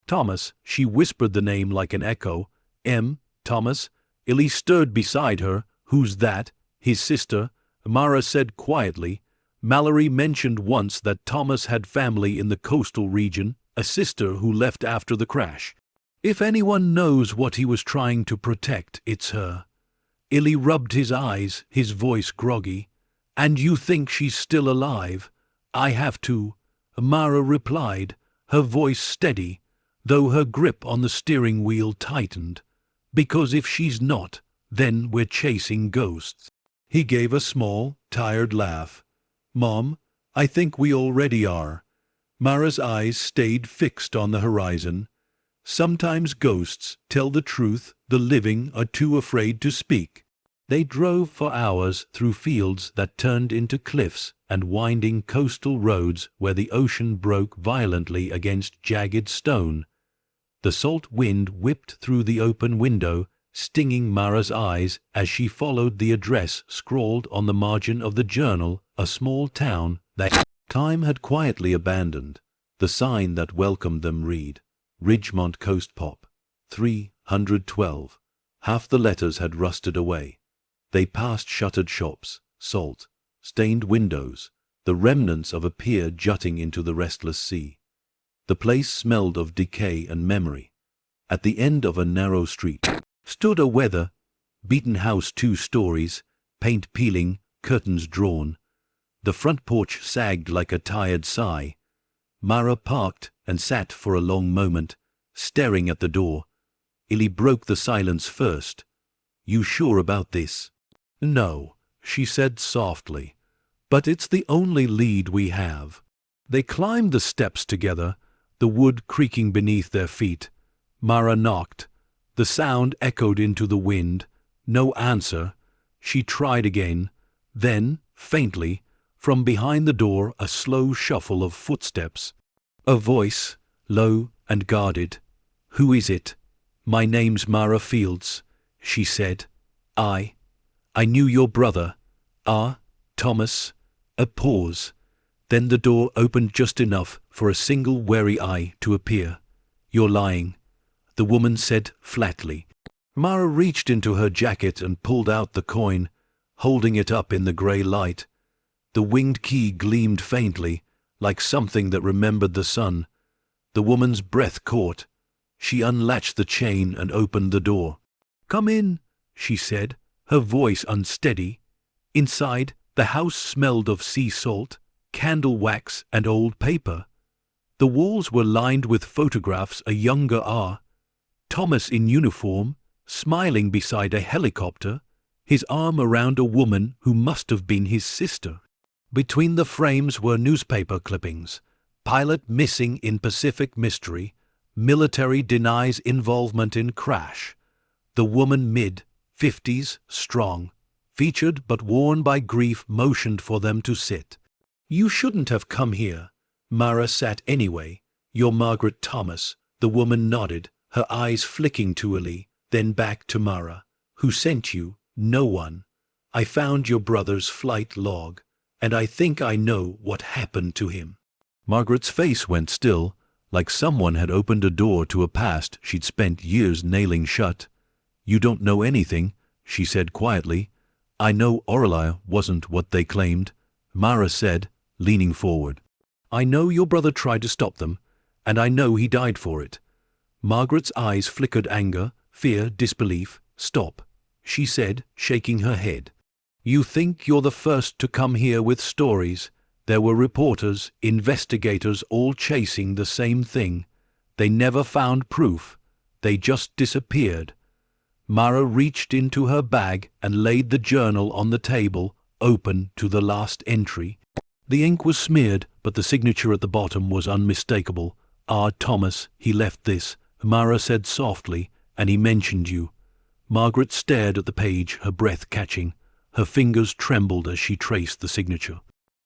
Thomas. She whispered the name like an echo. M. Thomas. Illy stirred beside her. "Who's that?" "His sister," Mara said quietly. Mallory mentioned once that Thomas had family in the coastal region, a sister who left after the crash. If anyone knows what he was trying to protect, it's her. Illy rubbed his eyes, his voice groggy. "And you think she's still alive?" "I have to," Mara replied, her voice steady, though her grip on the steering wheel tightened. "Because if she's not, then we're chasing ghosts." He gave a small, tired laugh. "Mom, I think we already are." Mara's eyes stayed fixed on the horizon. "Sometimes ghosts tell the truth, the living are too afraid to speak." They drove for hours through fields that turned into cliffs and winding coastal roads where the ocean broke violently against jagged stone. The salt wind whipped through the open window, stinging Mara's eyes as she followed the address scrawled on the margin of the journal, a small town that time had quietly abandoned. The sign that welcomed them read, "Ridgemont Coast Pop, 312. Half the letters had rusted away. They passed shuttered shops, salt, stained windows, the remnants of a pier jutting into the restless sea. The place smelled of decay and memory. At the end of a narrow street stood a weather-beaten house, 2 stories, paint peeling, curtains drawn. The front porch sagged like a tired sigh. Mara parked and sat for a long moment, staring at the door. Illy broke the silence first. "You sure about this?" "No," she said softly, "but it's the only lead we have." They climbed the steps together, the wood creaking beneath their feet. Mara knocked. The sound echoed into the wind. No answer. She tried again. Then, faintly, from behind the door, a slow shuffle of footsteps. A voice, low and guarded. "Who is it?" "My name's Mara Fields," she said. I knew your brother." "Ah, Thomas." A pause. Then the door opened just enough for a single wary eye to appear. "You're lying," the woman said flatly. Mara reached into her jacket and pulled out the coin, holding it up in the grey light. The winged key gleamed faintly, like something that remembered the sun. The woman's breath caught. She unlatched the chain and opened the door. "Come in," she said, her voice unsteady. Inside, the house smelled of sea salt, candle wax, and old paper. The walls were lined with photographs a younger Thomas in uniform, smiling beside a helicopter, his arm around a woman who must have been his sister. Between the frames were newspaper clippings. Pilot missing in Pacific mystery. Military denies involvement in crash. The woman mid-50s, strong, featured but worn by grief, motioned for them to sit. "You shouldn't have come here." Mara sat anyway. "You're Margaret Thomas." The woman nodded, her eyes flicking to Illy, then back to Mara. "Who sent you?" "No one. I found your brother's flight log, and I think I know what happened to him." Margaret's face went still, like someone had opened a door to a past she'd spent years nailing shut. "You don't know anything," she said quietly. "I know Aurelia wasn't what they claimed," Mara said, leaning forward. "I know your brother tried to stop them, and I know he died for it." Margaret's eyes flickered anger, fear, disbelief. "Stop," she said, shaking her head. "You think you're the first to come here with stories. There were reporters, investigators, all chasing the same thing. They never found proof. They just disappeared." Mara reached into her bag and laid the journal on the table, open to the last entry. The ink was smeared, but the signature at the bottom was unmistakable. "Ah, Thomas, he left this," Mara said softly, "and he mentioned you." Margaret stared at the page, her breath catching. Her fingers trembled as she traced the signature.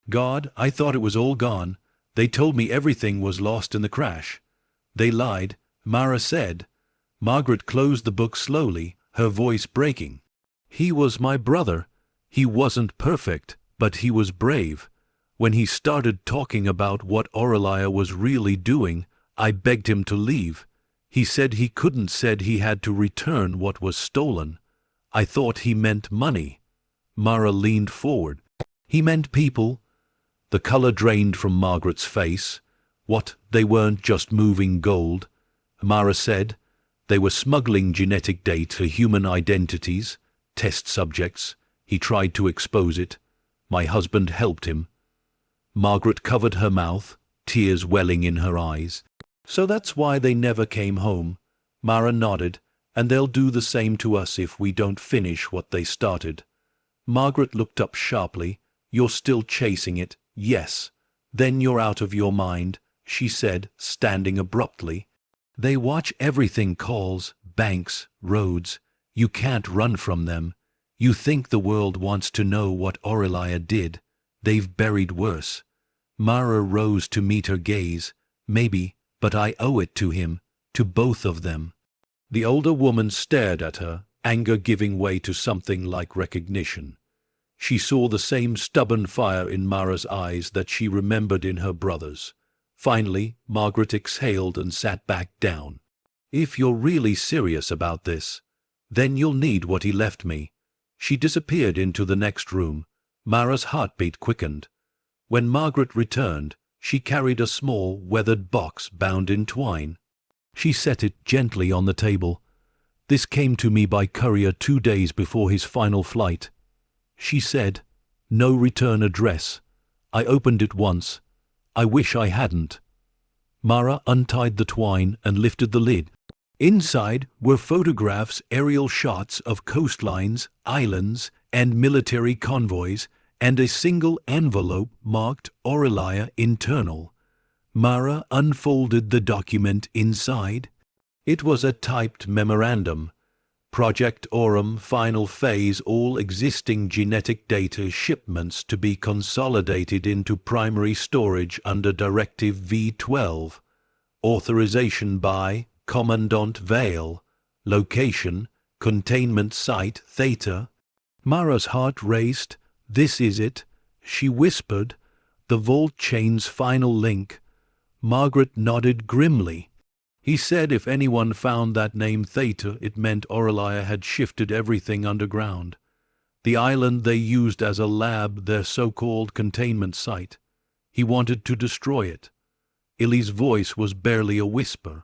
"God, I thought it was all gone. They told me everything was lost in the crash." "They lied," Mara said. Margaret closed the book slowly, her voice breaking. "He was my brother. He wasn't perfect, but he was brave. When he started talking about what Aurelia was really doing, I begged him to leave. He said he couldn't, said he had to return what was stolen. I thought he meant money." Mara leaned forward. "He meant people." The color drained from Margaret's face. "What, they weren't just moving gold?" Mara said. "They were smuggling genetic data, human identities, test subjects. He tried to expose it. My husband helped him." Margaret covered her mouth, tears welling in her eyes. "So that's why they never came home." Mara nodded. "And they'll do the same to us if we don't finish what they started." Margaret looked up sharply. "You're still chasing it?" "Yes." "Then you're out of your mind," she said, standing abruptly. "They watch everything, calls, banks, roads. You can't run from them. You think the world wants to know what Aurelia did. They've buried worse." Mara rose to meet her gaze. "Maybe, but I owe it to him, to both of them." The older woman stared at her, anger giving way to something like recognition. She saw the same stubborn fire in Mara's eyes that she remembered in her brother's. Finally, Margaret exhaled and sat back down. "If you're really serious about this," Then you'll need what he left me. She disappeared into the next room. Mara's heartbeat quickened. When Margaret returned, she carried a small, weathered box bound in twine. She set it gently on the table. This came to me by courier 2 days before his final flight. She said, "No return address." I opened it once. I wish I hadn't. Mara untied the twine and lifted the lid. Inside were photographs, aerial shots of coastlines, islands, and military convoys, and a single envelope marked Aurelia Internal. Mara unfolded the document inside. It was a typed memorandum. Project Aurum final phase, all existing genetic data shipments to be consolidated into primary storage under Directive V12. Authorization by Commandant Vale. Location, containment site Theta. Mara's heart raced. This is it, she whispered. The vault chain's final link. Margaret nodded grimly. He said if anyone found that name Theta, it meant Aurelia had shifted everything underground. The island they used as a lab, their so-called containment site. He wanted to destroy it. Illy's voice was barely a whisper.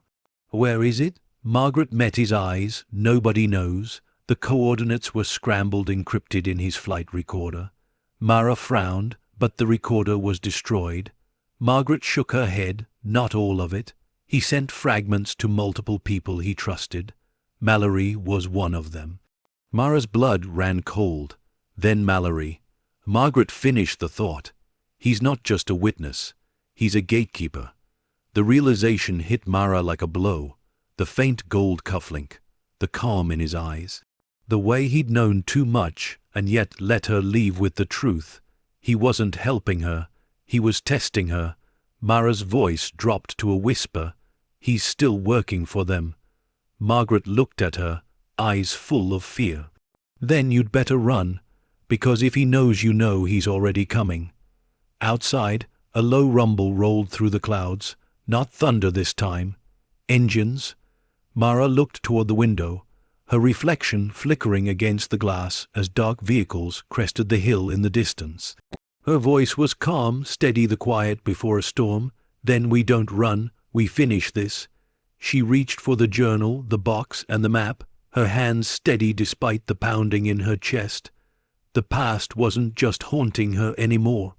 Where is it? Margaret met his eyes. Nobody knows. The coordinates were scrambled, encrypted in his flight recorder. Mara frowned, but the recorder was destroyed. Margaret shook her head. Not all of it. He sent fragments to multiple people he trusted. Mallory was one of them. Mara's blood ran cold. Then Mallory. Margaret finished the thought. He's not just a witness. He's a gatekeeper. The realization hit Mara like a blow. The faint gold cufflink. The calm in his eyes. The way he'd known too much and yet let her leave with the truth. He wasn't helping her. He was testing her. Mara's voice dropped to a whisper. He's still working for them. Margaret looked at her, eyes full of fear. Then you'd better run, because if he knows you know he's already coming. Outside, a low rumble rolled through the clouds. Not thunder this time. Engines. Mara looked toward the window, her reflection flickering against the glass as dark vehicles crested the hill in the distance. Her voice was calm, steady, the quiet before a storm. Then we don't run, we finish this. She reached for the journal, the box, and the map, her hands steady despite the pounding in her chest. The past wasn't just haunting her anymore.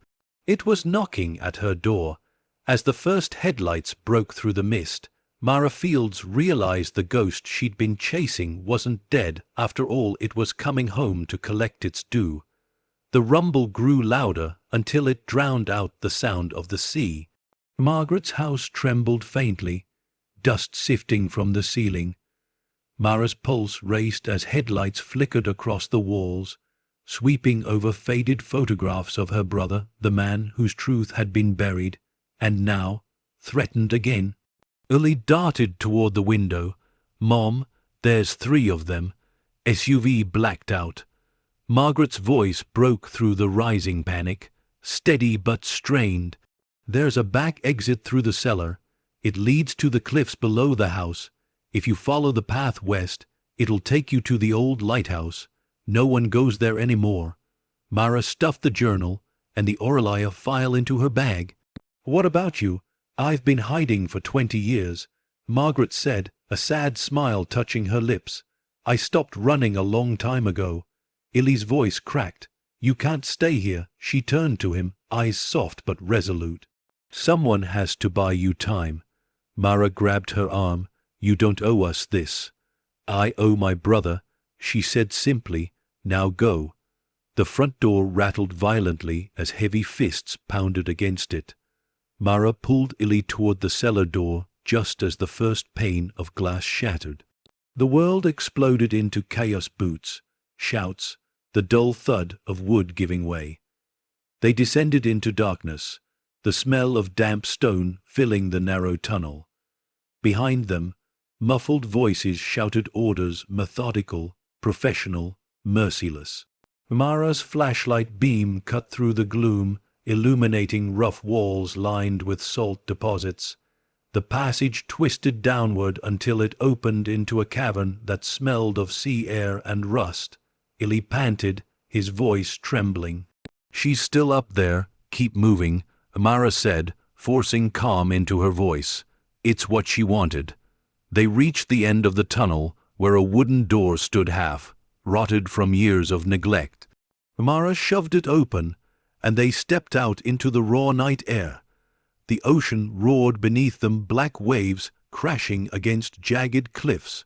It was knocking at her door. As the first headlights broke through the mist, Mara Fields realized the ghost she'd been chasing wasn't dead. After all, it was coming home to collect its due. The rumble grew louder until it drowned out the sound of the sea. Margaret's house trembled faintly, dust sifting from the ceiling. Mara's pulse raced as headlights flickered across the walls, sweeping over faded photographs of her brother, the man whose truth had been buried, and now threatened again. Illy darted toward the window. "Mom, there's 3 of them." SUV blacked out. Margaret's voice broke through the rising panic, steady but strained. "There's a back exit through the cellar. It leads to the cliffs below the house. If you follow the path west, it'll take you to the old lighthouse. No one goes there anymore." Mara stuffed the journal and the Aurelia file into her bag. "What about you? I've been hiding for 20 years. Margaret said, a sad smile touching her lips. "I stopped running a long time ago." Illy's voice cracked. "You can't stay here." She turned to him, eyes soft but resolute. "Someone has to buy you time." Mara grabbed her arm. "You don't owe us this." "I owe my brother," she said simply. "Now go." The front door rattled violently as heavy fists pounded against it. Mara pulled Illy toward the cellar door just as the first pane of glass shattered. The world exploded into chaos, boots, shouts, the dull thud of wood giving way. They descended into darkness, the smell of damp stone filling the narrow tunnel. Behind them, muffled voices shouted orders, methodical, professional, merciless. Mara's flashlight beam cut through the gloom, illuminating rough walls lined with salt deposits. The passage twisted downward until it opened into a cavern that smelled of sea air and rust. Illy panted, his voice trembling. "She's still up there. Keep moving," Amara said, forcing calm into her voice. "It's what she wanted." They reached the end of the tunnel, where a wooden door stood half, rotted from years of neglect. Amara shoved it open, and they stepped out into the raw night air. The ocean roared beneath them, black waves crashing against jagged cliffs.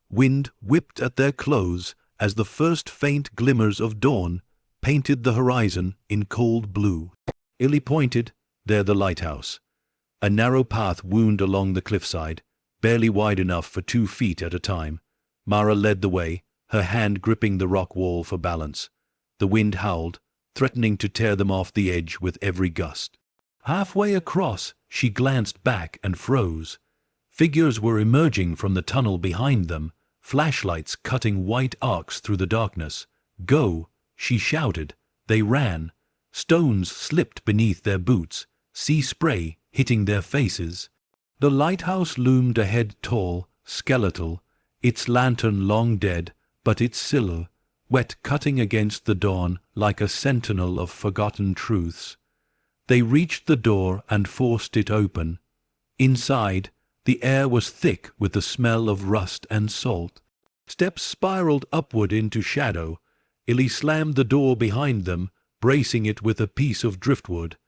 Wind whipped at their clothes as the first faint glimmers of dawn painted the horizon in cold blue. Illy pointed. There the lighthouse. A narrow path wound along the cliffside, barely wide enough for 2 feet at a time. Mara led the way, her hand gripping the rock wall for balance. The wind howled, threatening to tear them off the edge with every gust. Halfway across, she glanced back and froze. Figures were emerging from the tunnel behind them, flashlights cutting white arcs through the darkness. "Go!" she shouted. They ran. Stones slipped beneath their boots, sea spray hitting their faces. The lighthouse loomed ahead, tall, skeletal, its lantern long dead, but its silhouette cutting against the dawn like a sentinel of forgotten truths. They reached the door and forced it open. Inside, the air was thick with the smell of rust and salt. Steps spiraled upward into shadow. Illy slammed the door behind them, bracing it with a piece of driftwood.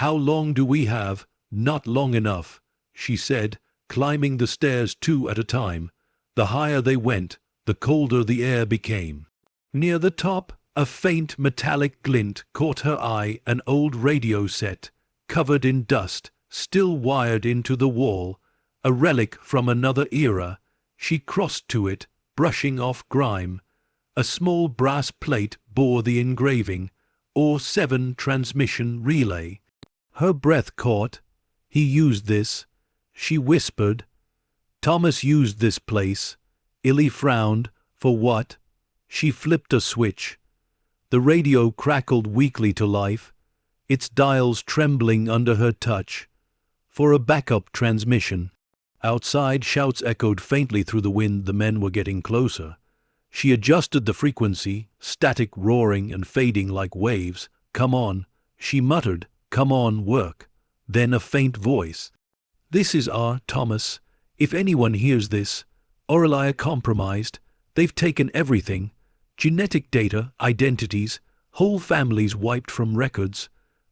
"How long do we have?" "Not long enough," she said, climbing the stairs 2 at a time. The higher they went, the colder the air became. Near the top, a faint metallic glint caught her eye, an old radio set, covered in dust, still wired into the wall, a relic from another era. She crossed to it, brushing off grime. A small brass plate bore the engraving, "OR7 transmission relay." Her breath caught. "He used this," she whispered. "Thomas used this place." Illy frowned. "For what?" She flipped a switch. The radio crackled weakly to life, its dials trembling under her touch. "For a backup transmission." Outside, shouts echoed faintly through the wind. The men were getting closer. She adjusted the frequency, static roaring and fading like waves. "Come on," she muttered. "Come on, work." Then a faint voice. "This is our Thomas. If anyone hears this, Aurelia compromised. They've taken everything. Genetic data, identities, whole families wiped from records."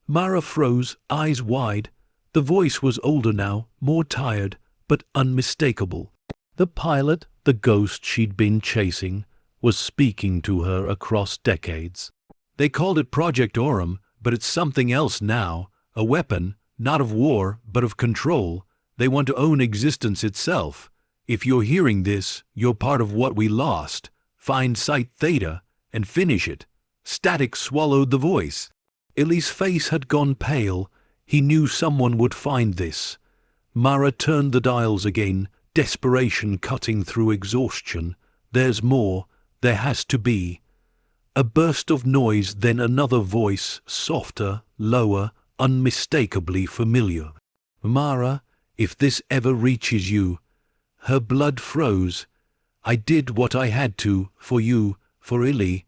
Mara froze, eyes wide. The voice was older now, more tired, but unmistakable. The pilot, the ghost she'd been chasing, was speaking to her across decades. "They called it Project Aurum, but it's something else now. A weapon, not of war, but of control. They want to own existence itself. If you're hearing this, you're part of what we lost. Find Site Theta and finish it." Static swallowed the voice. Illy's face had gone pale. He knew someone would find this. Mara turned the dials again, desperation cutting through exhaustion. "There's more. There has to be." A burst of noise, then another voice, softer, lower, unmistakably familiar. "Mara, if this ever reaches you." Her blood froze. "I did what I had to, for you, for Illy.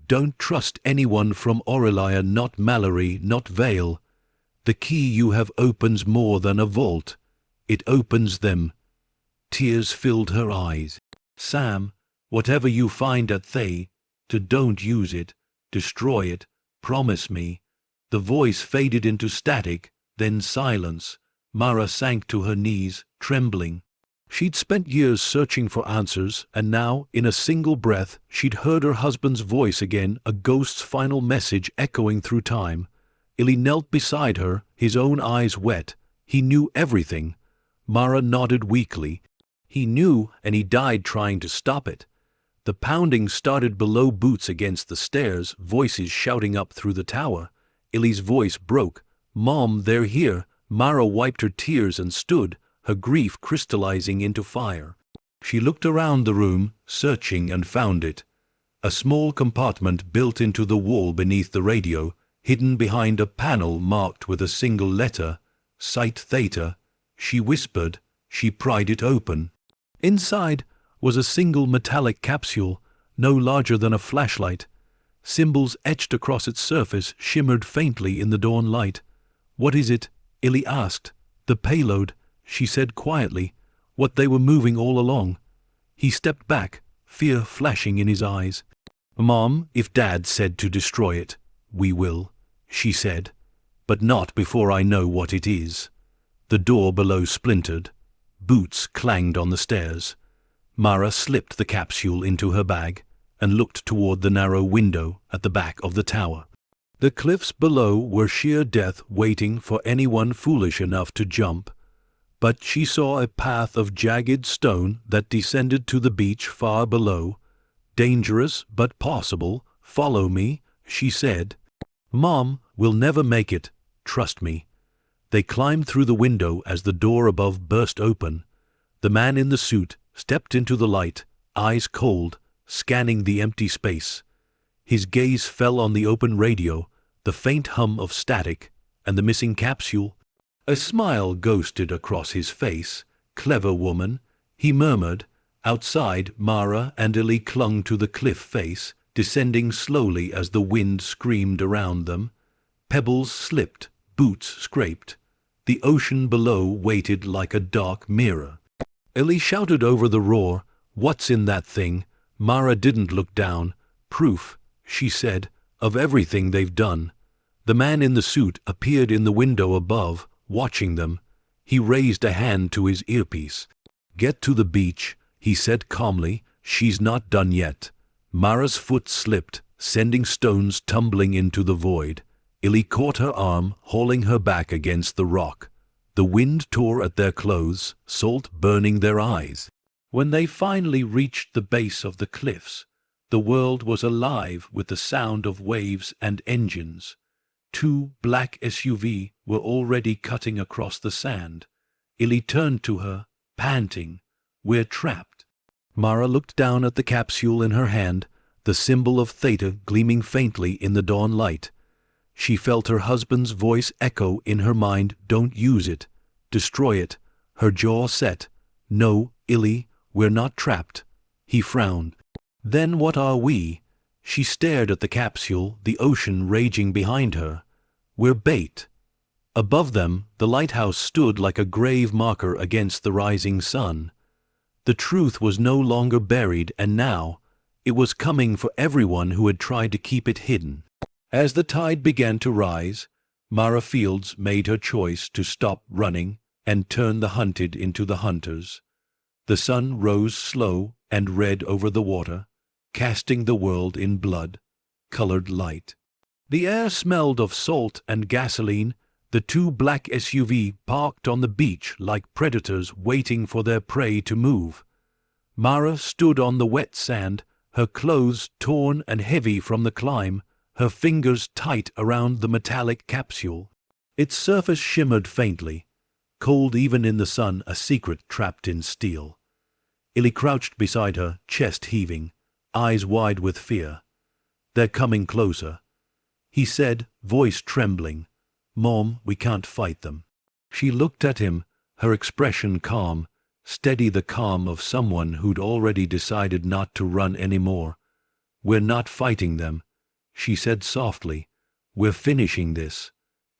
Don't trust anyone from Aurelia, not Mallory, not Vale. The key you have opens more than a vault. It opens them." Tears filled her eyes. "Sam, whatever you find at Thay, don't use it, destroy it, promise me." The voice faded into static, then silence. Mara sank to her knees, trembling. She'd spent years searching for answers, and now, in a single breath, she'd heard her husband's voice again, a ghost's final message echoing through time. Illy knelt beside her, his own eyes wet. He knew everything. Mara nodded weakly. He knew, and he died trying to stop it. The pounding started below, boots against the stairs, voices shouting up through the tower. Illy's voice broke. "Mom, they're here." Mara wiped her tears and stood, her grief crystallizing into fire. She looked around the room, searching, and found it. A small compartment built into the wall beneath the radio, hidden behind a panel marked with a single letter, Site Theta. she whispered. She pried it open. Inside was a single metallic capsule, no larger than a flashlight. Symbols etched across its surface shimmered faintly in the dawn light. "What is it?" Illy asked. "The payload," she said quietly. "What they were moving all along." He stepped back, fear flashing in his eyes. "Mom, if Dad said to destroy it, we will," she said. "But not before I know what it is." The door below splintered. Boots clanged on the stairs. Mara slipped the capsule into her bag and looked toward the narrow window at the back of the tower. The cliffs below were sheer death waiting for anyone foolish enough to jump. But she saw a path of jagged stone that descended to the beach far below. "Dangerous, but possible. Follow me," she said. "Mom, we'll never make it. Trust me." They climbed through the window as the door above burst open. The man in the suit stepped into the light, eyes cold, scanning the empty space. His gaze fell on the open radio, the faint hum of static, and the missing capsule. A smile ghosted across his face. "Clever woman," he murmured. Outside, Mara and Illy clung to the cliff face, descending slowly as the wind screamed around them. Pebbles slipped, boots scraped. The ocean below waited like a dark mirror. Illy shouted over the roar, "What's in that thing?" Mara didn't look down. "Proof," she said, "of everything they've done." The man in the suit appeared in the window above, watching them. He raised a hand to his earpiece. "Get to the beach," he said calmly. "She's not done yet." Mara's foot slipped, sending stones tumbling into the void. Illy caught her arm, hauling her back against the rock. The wind tore at their clothes, salt burning their eyes. When they finally reached the base of the cliffs, the world was alive with the sound of waves and engines. 2 black SUVs were already cutting across the sand. Illy turned to her, panting. "We're trapped." Mara looked down at the capsule in her hand, the symbol of Theta gleaming faintly in the dawn light. She felt her husband's voice echo in her mind, "Don't use it. Destroy it." Her jaw set. "No, Illy, we're not trapped." He frowned. "Then what are we?" She stared at the capsule, the ocean raging behind her. "We're bait." Above them, the lighthouse stood like a grave marker against the rising sun. The truth was no longer buried, and now it was coming for everyone who had tried to keep it hidden. As the tide began to rise, Mara Fields made her choice to stop running and turn the hunted into the hunters. The sun rose slow and red over the water, casting the world in blood-colored light. The air smelled of salt and gasoline. The 2 black SUVs parked on the beach like predators waiting for their prey to move. Mara stood on the wet sand, her clothes torn and heavy from the climb, her fingers tight around the metallic capsule. Its surface shimmered faintly, cold even in the sun, a secret trapped in steel. Illy crouched beside her, chest heaving, eyes wide with fear. "They're coming closer," he said, voice trembling. "Mom, we can't fight them." She looked at him, her expression calm, steady, the calm of someone who'd already decided not to run anymore. "We're not fighting them," she said softly. "We're finishing this."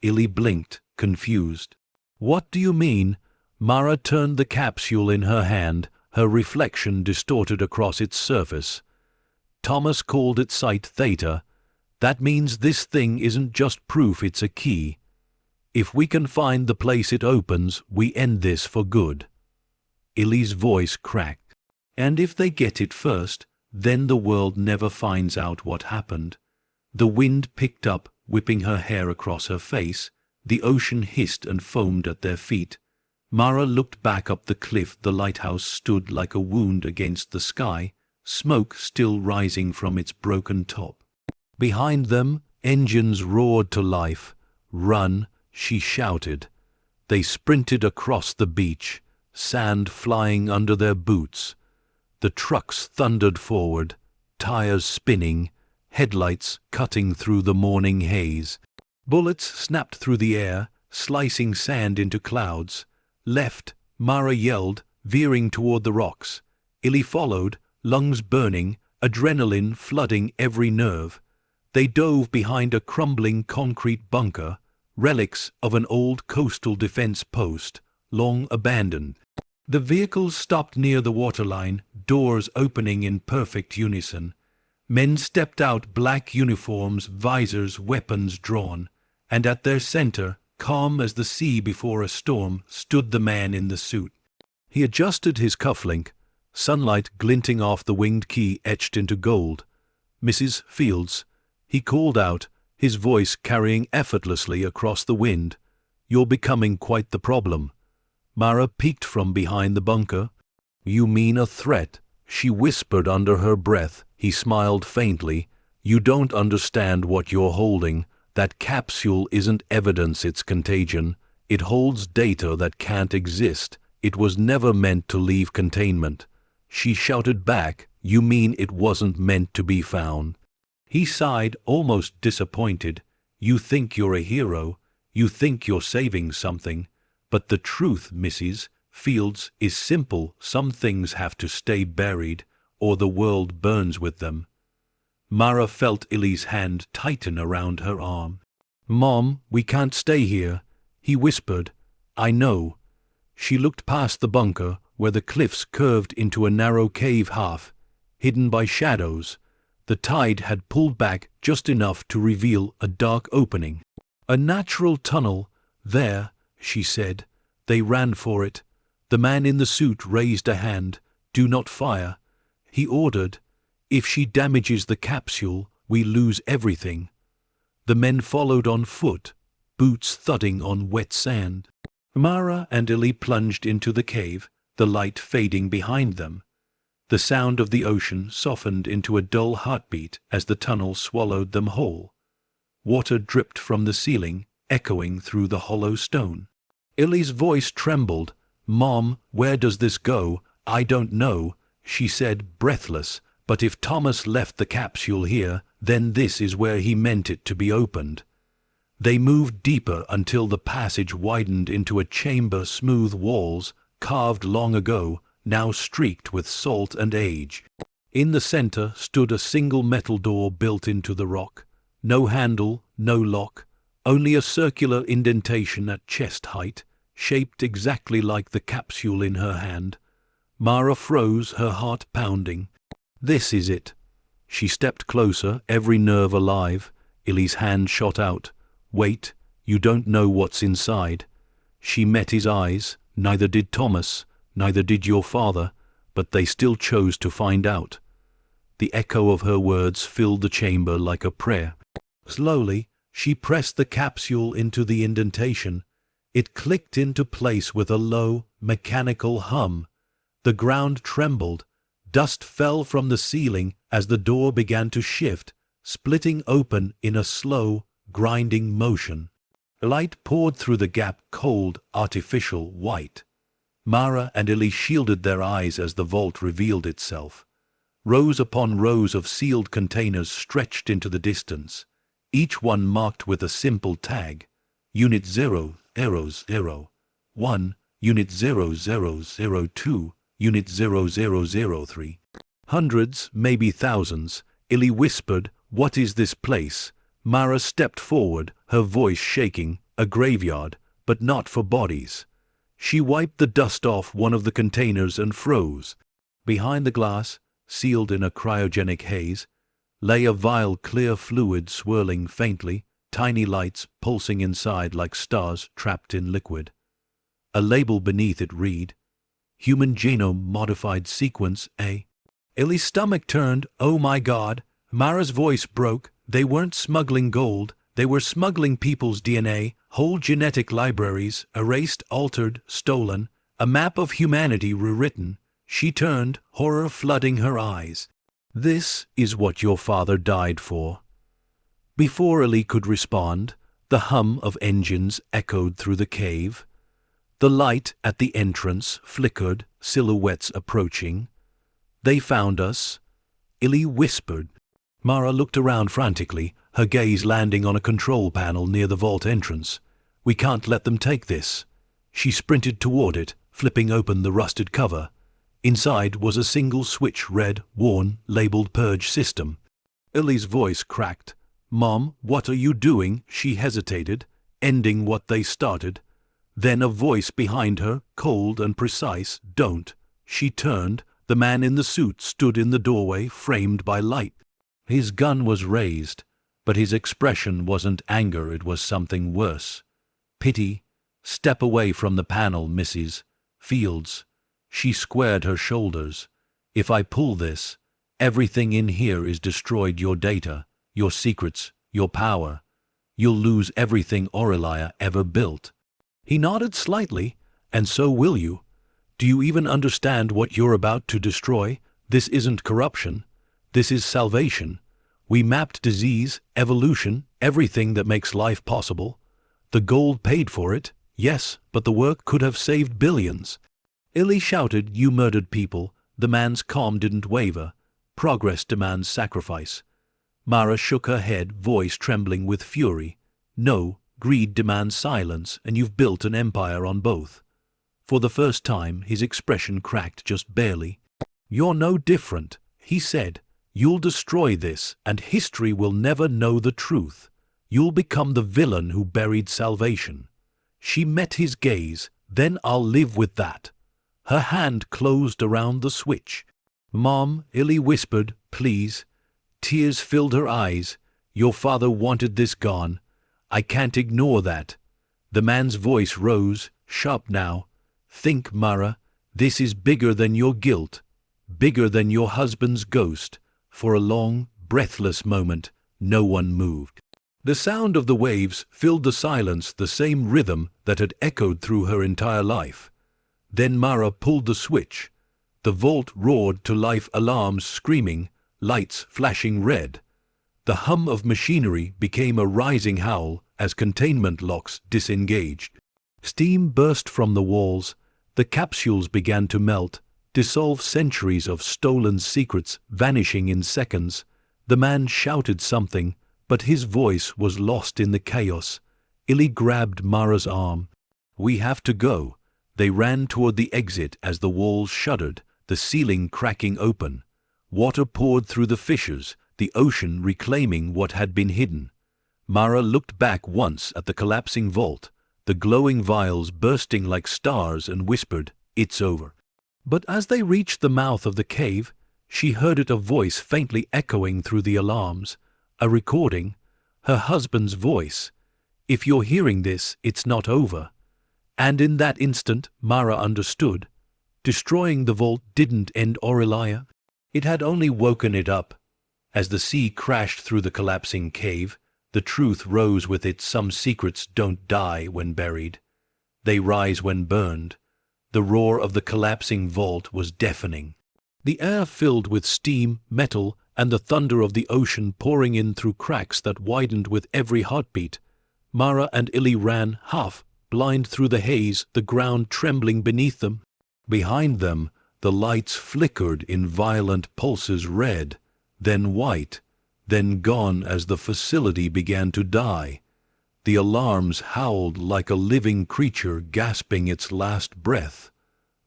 Illy blinked, confused. "What do you mean?" Mara turned the capsule in her hand, her reflection distorted across its surface. "Thomas called it Site Theta. That means this thing isn't just proof, it's a key. If we can find the place it opens, we end this for good." Illy's voice cracked. "And if they get it first, then the world never finds out what happened." The wind picked up, whipping her hair across her face. The ocean hissed and foamed at their feet. Mara looked back up the cliff. The lighthouse stood like a wound against the sky, smoke still rising from its broken top. Behind them, engines roared to life. "Run!" she shouted. They sprinted across the beach, sand flying under their boots. The trucks thundered forward, tires spinning, headlights cutting through the morning haze. Bullets snapped through the air, slicing sand into clouds. left, Mara yelled, veering toward the rocks. Illy followed, lungs burning, adrenaline flooding every nerve. They dove behind a crumbling concrete bunker, relics of an old coastal defense post, long abandoned. The vehicles stopped near the waterline, doors opening in perfect unison. Men stepped out, black uniforms, visors, weapons drawn, and at their center, calm as the sea before a storm, stood the man in the suit. He adjusted his cufflink, sunlight glinting off the winged key etched into gold. "Mrs. Fields," he called out, his voice carrying effortlessly across the wind. "You're becoming quite the problem." Mara peeked from behind the bunker. "You mean a threat?" she whispered under her breath. He smiled faintly. "You don't understand what you're holding. That capsule isn't evidence, it's contagion. It holds data that can't exist. It was never meant to leave containment." She shouted back, "You mean it wasn't meant to be found?" He sighed, almost disappointed. "You think you're a hero. You think you're saving something. But the truth, Mrs. Fields, is simple. Some things have to stay buried, or the world burns with them." Mara felt Illy's hand tighten around her arm. "Mom, we can't stay here," he whispered. "I know." She looked past the bunker, where the cliffs curved into a narrow cave half hidden by shadows. The tide had pulled back just enough to reveal a dark opening. "A natural tunnel, there," she said. They ran for it. The man in the suit raised a hand. "Do not fire," he ordered. "If she damages the capsule, we lose everything." The men followed on foot, boots thudding on wet sand. Mara and Illy plunged into the cave, the light fading behind them. The sound of the ocean softened into a dull heartbeat as the tunnel swallowed them whole. Water dripped from the ceiling, echoing through the hollow stone. Illy's voice trembled. "Mom, where does this go?" "I don't know," she said, breathless. "But if Thomas left the capsule here, then this is where he meant it to be opened." They moved deeper until the passage widened into a chamber, smooth walls, carved long ago, now streaked with salt and age. In the center stood a single metal door built into the rock. No handle, no lock, only a circular indentation at chest height, shaped exactly like the capsule in her hand. Mara froze, her heart pounding. "This is it." She stepped closer, every nerve alive. Illy's hand shot out. "Wait, you don't know what's inside." She met his eyes. Neither did Thomas, neither did your father, but they still chose to find out. The echo of her words filled the chamber like a prayer. Slowly, she pressed the capsule into the indentation. It clicked into place with a low, mechanical hum. The ground trembled. Dust fell from the ceiling as the door began to shift, splitting open in a slow, grinding motion. Light poured through the gap, cold, artificial, white. Mara and Illy shielded their eyes as the vault revealed itself. Rows upon rows of sealed containers stretched into the distance, each one marked with a simple tag. Unit 00001, Unit 0002, Unit 0003. Hundreds, maybe thousands. Illy whispered, "What is this place?" Mara stepped forward, her voice shaking. "A graveyard, but not for bodies." She wiped the dust off one of the containers and froze. Behind the glass, sealed in a cryogenic haze, lay a vial, clear fluid swirling faintly, tiny lights pulsing inside like stars trapped in liquid. A label beneath it read, "Human Genome Modified Sequence A." Illy's stomach turned. "Oh my God!" Mara's voice broke. They weren't smuggling gold. They were smuggling people's DNA, whole genetic libraries, erased, altered, stolen, a map of humanity rewritten. She turned, horror flooding her eyes. "This is what your father died for." Before Illy could respond, the hum of engines echoed through the cave. The light at the entrance flickered, silhouettes approaching. "They found us," Illy whispered. Mara looked around frantically, her gaze landing on a control panel near the vault entrance. "We can't let them take this." She sprinted toward it, flipping open the rusted cover. Inside was a single switch, red, worn, labeled Purge System. Ellie's voice cracked. "Mom, what are you doing?" She hesitated, ending what they started. Then a voice behind her, cold and precise, "Don't." She turned. The man in the suit stood in the doorway, framed by light. His gun was raised, but his expression wasn't anger, it was something worse. Pity. "Step away from the panel, Mrs. Fields." She squared her shoulders. "If I pull this, everything in here is destroyed. Your data, your secrets, your power. You'll lose everything Aurelia ever built." He nodded slightly. "And so will you. Do you even understand what you're about to destroy? This isn't corruption. This is salvation. We mapped disease, evolution, everything that makes life possible. The gold paid for it, yes, but the work could have saved billions." Illy shouted, "You murdered people." The man's calm didn't waver. "Progress demands sacrifice." Mara shook her head, voice trembling with fury. "No, greed demands silence, and you've built an empire on both." For the first time, his expression cracked just barely. "You're no different," he said. "You'll destroy this, and history will never know the truth. You'll become the villain who buried salvation." She met his gaze. "Then I'll live with that." Her hand closed around the switch. "Mom," Illy whispered, "please." Tears filled her eyes. "Your father wanted this gone. I can't ignore that." The man's voice rose, sharp now. "Think, Mara, this is bigger than your guilt, bigger than your husband's ghost." For a long, breathless moment, no one moved. The sound of the waves filled the silence, the same rhythm that had echoed through her entire life. Then Mara pulled the switch. The vault roared to life, alarms screaming, lights flashing red. The hum of machinery became a rising howl as containment locks disengaged. Steam burst from the walls. The capsules began to melt, dissolve, centuries of stolen secrets vanishing in seconds. The man shouted something, but his voice was lost in the chaos. Illy grabbed Mara's arm. "We have to go." They ran toward the exit as the walls shuddered, the ceiling cracking open. Water poured through the fissures, the ocean reclaiming what had been hidden. Mara looked back once at the collapsing vault, the glowing vials bursting like stars, and whispered, "It's over." But as they reached the mouth of the cave, she heard it, a voice faintly echoing through the alarms, a recording, her husband's voice. "If you're hearing this, it's not over." And in that instant, Mara understood. Destroying the vault didn't end Aurelia. It had only woken it up. As the sea crashed through the collapsing cave, the truth rose with it. Some secrets don't die when buried. They rise when burned. The roar of the collapsing vault was deafening. The air filled with steam, metal, and the thunder of the ocean pouring in through cracks that widened with every heartbeat. Mara and Illy ran, half blind, through the haze, the ground trembling beneath them. Behind them, the lights flickered in violent pulses, red, then white, then gone as the facility began to die. The alarms howled like a living creature gasping its last breath.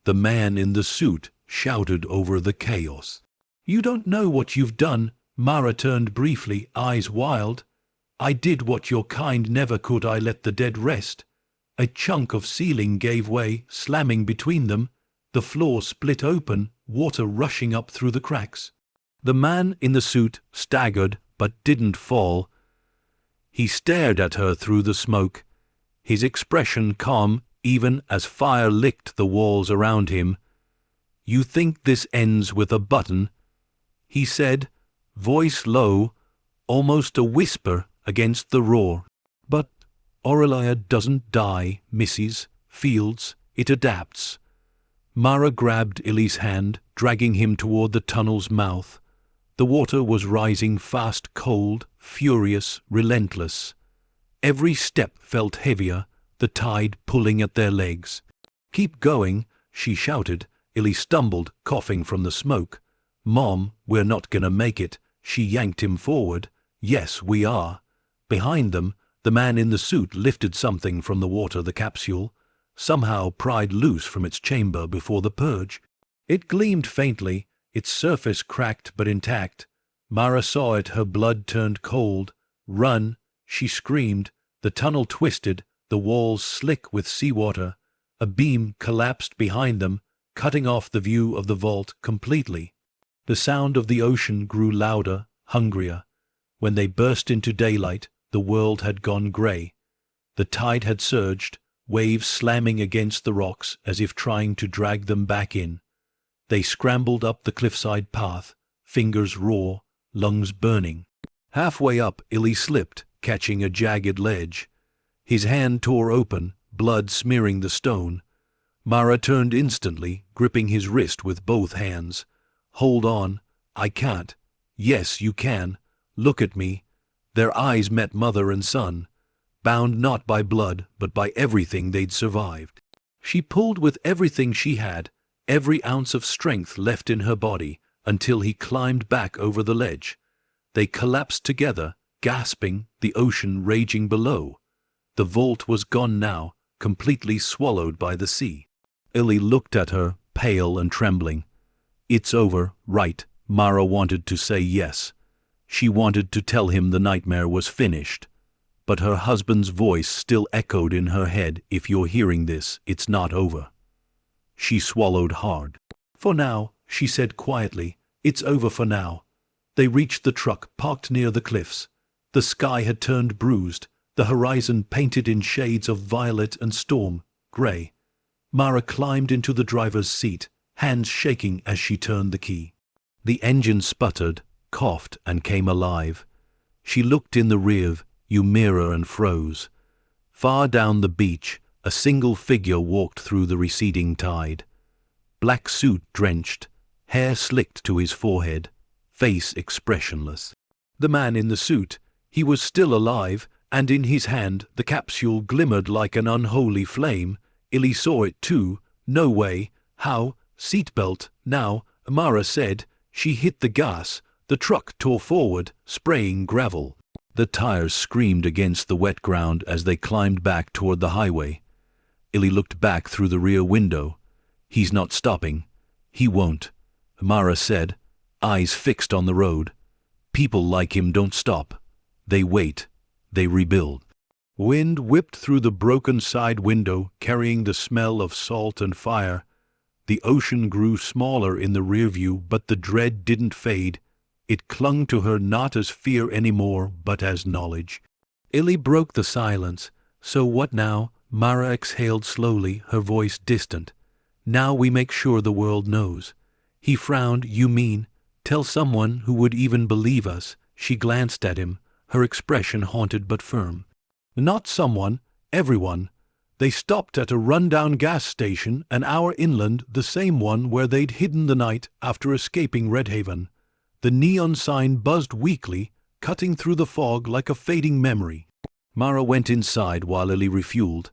The man in the suit shouted over the chaos. "You don't know what you've done." Mara turned briefly, eyes wild. "I did what your kind never could. I let the dead rest." A chunk of ceiling gave way, slamming between them. The floor split open, water rushing up through the cracks. The man in the suit staggered, but didn't fall. He stared at her through the smoke, his expression calm, even as fire licked the walls around him. "You think this ends with a button?" he said, voice low, almost a whisper against the roar. "But Aurelia doesn't die, Mrs. Fields. It adapts." Mara grabbed Illy's hand, dragging him toward the tunnel's mouth. The water was rising fast, cold, furious, relentless. Every step felt heavier, the tide pulling at their legs. "Keep going," she shouted. Illy stumbled, coughing from the smoke. "Mom, we're not gonna make it." She yanked him forward. "Yes, we are." Behind them, the man in the suit lifted something from the water, the capsule. somehow pried loose from its chamber before the purge. It gleamed faintly, its surface cracked but intact. Mara saw it, her blood turned cold. "Run!" she screamed. The tunnel twisted, the walls slick with seawater. A beam collapsed behind them, cutting off the view of the vault completely. The sound of the ocean grew louder, hungrier. When they burst into daylight, the world had gone grey. The tide had surged, waves slamming against the rocks as if trying to drag them back in. They scrambled up the cliffside path, fingers raw, lungs burning. Halfway up, Illy slipped, catching a jagged ledge. His hand tore open, blood smearing the stone. Mara turned instantly, gripping his wrist with both hands. "Hold on. I can't." "Yes, you can. Look at me." Their eyes met, mother and son, bound not by blood, but by everything they'd survived. She pulled with everything she had, every ounce of strength left in her body, until he climbed back over the ledge. They collapsed together, gasping, the ocean raging below. The vault was gone now, completely swallowed by the sea. Illy looked at her, pale and trembling. "It's over, right?" Mara wanted to say yes. She wanted to tell him the nightmare was finished. But her husband's voice still echoed in her head. "If you're hearing this, it's not over." She swallowed hard. "For now," she said quietly, "it's over for now." They reached the truck parked near the cliffs. The sky had turned bruised, the horizon painted in shades of violet and storm, grey. Mara climbed into the driver's seat, hands shaking as she turned the key. The engine sputtered, coughed, and came alive. She looked in the rear mirror and froze. Far down the beach, a single figure walked through the receding tide. Black suit drenched, hair slicked to his forehead, face expressionless. The man in the suit, he was still alive, and in his hand the capsule glimmered like an unholy flame. Illy saw it too. "No way. How?" "Seatbelt, now," Mara said. She hit the gas. The truck tore forward, spraying gravel. The tires screamed against the wet ground as they climbed back toward the highway. Illy looked back through the rear window. "He's not stopping. He won't," Mara said, eyes fixed on the road. "People like him don't stop. They wait. They rebuild." Wind whipped through the broken side window, carrying the smell of salt and fire. The ocean grew smaller in the rear view, but the dread didn't fade. It clung to her not as fear anymore, but as knowledge. Illy broke the silence. "So what now?" Mara exhaled slowly, her voice distant. "Now we make sure the world knows." He frowned. "You mean, tell someone who would even believe us?" She glanced at him, her expression haunted but firm. "Not someone, everyone." They stopped at a run-down gas station an hour inland, the same one where they'd hidden the night after escaping Redhaven. The neon sign buzzed weakly, cutting through the fog like a fading memory. Mara went inside while Illy refueled.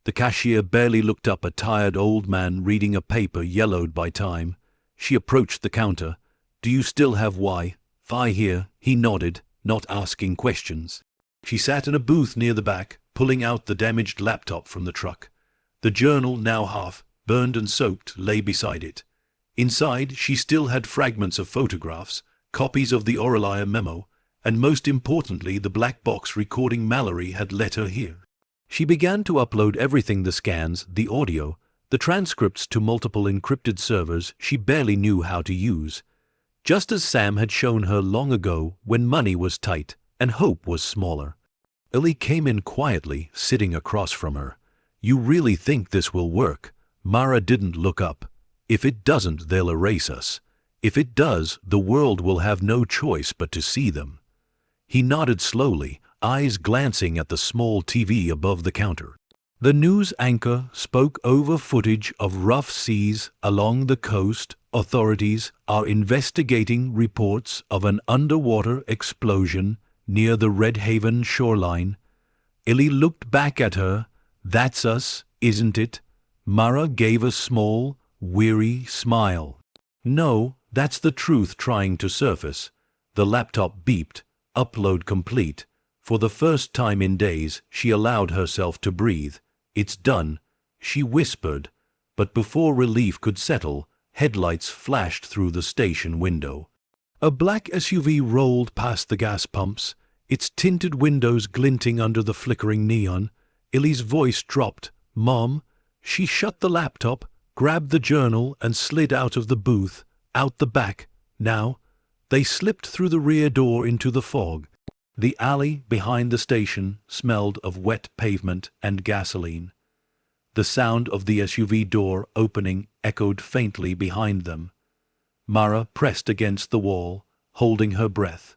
The cashier barely looked up, a tired old man reading a paper yellowed by time. She approached the counter. "Do you still have Wi-Fi here?" He nodded, not asking questions. She sat in a booth near the back, pulling out the damaged laptop from the truck. The journal, now half burned and soaked, lay beside it. Inside, she still had fragments of photographs, copies of the Aurelia memo, and most importantly the black box recording Mallory had let her hear. She began to upload everything, the scans, the audio, the transcripts, to multiple encrypted servers she barely knew how to use. Just as Sam had shown her long ago, when money was tight and hope was smaller. Illy came in quietly, sitting across from her. "You really think this will work?" Mara didn't look up. "If it doesn't, they'll erase us. If it does, the world will have no choice but to see them." He nodded slowly, eyes glancing at the small TV above the counter. The news anchor spoke over footage of rough seas along the coast. "Authorities are investigating reports of an underwater explosion near the Redhaven shoreline." Illy looked back at her. "That's us, isn't it?" Mara gave a small, weary smile. "No, that's the truth trying to surface." The laptop beeped. Upload complete. For the first time in days, she allowed herself to breathe. "It's done. she whispered, but before relief could settle, headlights flashed through the station window. A black SUV rolled past the gas pumps, its tinted windows glinting under the flickering neon. Ellie's voice dropped. "Mom." She shut the laptop, grabbed the journal, and slid out of the booth, out the back. Now, they slipped through the rear door into the fog. The alley behind the station smelled of wet pavement and gasoline. The sound of the SUV door opening echoed faintly behind them. Mara pressed against the wall, holding her breath.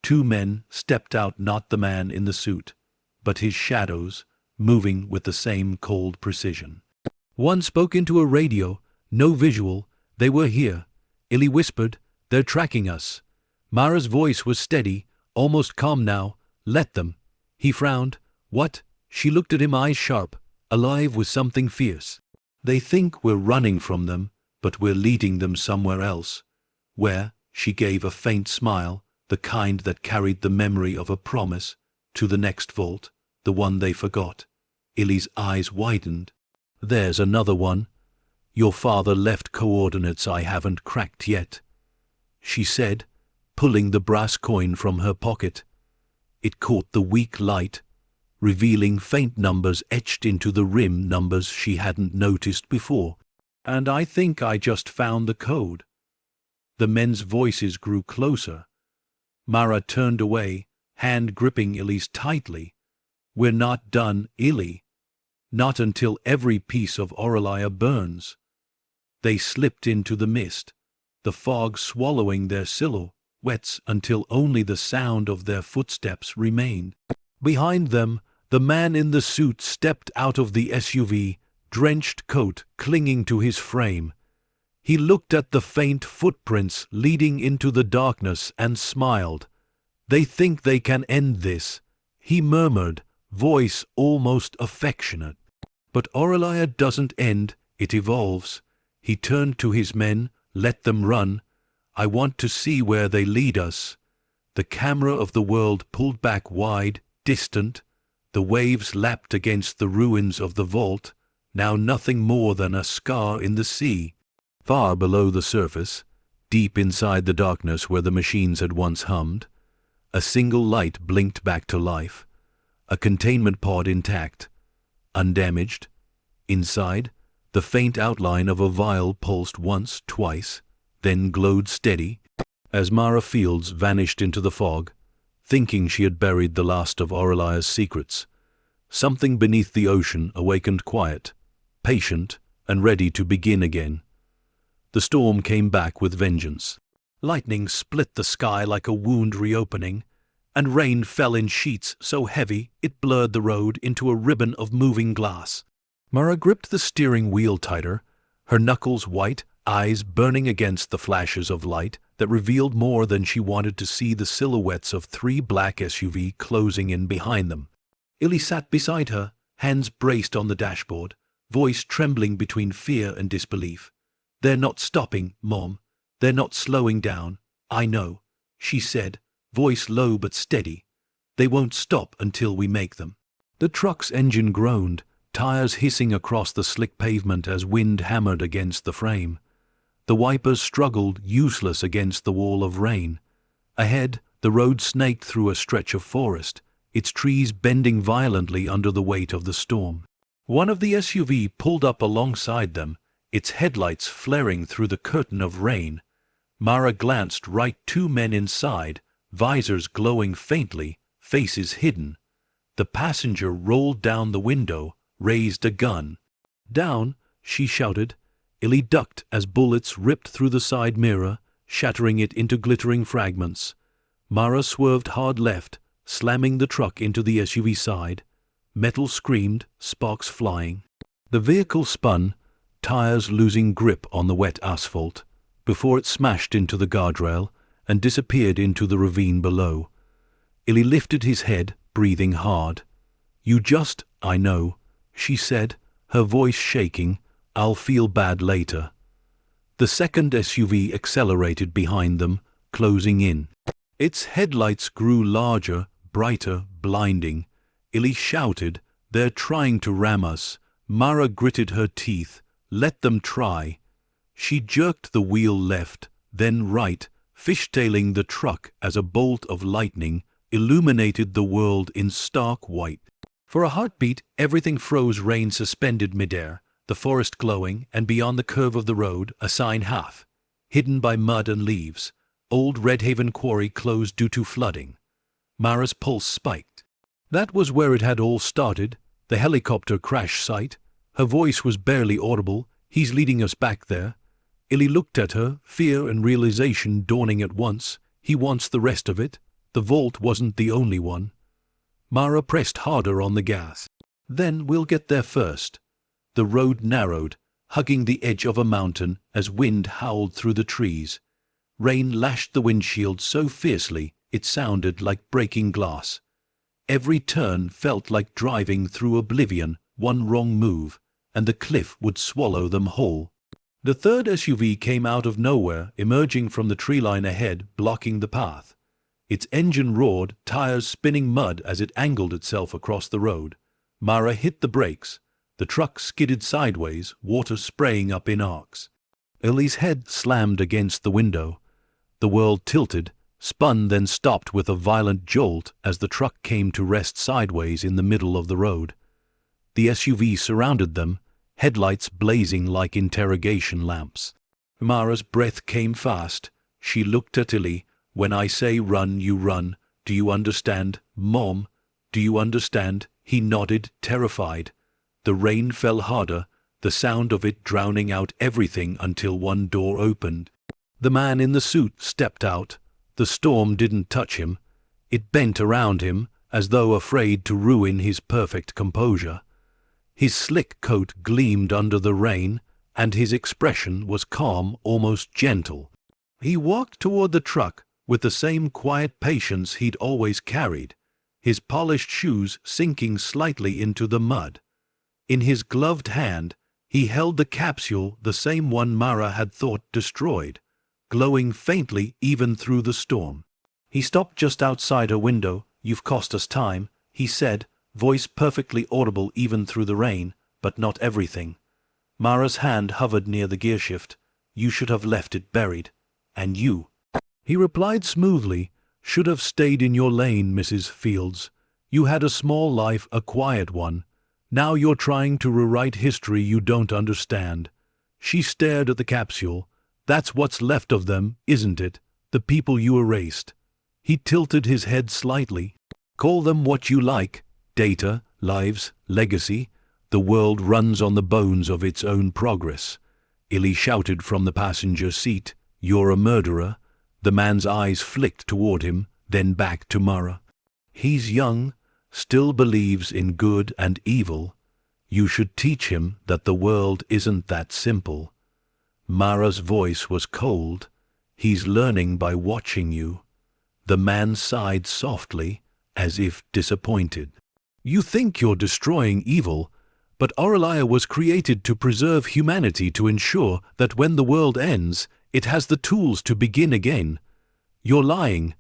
Two men stepped out, not the man in the suit, but his shadows, moving with the same cold precision. One spoke into a radio, no visual. "They were here," Ellie whispered. "They're tracking us." Mara's voice was steady, almost calm now. "Let them." He frowned. "What?" She looked at him, eyes sharp, alive with something fierce. "They think we're running from them, but we're leading them somewhere else." "Where?" She gave a faint smile, the kind that carried the memory of a promise. "To the next vault, the one they forgot." Ellie's eyes widened. "There's another one. Your father left coordinates I haven't cracked yet," she said, pulling the brass coin from her pocket. It caught the weak light, revealing faint numbers etched into the rim, numbers she hadn't noticed before. "And I think I just found the code." The men's voices grew closer. Mara turned away, hand gripping Ellie's tightly. "We're not done, Ellie. Not until every piece of Oralia burns." They slipped into the mist, the fog swallowing their silhouettes until only the sound of their footsteps remained. Behind them, the man in the suit stepped out of the SUV, drenched coat clinging to his frame. He looked at the faint footprints leading into the darkness and smiled. "They think they can end this," he murmured, voice almost affectionate. "But Oralia doesn't end, it evolves." He turned to his men. "Let them run. I want to see where they lead us." The camera of the world pulled back wide, distant. The waves lapped against the ruins of the vault, now nothing more than a scar in the sea. Far below the surface, deep inside the darkness where the machines had once hummed, a single light blinked back to life. A containment pod intact, undamaged. Inside, the faint outline of a vial pulsed once, twice, then glowed steady. As Mara Fields vanished into the fog, thinking she had buried the last of Aurelia's secrets, something beneath the ocean awakened, quiet, patient, and ready to begin again. The storm came back with vengeance. Lightning split the sky like a wound reopening, and rain fell in sheets so heavy it blurred the road into a ribbon of moving glass. Mara gripped the steering wheel tighter, her knuckles white, eyes burning against the flashes of light that revealed more than she wanted to see, the silhouettes of three black SUVs closing in behind them. Ellie sat beside her, hands braced on the dashboard, voice trembling between fear and disbelief. "They're not stopping, Mom. They're not slowing down. I know," she said, voice low but steady. "They won't stop until we make them." The truck's engine groaned, tires hissing across the slick pavement as wind hammered against the frame. The wipers struggled, useless against the wall of rain. Ahead, the road snaked through a stretch of forest, its trees bending violently under the weight of the storm. One of the SUVs pulled up alongside them, its headlights flaring through the curtain of rain. Mara glanced right, two men inside, visors glowing faintly, faces hidden. The passenger rolled down the window, raised a gun. "Down," she shouted. Ellie ducked as bullets ripped through the side mirror, shattering it into glittering fragments. Mara swerved hard left, slamming the truck into the SUV side. Metal screamed, sparks flying. The vehicle spun, tires losing grip on the wet asphalt, before it smashed into the guardrail and disappeared into the ravine below. Ellie lifted his head, breathing hard. I know," she said, her voice shaking. "I'll feel bad later." The second SUV accelerated behind them, closing in. Its headlights grew larger, brighter, blinding. Ellie shouted, "They're trying to ram us. Mara gritted her teeth. Let them try. She jerked the wheel left, then right, fishtailing the truck as a bolt of lightning illuminated the world in stark white. For a heartbeat, everything froze, rain suspended midair, the forest glowing, and beyond the curve of the road, a sign half hidden by mud and leaves. Old Redhaven Quarry closed due to flooding. Mara's pulse spiked. That was where it had all started, the helicopter crash site. Her voice was barely audible. He's leading us back there. Illy looked at her, fear and realization dawning at once. He wants the rest of it. The vault wasn't the only one. Mara pressed harder on the gas. Then we'll get there first. The road narrowed, hugging the edge of a mountain as wind howled through the trees. Rain lashed the windshield so fiercely it sounded like breaking glass. Every turn felt like driving through oblivion. One wrong move, and the cliff would swallow them whole. The third SUV came out of nowhere, emerging from the tree line ahead, blocking the path. Its engine roared, tires spinning mud as it angled itself across the road. Mara hit the brakes. The truck skidded sideways, water spraying up in arcs. Illy's head slammed against the window. The world tilted, spun, then stopped with a violent jolt as the truck came to rest sideways in the middle of the road. The SUV surrounded them, headlights blazing like interrogation lamps. Mara's breath came fast. She looked at Illy. When I say run, you run. Do you understand, Mom? Do you understand? He nodded, terrified. The rain fell harder, the sound of it drowning out everything until one door opened. The man in the suit stepped out. The storm didn't touch him. It bent around him, as though afraid to ruin his perfect composure. His slick coat gleamed under the rain, and his expression was calm, almost gentle. He walked toward the truck with the same quiet patience he'd always carried, his polished shoes sinking slightly into the mud. In his gloved hand, he held the capsule, the same one Mara had thought destroyed, glowing faintly even through the storm. He stopped just outside her window. You've cost us time, he said, voice perfectly audible even through the rain, but not everything. Mara's hand hovered near the gearshift. You should have left it buried. And you, he replied smoothly, should have stayed in your lane, Mrs. Fields. You had a small life, a quiet one. Now you're trying to rewrite history you don't understand. She stared at the capsule. That's what's left of them, isn't it? The people you erased. He tilted his head slightly. Call them what you like. Data, lives, legacy. The world runs on the bones of its own progress. Illy shouted from the passenger seat. You're a murderer. The man's eyes flicked toward him, then back to Mara. He's young, still believes in good and evil. You should teach him that the world isn't that simple. Mara's voice was cold. He's learning by watching you. The man sighed softly, as if disappointed. You think you're destroying evil, but Aurelia was created to preserve humanity, to ensure that when the world ends, it has the tools to begin again. You're lying.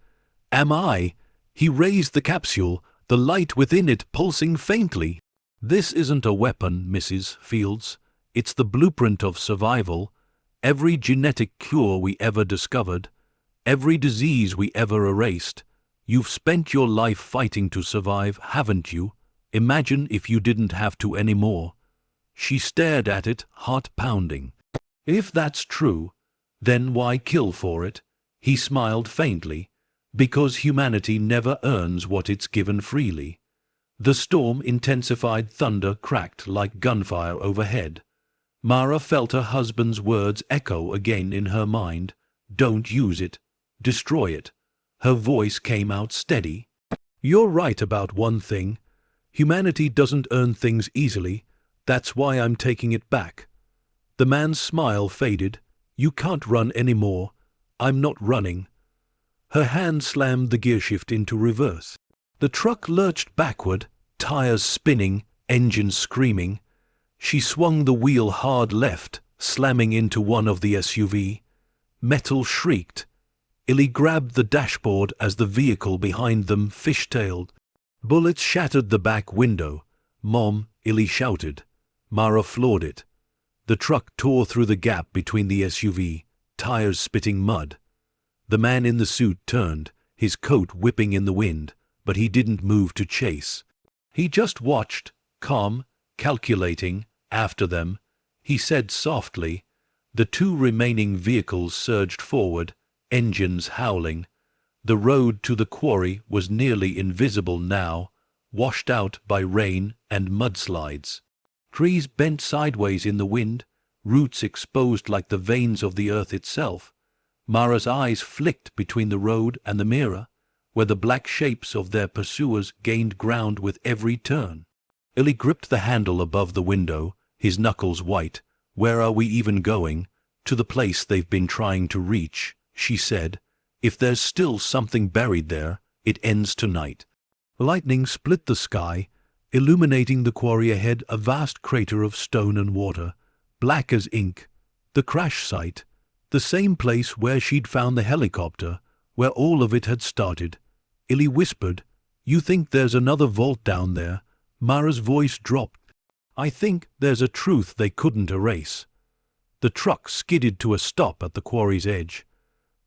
Am I? He raised the capsule, the light within it pulsing faintly. This isn't a weapon, Mrs. Fields. It's the blueprint of survival. Every genetic cure we ever discovered, every disease we ever erased. You've spent your life fighting to survive, haven't you? Imagine if you didn't have to anymore. She stared at it, heart pounding. If that's true, then why kill for it? He smiled faintly. Because humanity never earns what it's given freely. The storm intensified, thunder cracked like gunfire overhead. Mara felt her husband's words echo again in her mind. Don't use it. Destroy it. Her voice came out steady. You're right about one thing. Humanity doesn't earn things easily. That's why I'm taking it back. The man's smile faded. You can't run anymore. I'm not running. Her hand slammed the gearshift into reverse. The truck lurched backward, tires spinning, engine screaming. She swung the wheel hard left, slamming into one of the SUV. Metal shrieked. Illy grabbed the dashboard as the vehicle behind them fishtailed. Bullets shattered the back window. Mom, Illy shouted. Mara floored it. The truck tore through the gap between the SUV, tires spitting mud. The man in the suit turned, his coat whipping in the wind, but he didn't move to chase. He just watched, calm, calculating, after them. He said softly. The two remaining vehicles surged forward, engines howling. The road to the quarry was nearly invisible now, washed out by rain and mudslides. Trees bent sideways in the wind, roots exposed like the veins of the earth itself. Mara's eyes flicked between the road and the mirror, where the black shapes of their pursuers gained ground with every turn. Illy gripped the handle above the window, his knuckles white. "Where are we even going?" "To the place they've been trying to reach," she said. "If there's still something buried there, it ends tonight." Lightning split the sky, illuminating the quarry ahead, a vast crater of stone and water, black as ink. The crash site, the same place where she'd found the helicopter, where all of it had started. Illy whispered, "You think there's another vault down there?" Mara's voice dropped. "I think there's a truth they couldn't erase." The truck skidded to a stop at the quarry's edge.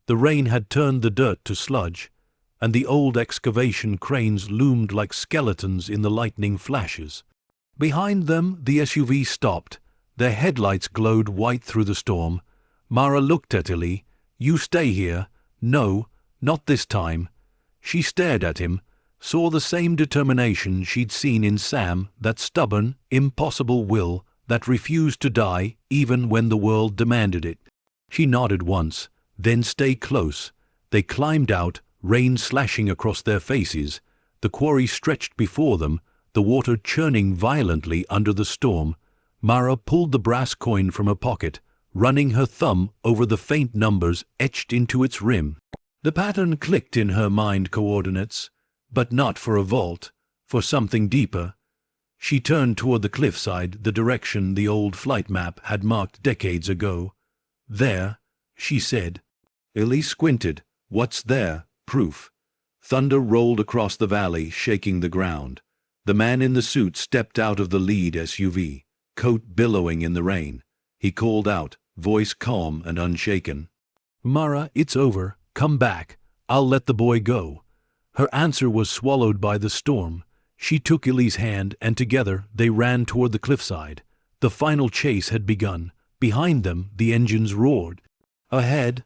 The rain had turned the dirt to sludge, and the old excavation cranes loomed like skeletons in the lightning flashes. Behind them, the SUV stopped. Their headlights glowed white through the storm. Mara looked at Illy. "You stay here." "No, not this time." She stared at him, saw the same determination she'd seen in Sam, that stubborn, impossible will that refused to die even when the world demanded it. She nodded once, then stay close. They climbed out, rain slashing across their faces. The quarry stretched before them, the water churning violently under the storm. Mara pulled the brass coin from her pocket, running her thumb over the faint numbers etched into its rim. The pattern clicked in her mind coordinates, but not for a vault, for something deeper. She turned toward the cliffside, the direction the old flight map had marked decades ago. "There," she said. Illy squinted. "What's there?" "Proof." Thunder rolled across the valley, shaking the ground. The man in the suit stepped out of the lead SUV, coat billowing in the rain. He called out, voice calm and unshaken. "Mara, it's over. Come back. I'll let the boy go." Her answer was swallowed by the storm. She took Illy's hand, and together they ran toward the cliffside. The final chase had begun. Behind them, the engines roared. Ahead,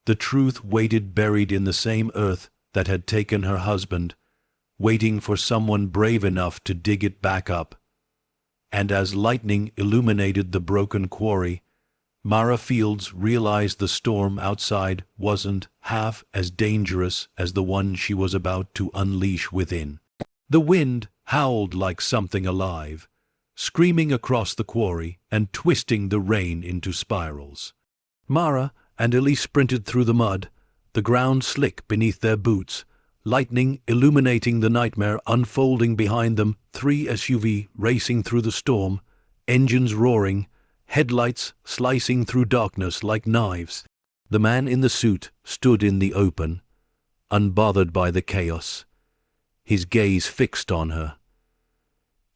the truth waited, buried in the same earth that had taken her husband, waiting for someone brave enough to dig it back up. And as lightning illuminated the broken quarry, Mara Fields realized the storm outside wasn't half as dangerous as the one she was about to unleash within. The wind howled like something alive, screaming across the quarry and twisting the rain into spirals. Mara and Illy sprinted through the mud, the ground slick beneath their boots, lightning illuminating the nightmare unfolding behind them. 3 SUV racing through the storm, engines roaring, headlights slicing through darkness like knives. The man in the suit stood in the open, unbothered by the chaos, his gaze fixed on her.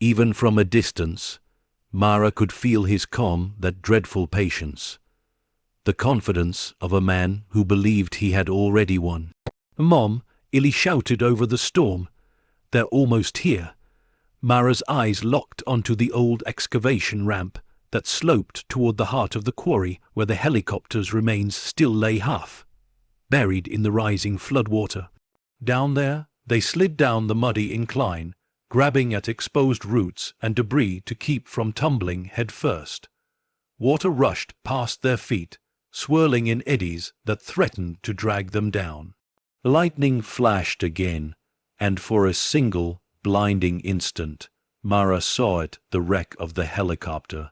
Even from a distance, Mara could feel his calm, that dreadful patience, the confidence of a man who believed he had already won. "Mom," Illy shouted over the storm. "They're almost here." Mara's eyes locked onto the old excavation ramp that sloped toward the heart of the quarry, where the helicopter's remains still lay half buried in the rising floodwater. Down there, they slid down the muddy incline, grabbing at exposed roots and debris to keep from tumbling head first. Water rushed past their feet, swirling in eddies that threatened to drag them down. Lightning flashed again, and for a single, blinding instant, Mara saw it, the wreck of the helicopter,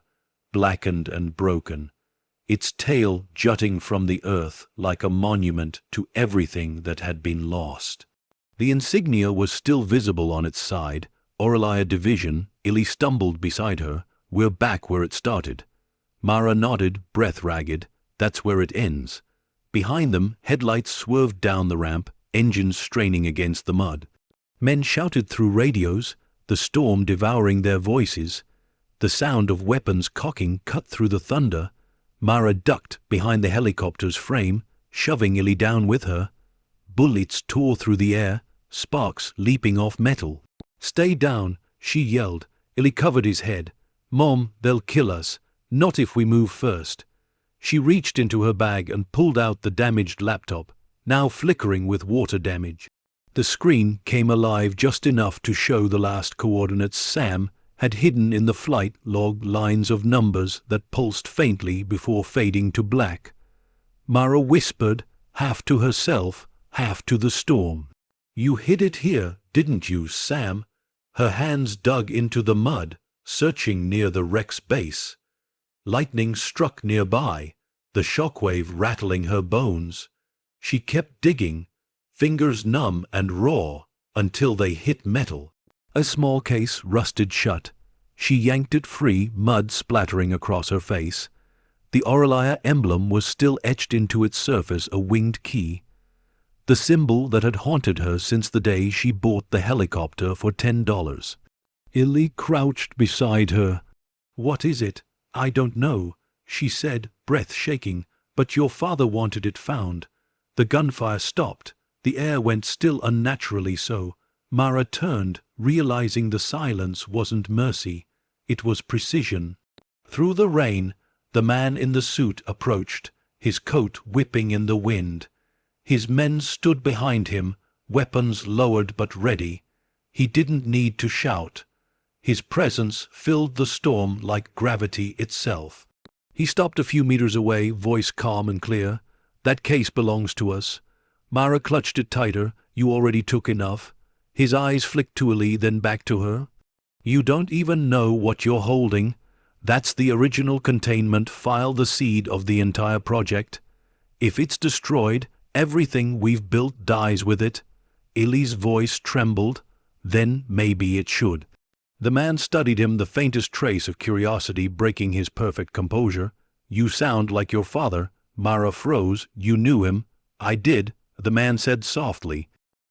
blackened and broken, its tail jutting from the earth like a monument to everything that had been lost. The insignia was still visible on its side. Aurelia Division. Illy stumbled beside her. "We're back where it started." Mara nodded, breath ragged. "That's where it ends." Behind them, headlights swerved down the ramp, engines straining against the mud. Men shouted through radios, the storm devouring their voices. The sound of weapons cocking cut through the thunder. Mara ducked behind the helicopter's frame, shoving Illy down with her. Bullets tore through the air, sparks leaping off metal. "Stay down," she yelled. Illy covered his head. "Mom, they'll kill us. Not if we move first." She reached into her bag and pulled out the damaged laptop, now flickering with water damage. The screen came alive just enough to show the last coordinates Sam had hidden in the flight log, lines of numbers that pulsed faintly before fading to black. Mara whispered, half to herself, half to the storm. "You hid it here, didn't you, Sam?" Her hands dug into the mud, searching near the wreck's base. Lightning struck nearby, the shockwave rattling her bones. She kept digging, fingers numb and raw, until they hit metal. A small case rusted shut. She yanked it free, mud splattering across her face. The Aurelia emblem was still etched into its surface, a winged key. The symbol that had haunted her since the day she bought the helicopter for $10. Illy crouched beside her. "What is it?" "I don't know," she said, breath shaking, "but your father wanted it found." The gunfire stopped. The air went still unnaturally so. Mara turned, realizing the silence wasn't mercy. It was precision. Through the rain, the man in the suit approached, his coat whipping in the wind. His men stood behind him, weapons lowered but ready. He didn't need to shout. His presence filled the storm like gravity itself. He stopped a few meters away, voice calm and clear. "That case belongs to us." Mara clutched it tighter. "You already took enough." His eyes flicked to Illy, then back to her. "You don't even know what you're holding. That's the original containment file, the seed of the entire project. If it's destroyed, everything we've built dies with it." Illy's voice trembled. "Then maybe it should." The man studied him, the faintest trace of curiosity breaking his perfect composure. "You sound like your father." Mara froze. "You knew him?" "I did," the man said softly.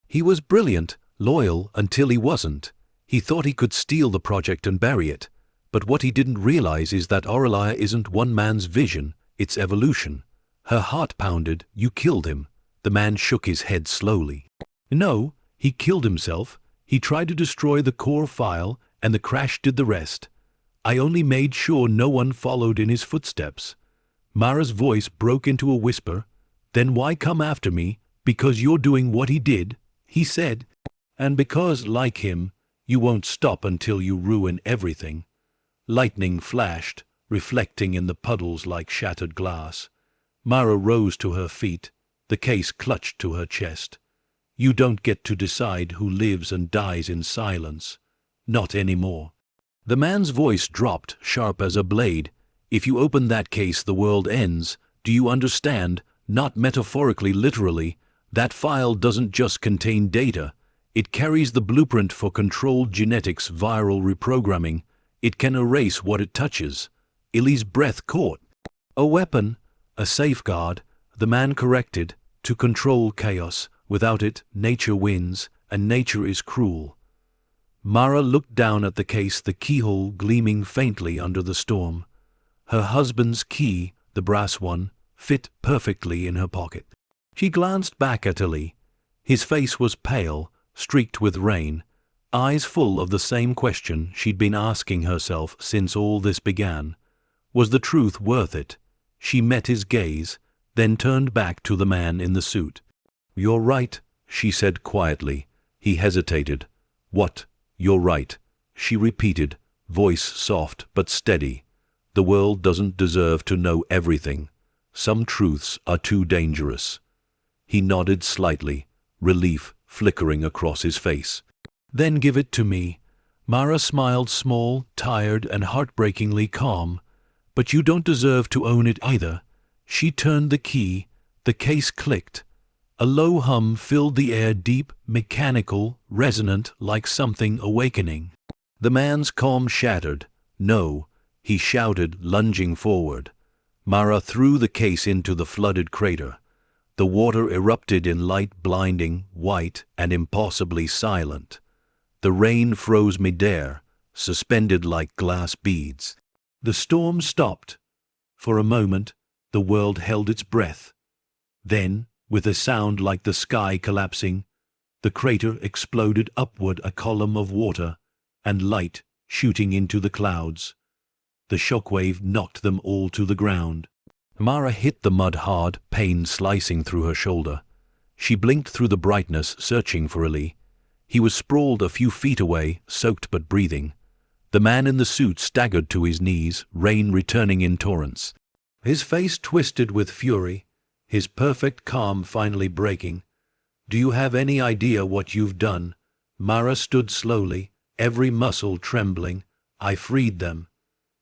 "He was brilliant, loyal until he wasn't. He thought he could steal the project and bury it. But what he didn't realize is that Aurelia isn't one man's vision, it's evolution." Her heart pounded. "You killed him." The man shook his head slowly. "No, he killed himself. He tried to destroy the core file, and the crash did the rest. I only made sure no one followed in his footsteps." Mara's voice broke into a whisper. "Then why come after me? Because you're doing what he did," he said. "And because, like him, you won't stop until you ruin everything." Lightning flashed, reflecting in the puddles like shattered glass. Mara rose to her feet, the case clutched to her chest. "You don't get to decide who lives and dies in silence. Not anymore." The man's voice dropped, sharp as a blade. "If you open that case, the world ends. Do you understand? Not metaphorically, literally. That file doesn't just contain data. It carries the blueprint for controlled genetics, viral reprogramming. It can erase what it touches." Illy's breath caught. "A weapon, a safeguard," the man corrected, "to control chaos. Without it, nature wins, and nature is cruel." Mara looked down at the case, the keyhole gleaming faintly under the storm. Her husband's key, the brass one, fit perfectly in her pocket. She glanced back at Illy. His face was pale, streaked with rain, eyes full of the same question she'd been asking herself since all this began. Was the truth worth it? She met his gaze, then turned back to the man in the suit. "You're right," she said quietly. He hesitated. "What?" "You're right," she repeated, voice soft but steady. "The world doesn't deserve to know everything. Some truths are too dangerous." He nodded slightly, relief flickering across his face. "Then give it to me." Mara smiled, small, tired, and heartbreakingly calm. "But you don't deserve to own it either." She turned the key. The case clicked. A low hum filled the air, deep, mechanical, resonant, like something awakening. The man's calm shattered. "No," he shouted, lunging forward. Mara threw the case into the flooded crater. The water erupted in light, blinding, white, and impossibly silent. The rain froze midair, suspended like glass beads. The storm stopped. For a moment, the world held its breath. Then, with a sound like the sky collapsing, the crater exploded upward, a column of water and light shooting into the clouds. The shockwave knocked them all to the ground. Mara hit the mud hard, pain slicing through her shoulder. She blinked through the brightness, searching for Eli. He was sprawled a few feet away, soaked but breathing. The man in the suit staggered to his knees, rain returning in torrents. His face twisted with fury, his perfect calm finally breaking. "Do you have any idea what you've done?" Mara stood slowly, every muscle trembling. "I freed them."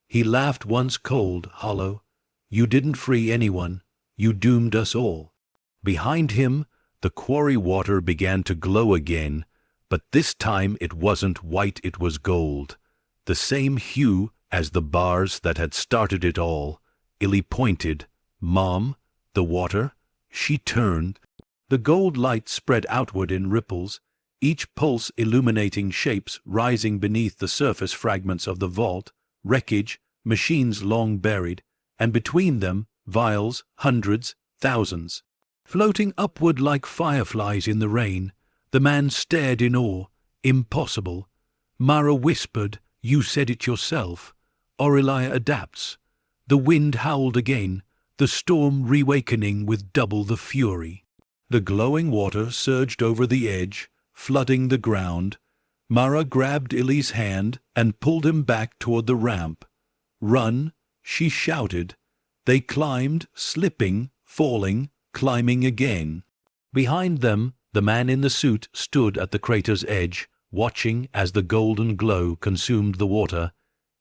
He laughed once, cold, hollow. "You didn't free anyone. You doomed us all." Behind him, the quarry water began to glow again, but this time it wasn't white, it was gold. The same hue as the bars that had started it all. Eli pointed. "Mom, the water?" She turned. The gold light spread outward in ripples, each pulse illuminating shapes rising beneath the surface fragments of the vault, wreckage, machines long buried, and between them, vials, hundreds, thousands. Floating upward like fireflies in the rain, the man stared in awe. "Impossible." Mara whispered, "You said it yourself. Aurelia adapts." The wind howled again, the storm reawakening with double the fury. The glowing water surged over the edge, flooding the ground. Mara grabbed Eli's hand and pulled him back toward the ramp. "Run," she shouted. They climbed, slipping, falling, climbing again. Behind them, the man in the suit stood at the crater's edge, watching as the golden glow consumed the water.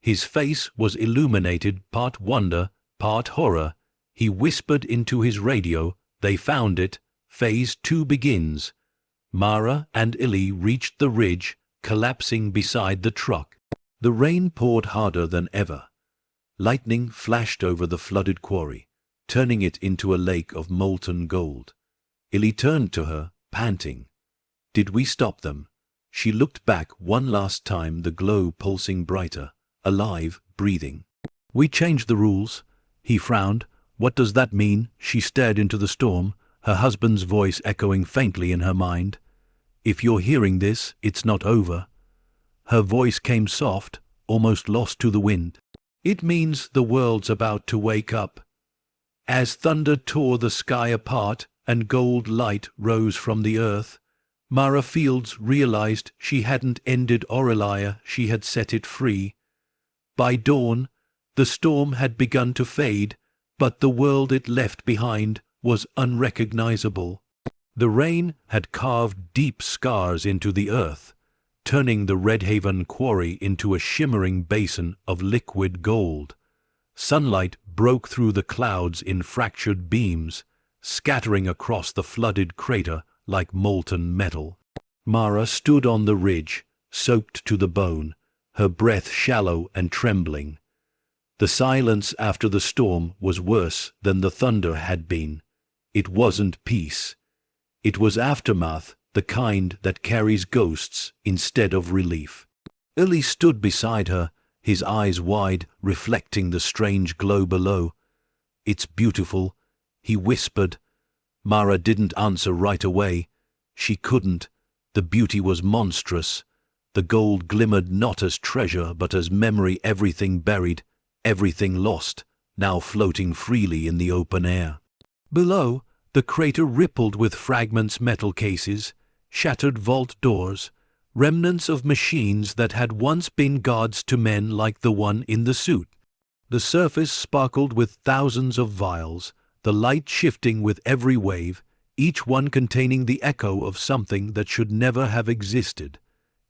His face was illuminated, part wonder, part horror. He whispered into his radio. They found it. Phase 2 begins. Mara and Eli reached the ridge, collapsing beside the truck. The rain poured harder than ever. Lightning flashed over the flooded quarry, turning it into a lake of molten gold. Eli turned to her, panting. "Did we stop them?" She looked back one last time, the glow pulsing brighter, alive, breathing. "We changed the rules." He frowned. "What does that mean?" She stared into the storm, her husband's voice echoing faintly in her mind. "If you're hearing this, it's not over." Her voice came soft, almost lost to the wind. "It means the world's about to wake up." As thunder tore the sky apart and gold light rose from the earth, Mara Fields realized she hadn't ended Aurelia, she had set it free. By dawn, the storm had begun to fade, but the world it left behind was unrecognizable. The rain had carved deep scars into the earth, turning the Redhaven quarry into a shimmering basin of liquid gold. Sunlight broke through the clouds in fractured beams, scattering across the flooded crater like molten metal. Mara stood on the ridge, soaked to the bone, her breath shallow and trembling. The silence after the storm was worse than the thunder had been. It wasn't peace. It was aftermath, the kind that carries ghosts instead of relief. Eli stood beside her, his eyes wide, reflecting the strange glow below. "It's beautiful," he whispered. Mara didn't answer right away. She couldn't. The beauty was monstrous. The gold glimmered not as treasure but as memory, everything buried, everything lost, now floating freely in the open air. Below, the crater rippled with fragments, metal cases, shattered vault doors, remnants of machines that had once been gods to men like the one in the suit. The surface sparkled with thousands of vials, the light shifting with every wave, each one containing the echo of something that should never have existed.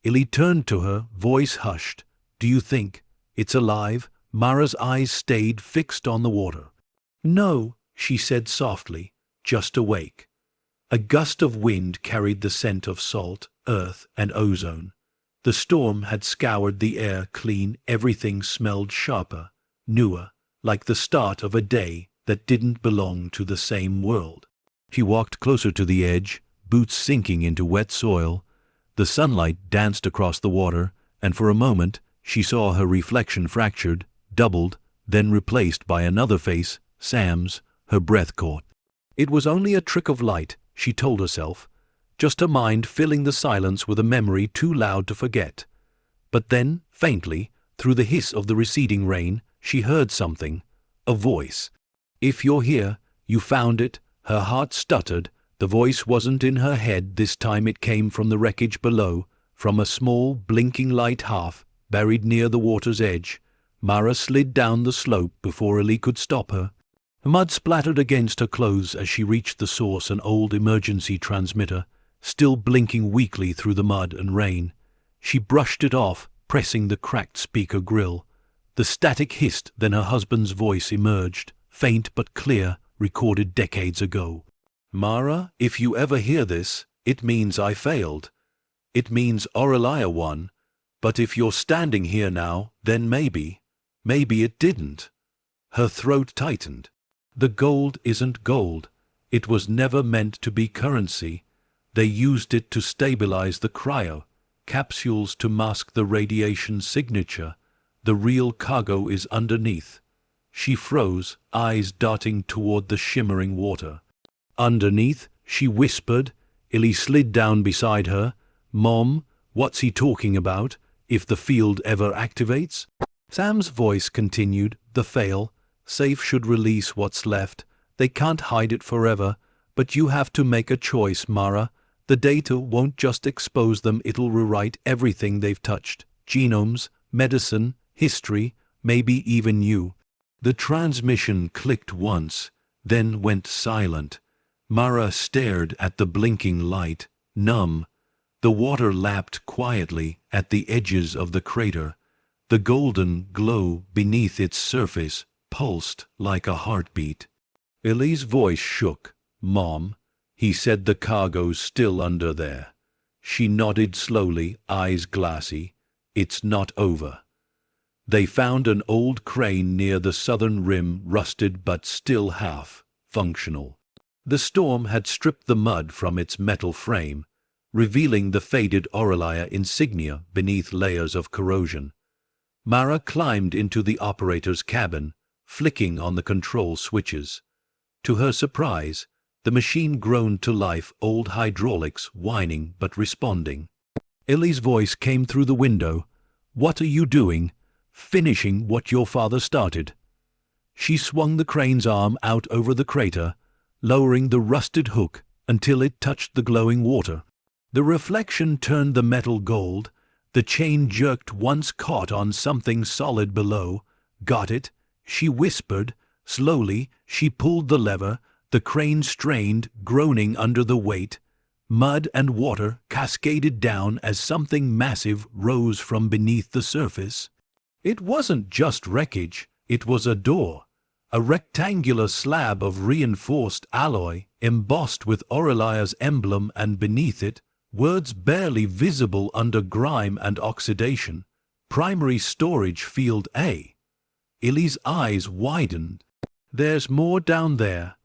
Eli turned to her, voice hushed. "Do you think it's alive?" Mara's eyes stayed fixed on the water. "No," she said softly, "just awake." A gust of wind carried the scent of salt, earth, and ozone. The storm had scoured the air clean, everything smelled sharper, newer, like the start of a day that didn't belong to the same world. She walked closer to the edge, boots sinking into wet soil. The sunlight danced across the water, and for a moment She saw her reflection fractured, doubled, then replaced by another face, Sam's. Her breath caught. It was only a trick of light, she told herself, just her mind filling the silence with a memory too loud to forget. But then, faintly, through the hiss of the receding rain, she heard something, a voice. "If you're here, you found it." Her heart stuttered. The voice wasn't in her head this time. It came from the wreckage below, from a small, blinking light half buried near the water's edge. Mara slid down the slope before Ellie could stop her. Mud splattered against her clothes as she reached the source, an old emergency transmitter, still blinking weakly through the mud and rain. She brushed it off, pressing the cracked speaker grill. The static hissed, then her husband's voice emerged, faint but clear, recorded decades ago. "Mara, if you ever hear this, it means I failed. It means Aurelia won. But if you're standing here now, then maybe it didn't." Her throat tightened. The gold isn't gold. It was never meant to be currency. They used it to stabilize the cryo capsules to mask the radiation signature. The real cargo is underneath. She froze, eyes darting toward the shimmering water. "Underneath?" she whispered. Ellie slid down beside her. "Mom, what's he talking about? If the field ever activates?" Sam's voice continued. "The fail. Safe should release what's left. They can't hide it forever. But you have to make a choice, Mara. The data won't just expose them, it'll rewrite everything they've touched. Genomes, medicine, history, maybe even you." The transmission clicked once, then went silent. Mara stared at the blinking light, numb. The water lapped quietly at the edges of the crater. The golden glow beneath its surface pulsed like a heartbeat. Ellie's voice shook. "Mom," he said, "the cargo's still under there." She nodded slowly, eyes glassy. "It's not over." They found an old crane near the southern rim, rusted but still half functional. The storm had stripped the mud from its metal frame, revealing the faded Aurelia insignia beneath layers of corrosion. Mara climbed into the operator's cabin, flicking on the control switches. To her surprise, the machine groaned to life, old hydraulics whining but responding. Ellie's voice came through the window. "What are you doing?" "Finishing what your father started." She swung the crane's arm out over the crater, lowering the rusted hook until it touched the glowing water. The reflection turned the metal gold. The chain jerked once, caught on something solid below. "Got it?" she whispered. Slowly, she pulled the lever. The crane strained, groaning under the weight. Mud and water cascaded down as something massive rose from beneath the surface. It wasn't just wreckage, it was a door. A rectangular slab of reinforced alloy, embossed with Aurelia's emblem, and beneath it, words barely visible under grime and oxidation. "Primary storage field A." Ellie's eyes widened. "There's more down there."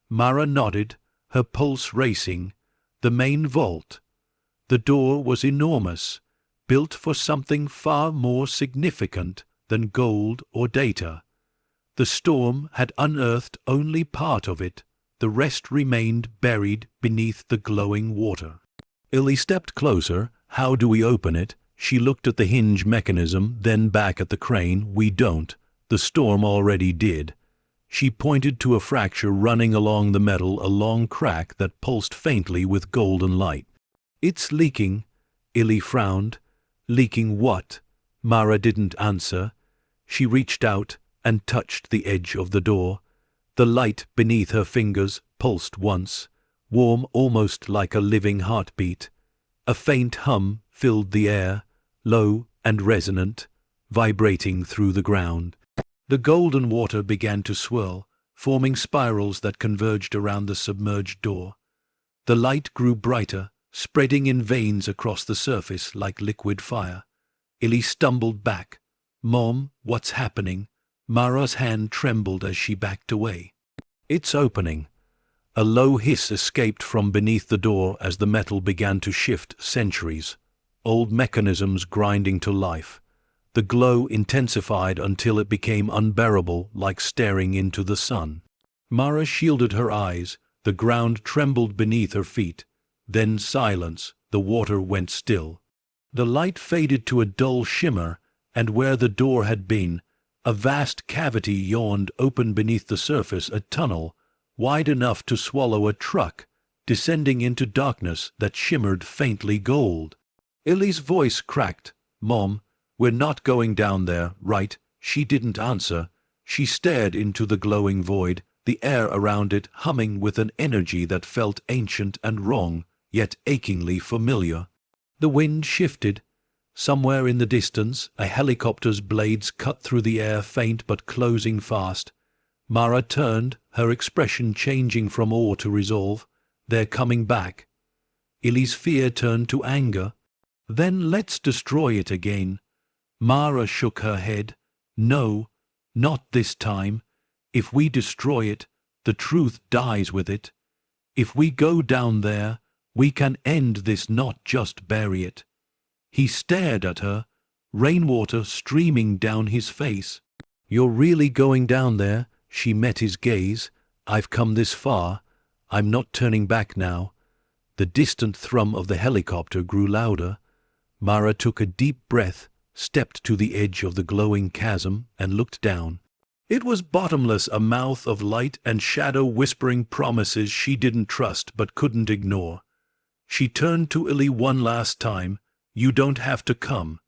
Mara nodded, her pulse racing. The main vault. The door was enormous, built for something far more significant than gold or data. The storm had unearthed only part of it. The rest remained buried beneath the glowing water. Ellie stepped closer. "How do we open it?" She looked at the hinge mechanism, then back at the crane. "We don't. The storm already did." She pointed to a fracture running along the metal, a long crack that pulsed faintly with golden light. "It's leaking." Ellie frowned. "Leaking what?" Mara didn't answer. She reached out and touched the edge of the door. The light beneath her fingers pulsed once, warm, almost like a living heartbeat. A faint hum filled the air, low and resonant, vibrating through the ground. The golden water began to swirl, forming spirals that converged around the submerged door. The light grew brighter, spreading in veins across the surface like liquid fire. Ellie stumbled back. "Mom, what's happening?" Mara's hand trembled as she backed away. "It's opening." A low hiss escaped from beneath the door as the metal began to shift. Centuries, old mechanisms grinding to life. The glow intensified until it became unbearable, like staring into the sun. Mara shielded her eyes. The ground trembled beneath her feet. Then silence. The water went still. The light faded to a dull shimmer, and where the door had been, a vast cavity yawned open beneath the surface, a tunnel, wide enough to swallow a truck, descending into darkness that shimmered faintly gold. Ellie's voice cracked. "Mom, we're not going down there, right?" She didn't answer. She stared into the glowing void, the air around it humming with an energy that felt ancient and wrong, yet achingly familiar. The wind shifted. Somewhere in the distance, a helicopter's blades cut through the air, faint but closing fast. Mara turned, her expression changing from awe to resolve. "They're coming back." Ellie's fear turned to anger. "Then let's destroy it again." Mara shook her head. "No, not this time. If we destroy it, the truth dies with it. If we go down there, we can end this, not just bury it." He stared at her, rainwater streaming down his face. "You're really going down there?" She met his gaze. "I've come this far. I'm not turning back now." The distant thrum of the helicopter grew louder. Mara took a deep breath, stepped to the edge of the glowing chasm, and looked down. It was bottomless, a mouth of light and shadow whispering promises she didn't trust but couldn't ignore. She turned to Ellie one last time. "You don't have to come."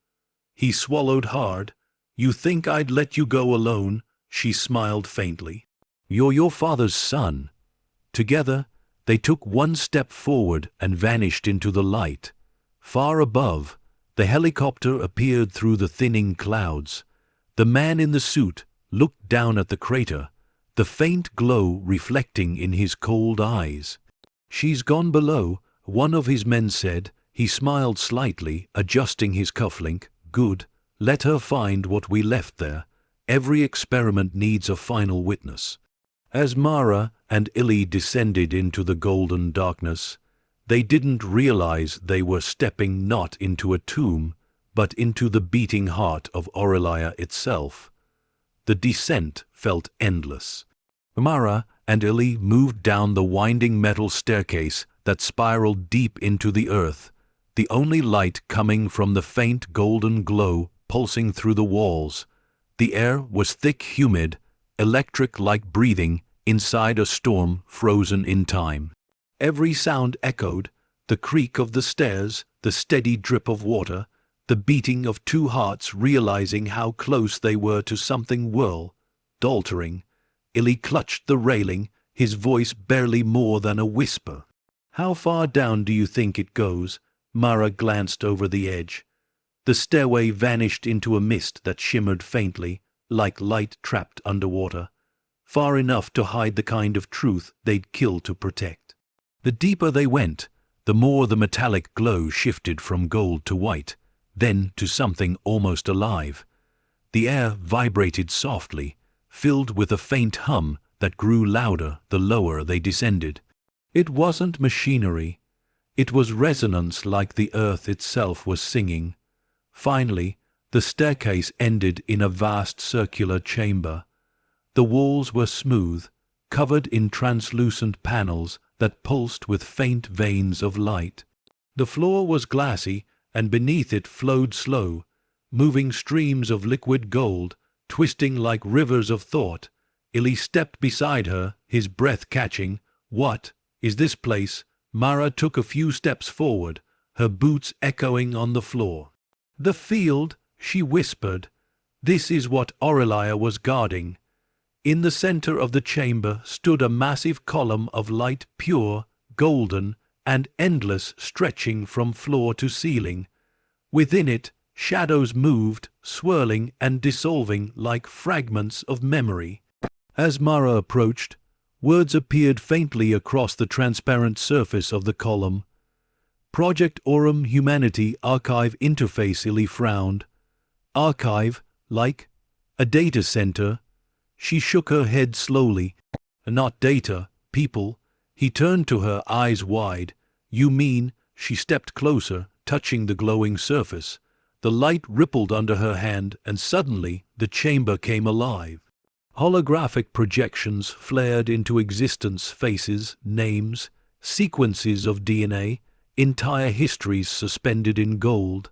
He swallowed hard. "You think I'd let you go alone?" She smiled faintly. "You're your father's son." Together, they took one step forward and vanished into the light. Far above, the helicopter appeared through the thinning clouds. The man in the suit looked down at the crater, the faint glow reflecting in his cold eyes. "She's gone below," one of his men said. He smiled slightly, adjusting his cufflink. "Good. Let her find what we left there. Every experiment needs a final witness." As Mara and Illy descended into the golden darkness, they didn't realize they were stepping not into a tomb, but into the beating heart of Aurelia itself. The descent felt endless. Mara and Illy moved down the winding metal staircase that spiraled deep into the earth, the only light coming from the faint golden glow pulsing through the walls. The air was thick, humid, electric like breathing inside a storm frozen in time. Every sound echoed, the creak of the stairs, the steady drip of water, the beating of two hearts realizing how close they were to something world-altering. Illy clutched the railing, his voice barely more than a whisper. "How far down do you think it goes?" Mara glanced over the edge. The stairway vanished into a mist that shimmered faintly, like light trapped underwater, far enough to hide the kind of truth they'd kill to protect. The deeper they went, the more the metallic glow shifted from gold to white, then to something almost alive. The air vibrated softly, filled with a faint hum that grew louder the lower they descended. It wasn't machinery. It was resonance, like the earth itself was singing. Finally, the staircase ended in a vast circular chamber. The walls were smooth, covered in translucent panels that pulsed with faint veins of light. The floor was glassy, and beneath it flowed slow, moving streams of liquid gold, twisting like rivers of thought. Illy stepped beside her, his breath catching. "What is this place?" Mara took a few steps forward, her boots echoing on the floor. "The field," she whispered. "This is what Aurelia was guarding." In the center of the chamber stood a massive column of light, pure, golden, and endless, stretching from floor to ceiling. Within it, shadows moved, swirling and dissolving like fragments of memory. As Mara approached, words appeared faintly across the transparent surface of the column. "Project Aurum Humanity Archive Interface." Illy frowned. "Archive, like a data center?" She shook her head slowly. "Not data, people." He turned to her, eyes wide. "You mean—" She stepped closer, touching the glowing surface. The light rippled under her hand, and suddenly the chamber came alive. Holographic projections flared into existence, faces, names, sequences of DNA, entire histories suspended in gold.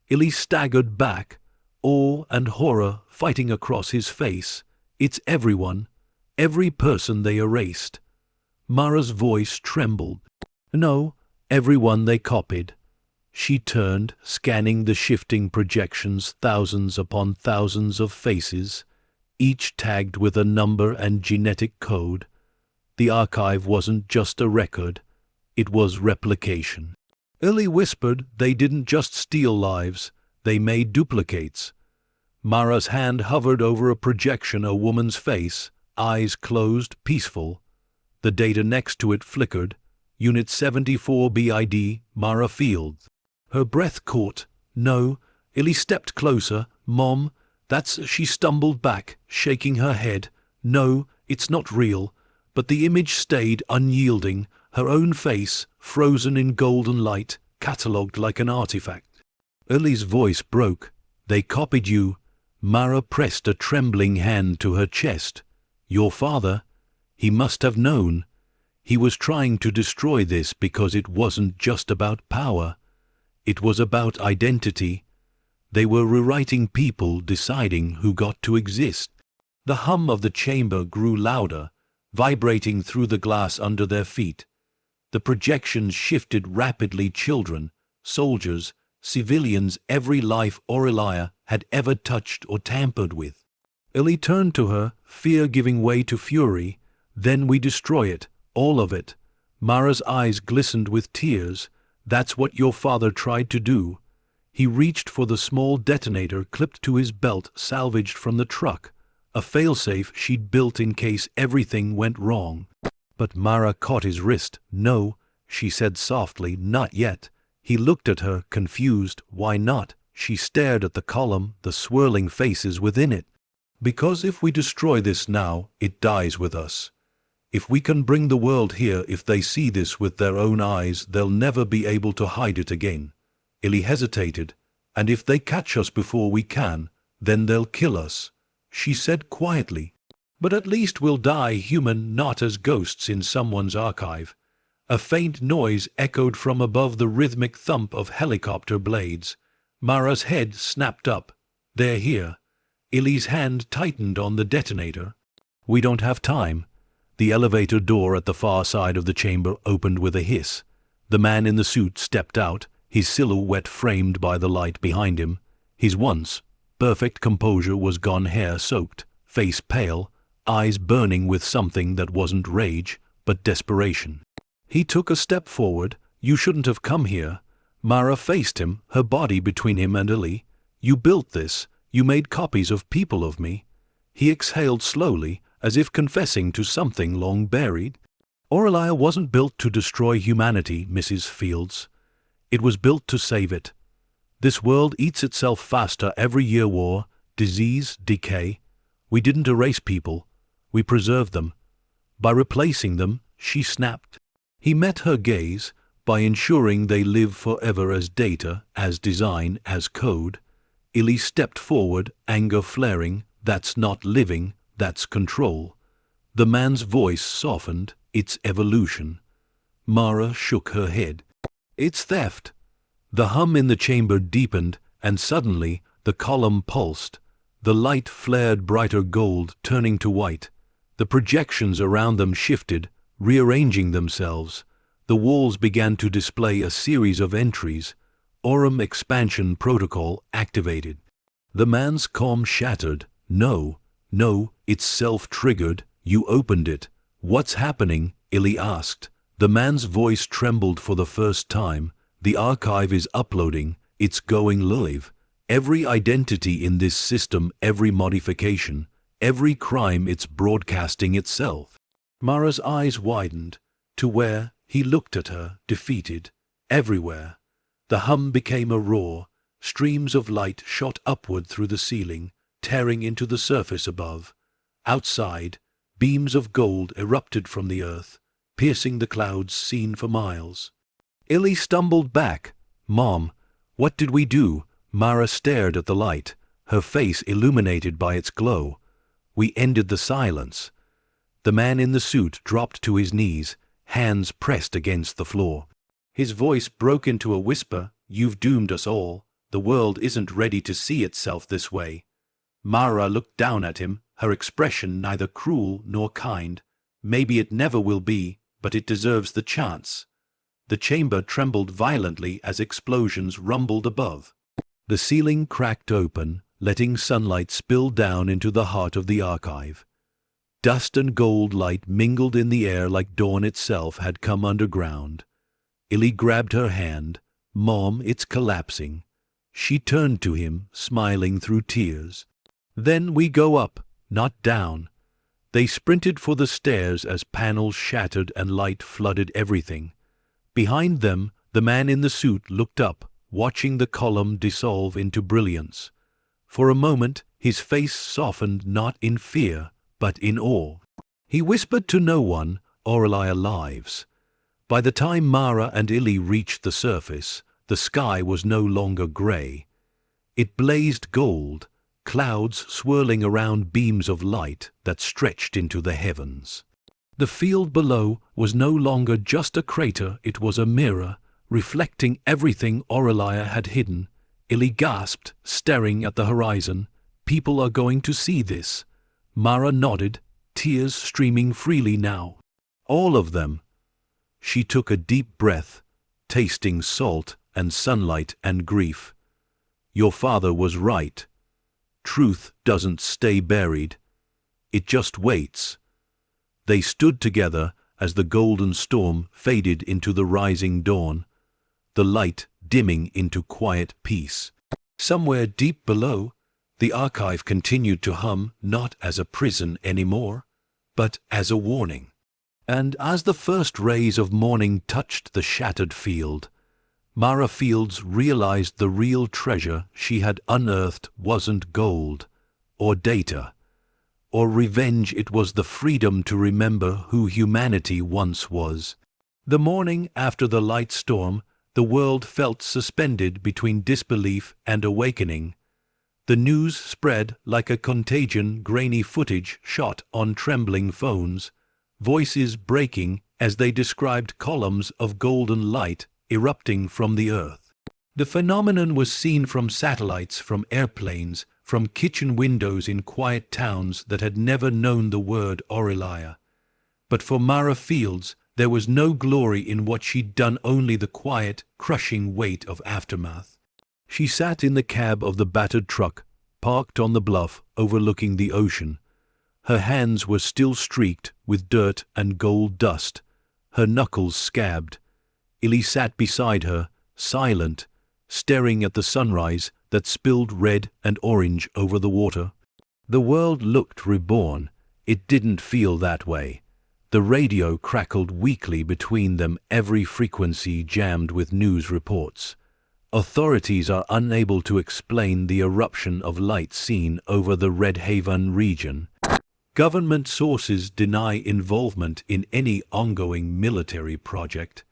Illy staggered back, awe and horror fighting across his face. It's everyone, every person they erased. Mara's voice trembled. No, everyone they copied. She turned, scanning the shifting projections, thousands upon thousands of faces, each tagged with a number and genetic code. The archive wasn't just a record, it was replication. Illy whispered, they didn't just steal lives, they made duplicates. Mara's hand hovered over a projection, a woman's face, eyes closed, peaceful. The data next to it flickered. Unit 74 BID, Mara Fields. Her breath caught. No. Illy stepped closer. Mom, that's... She stumbled back, shaking her head. No, it's not real. But the image stayed unyielding, her own face, frozen in golden light, catalogued like an artifact. Illy's voice broke. They copied you. Mara pressed a trembling hand to her chest. Your father? He must have known. He was trying to destroy this because it wasn't just about power. It was about identity. They were rewriting people, deciding who got to exist. The hum of the chamber grew louder, vibrating through the glass under their feet. The projections shifted rapidly. Children, soldiers, civilians, every life Aurelia had ever touched or tampered with. Illy turned to her, fear giving way to fury. Then we destroy it, all of it. Mara's eyes glistened with tears. That's what your father tried to do. He reached for the small detonator clipped to his belt, salvaged from the truck, a failsafe she'd built in case everything went wrong. But Mara caught his wrist. No, she said softly, not yet. He looked at her, confused. Why not? She stared at the column, the swirling faces within it. Because if we destroy this now, it dies with us. If we can bring the world here, if they see this with their own eyes, they'll never be able to hide it again. Illy hesitated. And if they catch us before we can, then they'll kill us, she said quietly. But at least we'll die human, not as ghosts in someone's archive. A faint noise echoed from above, the rhythmic thump of helicopter blades. Mara's head snapped up. They're here. Illy's hand tightened on the detonator. We don't have time. The elevator door at the far side of the chamber opened with a hiss. The man in the suit stepped out, his silhouette framed by the light behind him. His once perfect composure was gone, hair soaked, face pale, eyes burning with something that wasn't rage, but desperation. He took a step forward. You shouldn't have come here. Mara faced him, her body between him and Illy. You built this. You made copies of people of me. He exhaled slowly, as if confessing to something long buried. Aurelia wasn't built to destroy humanity, Mrs. Fields. It was built to save it. This world eats itself faster every year. War, disease, decay. We didn't erase people. We preserved them. By replacing them, she snapped. He met her gaze. By ensuring they live forever as data, as design, as code. Illy stepped forward, anger flaring. That's not living, that's control. The man's voice softened. It's evolution. Mara shook her head. It's theft. The hum in the chamber deepened, and suddenly the column pulsed. The light flared brighter gold, turning to white. The projections around them shifted, rearranging themselves. The walls began to display a series of entries. Aurum expansion protocol activated. The man's calm shattered. No, it's self-triggered. You opened it. What's happening? Illy asked. The man's voice trembled for the first time. The archive is uploading. It's going live. Every identity in this system, every modification, every crime, it's broadcasting itself. Mara's eyes widened. To where? He looked at her, defeated. Everywhere. The hum became a roar. Streams of light shot upward through the ceiling, tearing into the surface above. Outside, beams of gold erupted from the earth, piercing the clouds seen for miles. Illy stumbled back. Mom, what did we do? Mara stared at the light, her face illuminated by its glow. We ended the silence. The man in the suit dropped to his knees, hands pressed against the floor. His voice broke into a whisper. "You've doomed us all. The world isn't ready to see itself this way." Mara looked down at him, her expression neither cruel nor kind. "Maybe it never will be, but it deserves the chance." The chamber trembled violently as explosions rumbled above. The ceiling cracked open, letting sunlight spill down into the heart of the archive. Dust and gold light mingled in the air like dawn itself had come underground. Illy grabbed her hand. "Mom, it's collapsing." She turned to him, smiling through tears. "Then we go up, not down." They sprinted for the stairs as panels shattered and light flooded everything. Behind them, the man in the suit looked up, watching the column dissolve into brilliance. For a moment, his face softened not in fear, but in awe. He whispered to no one, "Aurelia lives." By the time Mara and Illy reached the surface, the sky was no longer grey. It blazed gold, clouds swirling around beams of light that stretched into the heavens. The field below was no longer just a crater, it was a mirror, reflecting everything Aurelia had hidden. Illy gasped, staring at the horizon. "People are going to see this." Mara nodded, tears streaming freely now. "All of them." She took a deep breath, tasting salt and sunlight and grief. "Your father was right. Truth doesn't stay buried. It just waits." They stood together as the golden storm faded into the rising dawn, the light dimming into quiet peace. Somewhere deep below, the archive continued to hum, not as a prison anymore, but as a warning. And as the first rays of morning touched the shattered field, Mara Fields realized the real treasure she had unearthed wasn't gold, or data, or revenge. It was the freedom to remember who humanity once was. The morning after the light storm, the world felt suspended between disbelief and awakening. The news spread like a contagion, grainy footage shot on trembling phones, voices breaking as they described columns of golden light erupting from the earth. The phenomenon was seen from satellites, from airplanes, from kitchen windows in quiet towns that had never known the word Aurelia. But for Mara Fields, there was no glory in what she'd done, only the quiet, crushing weight of aftermath. She sat in the cab of the battered truck, parked on the bluff overlooking the ocean. Her hands were still streaked with dirt and gold dust, her knuckles scabbed. Illy sat beside her, silent, staring at the sunrise that spilled red and orange over the water. The world looked reborn. It didn't feel that way. The radio crackled weakly between them, every frequency jammed with news reports. Authorities are unable to explain the eruption of light seen over the Red Haven region. Government sources deny involvement in any ongoing military project.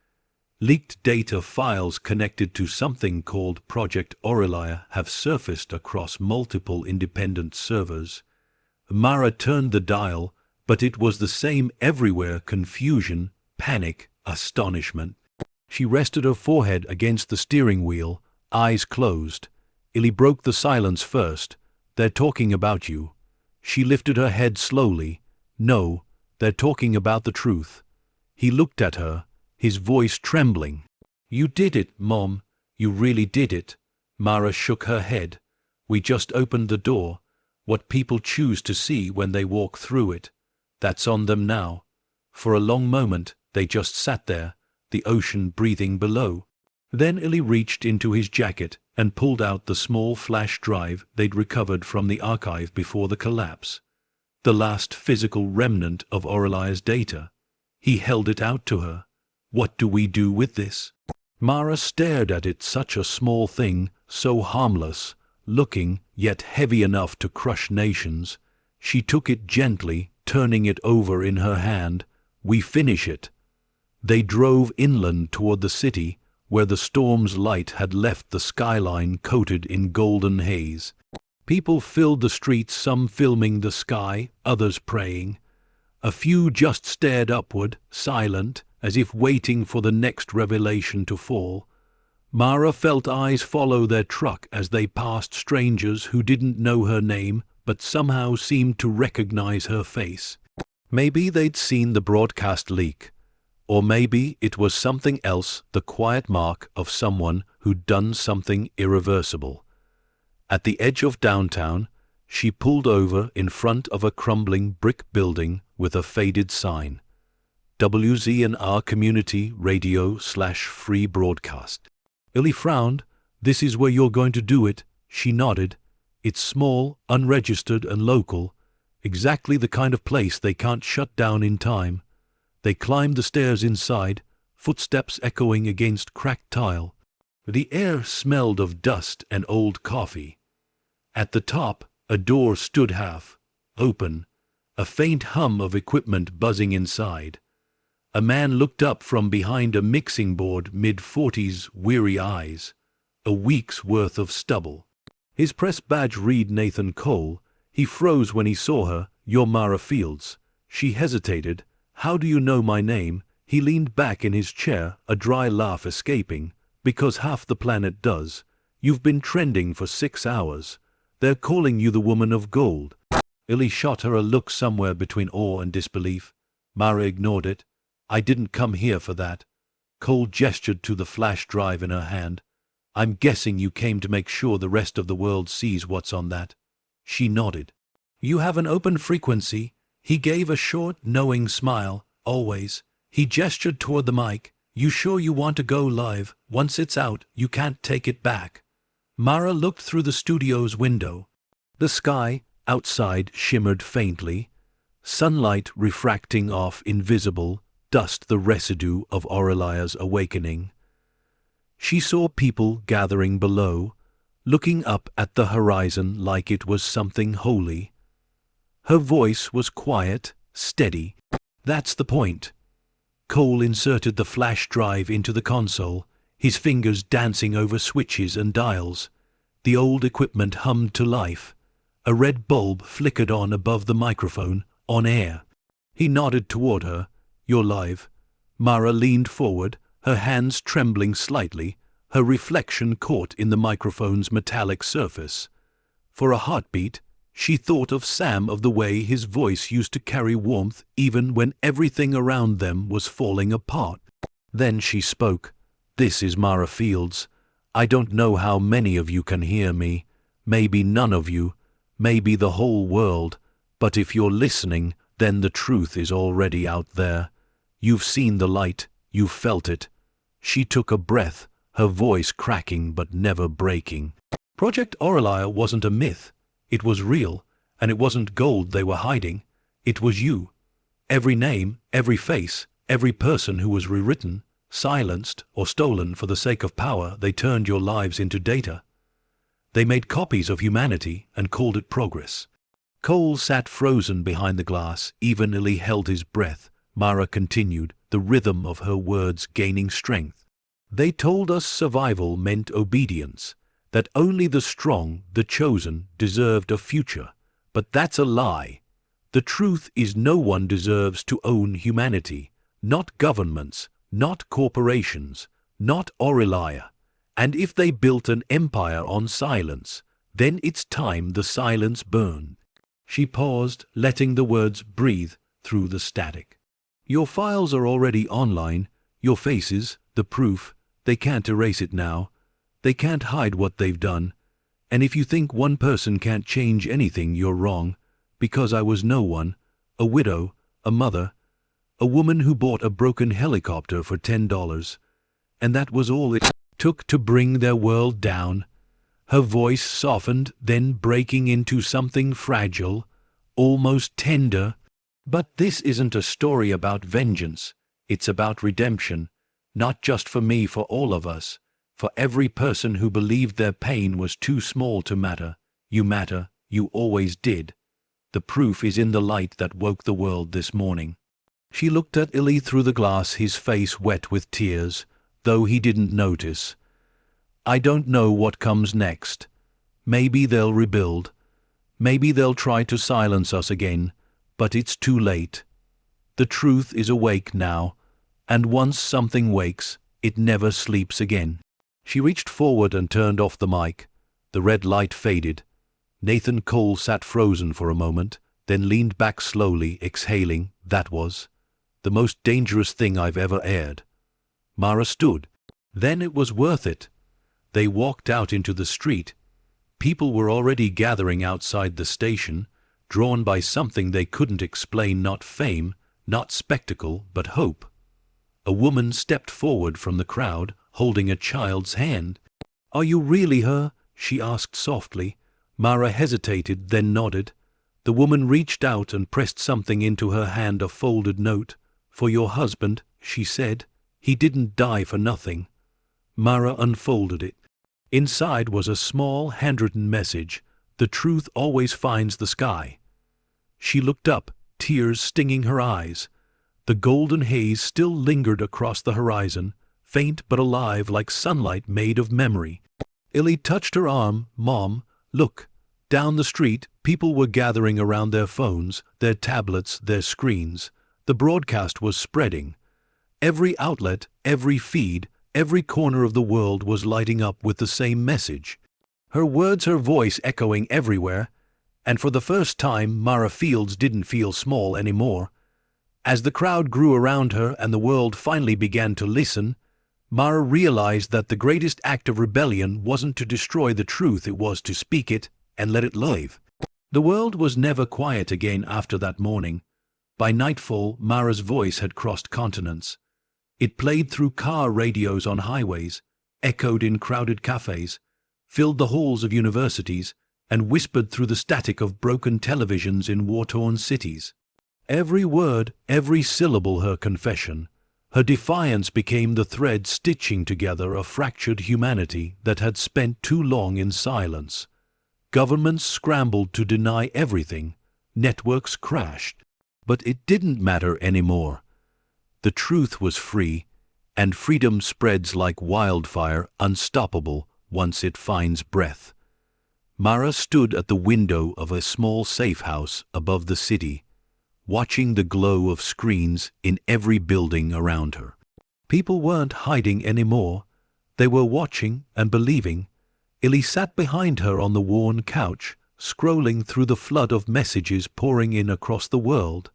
Leaked data files connected to something called Project Aurelia have surfaced across multiple independent servers. Mara turned the dial, but it was the same everywhere: confusion, panic, astonishment. She rested her forehead against the steering wheel, eyes closed. Illy broke the silence first. "They're talking about you." She lifted her head slowly. "No, they're talking about the truth." He looked at her, his voice trembling. "You did it, Mom. You really did it." Mara shook her head. "We just opened the door. What people choose to see when they walk through it, that's on them now." For a long moment, they just sat there, the ocean breathing below. Then Illy reached into his jacket and pulled out the small flash drive they'd recovered from the archive before the collapse. The last physical remnant of Aurelia's data. He held it out to her. "What do we do with this?" Mara stared at it, such a small thing, so harmless, looking, yet heavy enough to crush nations. She took it gently, turning it over in her hand. "We finish it." They drove inland toward the city, where the storm's light had left the skyline coated in golden haze. People filled the streets, some filming the sky, others praying. A few just stared upward, silent, as if waiting for the next revelation to fall. Mara felt eyes follow their truck as they passed strangers who didn't know her name but somehow seemed to recognize her face. Maybe they'd seen the broadcast leak. Or maybe it was something else, the quiet mark of someone who'd done something irreversible. At the edge of downtown, she pulled over in front of a crumbling brick building with a faded sign. WZNR Community Radio/free broadcast. Illy frowned. "This is where you're going to do it?" She nodded. "It's small, unregistered and local. Exactly the kind of place they can't shut down in time." They climbed the stairs inside, footsteps echoing against cracked tile. The air smelled of dust and old coffee. At the top, a door stood half open, a faint hum of equipment buzzing inside. A man looked up from behind a mixing board, mid-40s, weary eyes, a week's worth of stubble. His press badge read Nathan Cole. He froze when he saw her. "You're Mara Fields." She hesitated. "How do you know my name?" He leaned back in his chair, a dry laugh escaping. "Because half the planet does. You've been trending for 6 hours. They're calling you the Woman of Gold." Illy shot her a look somewhere between awe and disbelief. Mara ignored it. "I didn't come here for that." Cole gestured to the flash drive in her hand. "I'm guessing you came to make sure the rest of the world sees what's on that." She nodded. "You have an open frequency." He gave a short, knowing smile. "Always." He gestured toward the mic. "You sure you want to go live? Once it's out, you can't take it back." Mara looked through the studio's window. The sky outside shimmered faintly, sunlight refracting off invisible dust, the residue of Aurelia's awakening. She saw people gathering below, looking up at the horizon like it was something holy. Her voice was quiet, steady. "That's the point." Cole inserted the flash drive into the console, his fingers dancing over switches and dials. The old equipment hummed to life. A red bulb flickered on above the microphone, on air. He nodded toward her. "You're live." Mara leaned forward, her hands trembling slightly, her reflection caught in the microphone's metallic surface. For a heartbeat, she thought of Sam, of the way his voice used to carry warmth even when everything around them was falling apart. Then she spoke. "This is Mara Fields. I don't know how many of you can hear me. Maybe none of you. Maybe the whole world. But if you're listening, then the truth is already out there. You've seen the light. You've felt it." She took a breath, her voice cracking but never breaking. Project Aurelia wasn't a myth. It was real, and it wasn't gold they were hiding. It was you. Every name, every face, every person who was rewritten, silenced, or stolen for the sake of power. They turned your lives into data. They made copies of humanity and called it progress. Cole sat frozen behind the glass, evenly held his breath. Mara continued, the rhythm of her words gaining strength. "They told us survival meant obedience, that only the strong, the chosen, deserved a future. But that's a lie. The truth is no one deserves to own humanity, not governments, not corporations, not Aurelia. And if they built an empire on silence, then it's time the silence burned." She paused, letting the words breathe through the static. "Your files are already online, your faces, the proof. They can't erase it now. They can't hide what they've done. And if you think one person can't change anything, you're wrong. Because I was no one, a widow, a mother, a woman who bought a broken helicopter for $10. And that was all it took to bring their world down." Her voice softened, then breaking into something fragile, almost tender. "But this isn't a story about vengeance. It's about redemption. Not just for me, for all of us. For every person who believed their pain was too small to matter. You matter. You always did. The proof is in the light that woke the world this morning." She looked at Illy through the glass, his face wet with tears. though he didn't notice. I don't know what comes next. Maybe they'll rebuild. Maybe they'll try to silence us again, but it's too late. The truth is awake now, and once something wakes, it never sleeps again. She reached forward and turned off the mic. The red light faded. Nathan Cole sat frozen for a moment, then leaned back slowly, exhaling. That was the most dangerous thing I've ever aired. Mara stood. Then it was worth it. They walked out into the street. People were already gathering outside the station, drawn by something they couldn't explain, not fame, not spectacle, but hope. A woman stepped forward from the crowd, holding a child's hand. "Are you really her?" she asked softly. Mara hesitated, then nodded. The woman reached out and pressed something into her hand, a folded note. "For your husband," she said. "He didn't die for nothing." Mara unfolded it. Inside was a small, handwritten message: "The truth always finds the sky." She looked up, tears stinging her eyes. The golden haze still lingered across the horizon, faint but alive like sunlight made of memory. Illy touched her arm. "Mom, look." Down the street, people were gathering around their phones, their tablets, their screens. The broadcast was spreading. Every outlet, every feed, every corner of the world was lighting up with the same message. Her words, her voice echoing everywhere. And for the first time, Mara Fields didn't feel small anymore. As the crowd grew around her and the world finally began to listen, Mara realized that the greatest act of rebellion wasn't to destroy the truth, it was to speak it and let it live. The world was never quiet again after that morning. By nightfall, Mara's voice had crossed continents. It played through car radios on highways, echoed in crowded cafes, filled the halls of universities, and whispered through the static of broken televisions in war-torn cities. Every word, every syllable her confession. Her defiance became the thread stitching together a fractured humanity that had spent too long in silence. Governments scrambled to deny everything. Networks crashed. But it didn't matter anymore. The truth was free, and freedom spreads like wildfire, unstoppable once it finds breath. Mara stood at the window of a small safe house above the city, watching the glow of screens in every building around her. People weren't hiding anymore. They were watching and believing. Illy sat behind her on the worn couch, scrolling through the flood of messages pouring in across the world.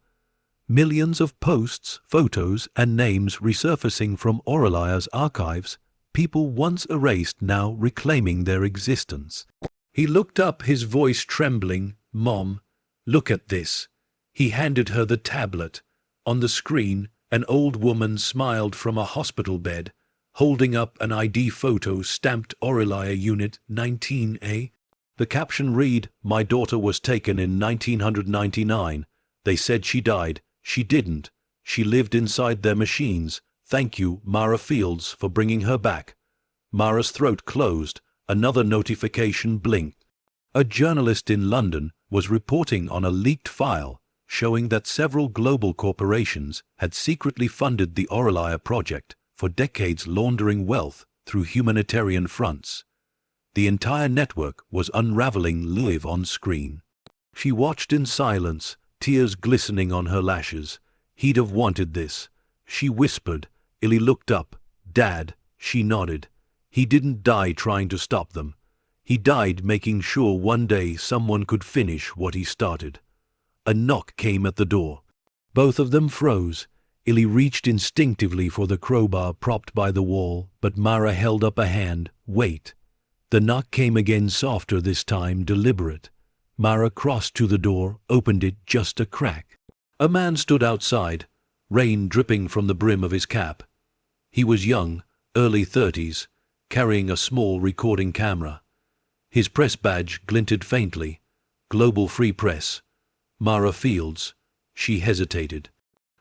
Millions of posts, photos, and names resurfacing from Aurelia's archives, people once erased now reclaiming their existence. He looked up, his voice trembling. "Mom, look at this." He handed her the tablet. On the screen, an old woman smiled from a hospital bed, holding up an ID photo stamped Aurelia Unit 19A. The caption read, "My daughter was taken in 1999. They said she died. She didn't. She lived inside their machines. Thank you, Mara Fields, for bringing her back." Mara's throat closed. Another notification blinked. A journalist in London was reporting on a leaked file showing that several global corporations had secretly funded the Aurelia project, for decades laundering wealth through humanitarian fronts. The entire network was unraveling live on screen. She watched in silence, tears glistening on her lashes. "He'd have wanted this," she whispered. Illy looked up. "Dad," she nodded. "He didn't die trying to stop them. He died making sure one day someone could finish what he started." A knock came at the door. Both of them froze. Illy reached instinctively for the crowbar propped by the wall, but Mara held up a hand. "Wait." The knock came again, softer this time, deliberate. Mara crossed to the door, opened it just a crack. A man stood outside, rain dripping from the brim of his cap. He was young, early 30s, carrying a small recording camera. His press badge glinted faintly. Global Free Press. Mara Fields. She hesitated.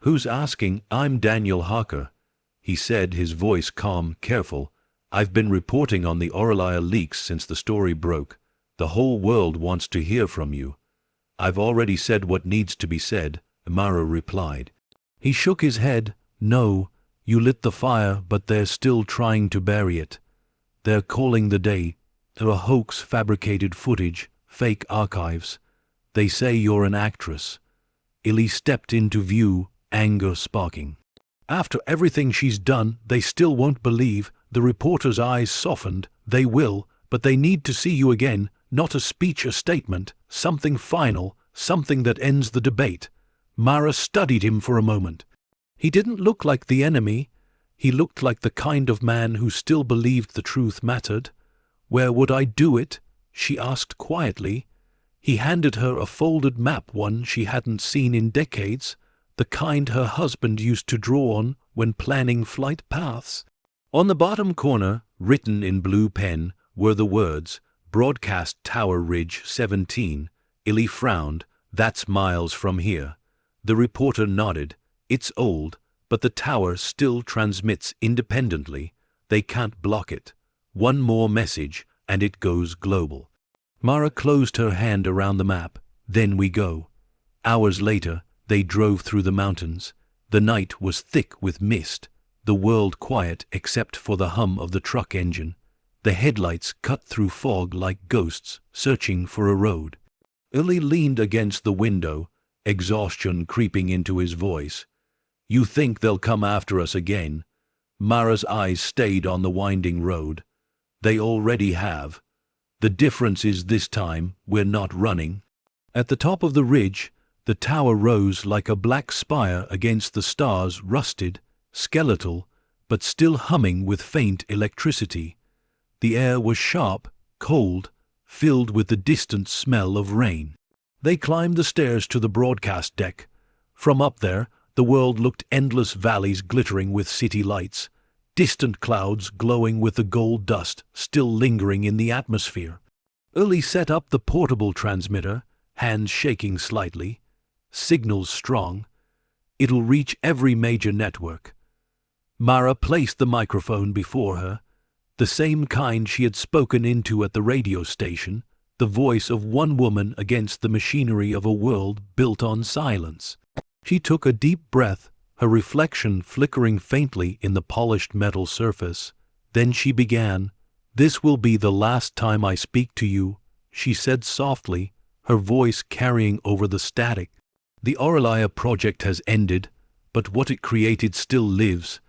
"Who's asking?" "I'm Daniel Harker," he said, his voice calm, careful. "I've been reporting on the Aurelia leaks since the story broke. The whole world wants to hear from you." "I've already said what needs to be said," Mara replied. He shook his head. "No, You lit the fire, but they're still trying to bury it. They're calling the day a hoax, fabricated footage, fake archives. They say you're an actress. Illy stepped into view, anger sparking. After everything she's done, they still won't believe. The reporter's eyes softened. They will, but they need to see you again, not a speech, a statement, something final, something that ends the debate. Mara studied him for a moment. He didn't look like the enemy. He looked like the kind of man who still believed the truth mattered. Where would I do it? She asked quietly. He handed her a folded map, one she hadn't seen in decades, the kind her husband used to draw on when planning flight paths. On the bottom corner, written in blue pen, were the words, Broadcast Tower Ridge 17. Illy frowned. That's miles from here. The reporter nodded. It's old, but the tower still transmits independently. They can't block it. One more message, and it goes global. Mara closed her hand around the map. Then we go. Hours later, they drove through the mountains. The night was thick with mist, the world quiet except for the hum of the truck engine. The headlights cut through fog like ghosts searching for a road. Illy leaned against the window, exhaustion creeping into his voice. You think they'll come after us again? Mara's eyes stayed on the winding road. They already have. The difference is this time we're not running. At the top of the ridge, the tower rose like a black spire against the stars, rusted, skeletal, but still humming with faint electricity. The air was sharp, cold, filled with the distant smell of rain. They climbed the stairs to the broadcast deck. From up there, the world looked endless valleys glittering with city lights, distant clouds glowing with the gold dust still lingering in the atmosphere. Illy set up the portable transmitter, hands shaking slightly. Signals strong. It'll reach every major network. Mara placed the microphone before her, the same kind she had spoken into at the radio station, the voice of one woman against the machinery of a world built on silence. She took a deep breath, her reflection flickering faintly in the polished metal surface. Then she began. This will be the last time I speak to you, she said softly, her voice carrying over the static. The Aurelia project has ended, but what it created still lives.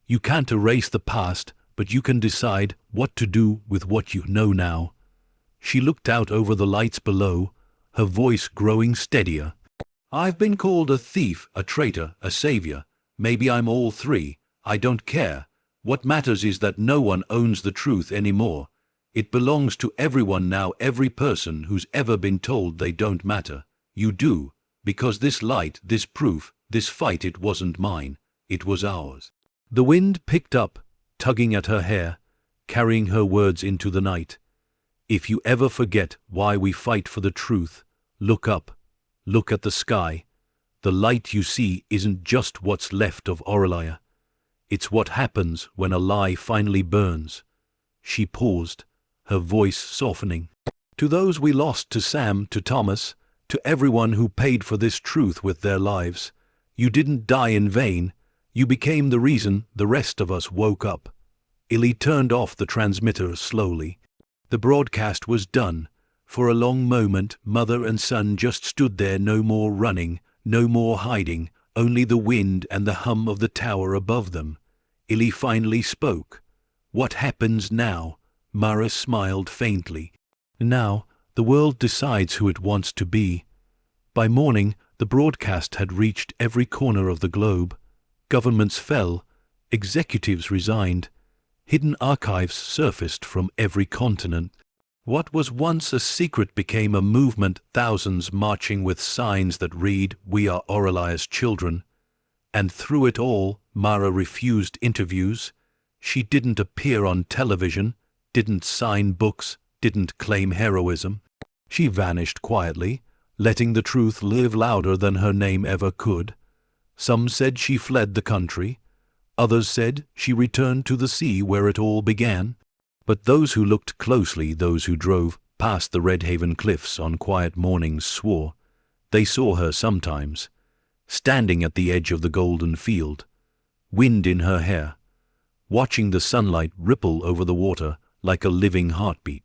You can't erase the past, but you can decide what to do with what you know now. She looked out over the lights below, her voice growing steadier. I've been called a thief, a traitor, a savior. Maybe I'm all three. I don't care. What matters is that no one owns the truth anymore. It belongs to everyone now, every person who's ever been told they don't matter. You do, because this light, this proof, this fight, it wasn't mine. It was ours. The wind picked up, tugging at her hair, carrying her words into the night. If you ever forget why we fight for the truth, look up. Look at the sky. The light you see isn't just what's left of Aurelia. It's what happens when a lie finally burns. She paused, her voice softening. To those we lost, to Sam, to Thomas, to everyone who paid for this truth with their lives, you didn't die in vain. You became the reason the rest of us woke up. Illy turned off the transmitter slowly. The broadcast was done. For a long moment, mother and son just stood there, no more running, no more hiding, only the wind and the hum of the tower above them. Illy finally spoke. What happens now? Mara smiled faintly. Now, the world decides who it wants to be. By morning, the broadcast had reached every corner of the globe. Governments fell, executives resigned, hidden archives surfaced from every continent. What was once a secret became a movement, thousands marching with signs that read, "We are Aurelia's children." And through it all, Mara refused interviews. She didn't appear on television, didn't sign books, didn't claim heroism. She vanished quietly, letting the truth live louder than her name ever could. Some said she fled the country. Others said she returned to the sea where it all began. But those who looked closely, those who drove past the Redhaven cliffs on quiet mornings, swore they saw her sometimes, standing at the edge of the golden field, wind in her hair, watching the sunlight ripple over the water like a living heartbeat.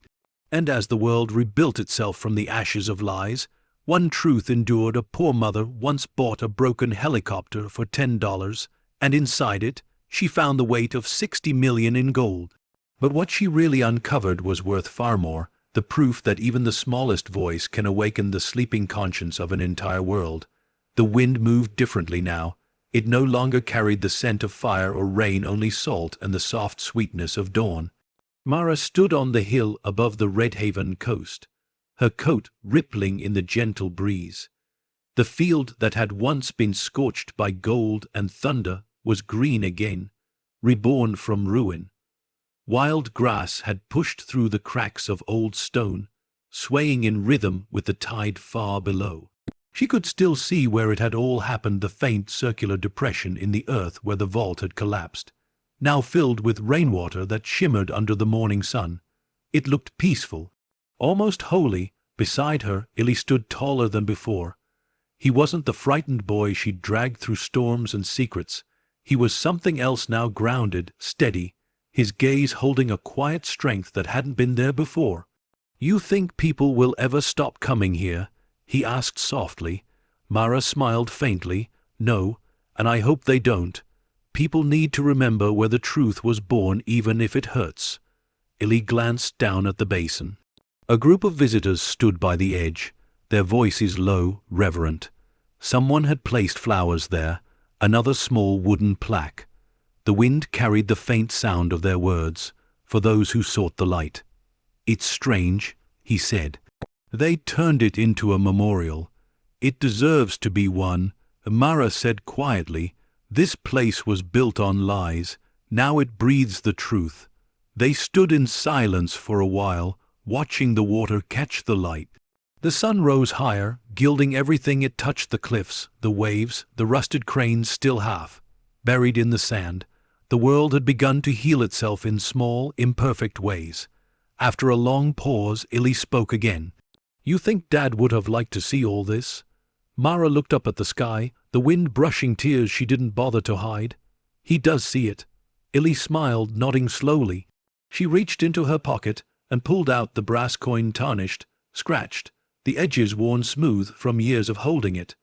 And as the world rebuilt itself from the ashes of lies, one truth endured. A poor mother once bought a broken helicopter for $10, and inside it, she found the weight of 60 million in gold. But what she really uncovered was worth far more, the proof that even the smallest voice can awaken the sleeping conscience of an entire world. The wind moved differently now. It no longer carried the scent of fire or rain, only salt and the soft sweetness of dawn. Mara stood on the hill above the Redhaven coast, her coat rippling in the gentle breeze. The field that had once been scorched by gold and thunder was green again, reborn from ruin. Wild grass had pushed through the cracks of old stone, swaying in rhythm with the tide far below. She could still see where it had all happened, the faint circular depression in the earth where the vault had collapsed, now filled with rainwater that shimmered under the morning sun. It looked peaceful, almost holy. Beside her, Illy stood taller than before. He wasn't the frightened boy she'd dragged through storms and secrets. He was something else now, grounded, steady, his gaze holding a quiet strength that hadn't been there before. "You think people will ever stop coming here?" he asked softly. Mara smiled faintly. "No, and I hope they don't. People need to remember where the truth was born, even if it hurts." Illy glanced down at the basin. A group of visitors stood by the edge, their voices low, reverent. Someone had placed flowers there, another small wooden plaque. The wind carried the faint sound of their words, for those who sought the light. "It's strange," he said. "They turned it into a memorial. It deserves to be one," Mara said quietly. "This place was built on lies. Now it breathes the truth." They stood in silence for a while, watching the water catch the light. The sun rose higher, gilding everything it touched, the cliffs, the waves, the rusted cranes still half buried in the sand. The world had begun to heal itself in small, imperfect ways. After a long pause, Illy spoke again. "You think Dad would have liked to see all this?" Mara looked up at the sky, the wind brushing tears she didn't bother to hide. "He does see it." Illy smiled, nodding slowly. She reached into her pocket and pulled out the brass coin, tarnished, scratched, the edges worn smooth from years of holding it.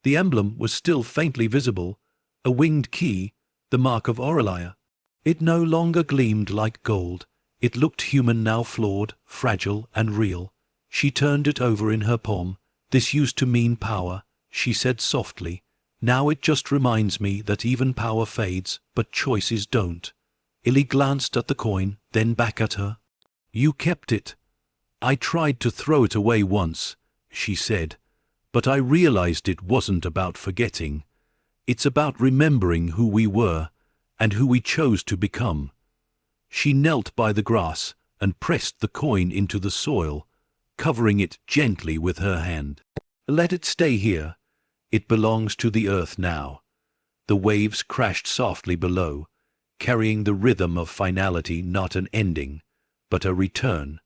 The emblem was still faintly visible, a winged key, the mark of Aurelia. It no longer gleamed like gold. It looked human now, flawed, fragile, and real. She turned it over in her palm. "This used to mean power," she said softly. "Now it just reminds me that even power fades, but choices don't." Illy glanced at the coin, then back at her. "You kept it." "I tried to throw it away once," she said, "but I realized it wasn't about forgetting. It's about remembering who we were, and who we chose to become." She knelt by the grass and pressed the coin into the soil, covering it gently with her hand. "Let it stay here. It belongs to the earth now." The waves crashed softly below, carrying the rhythm of finality, not an ending, but a return.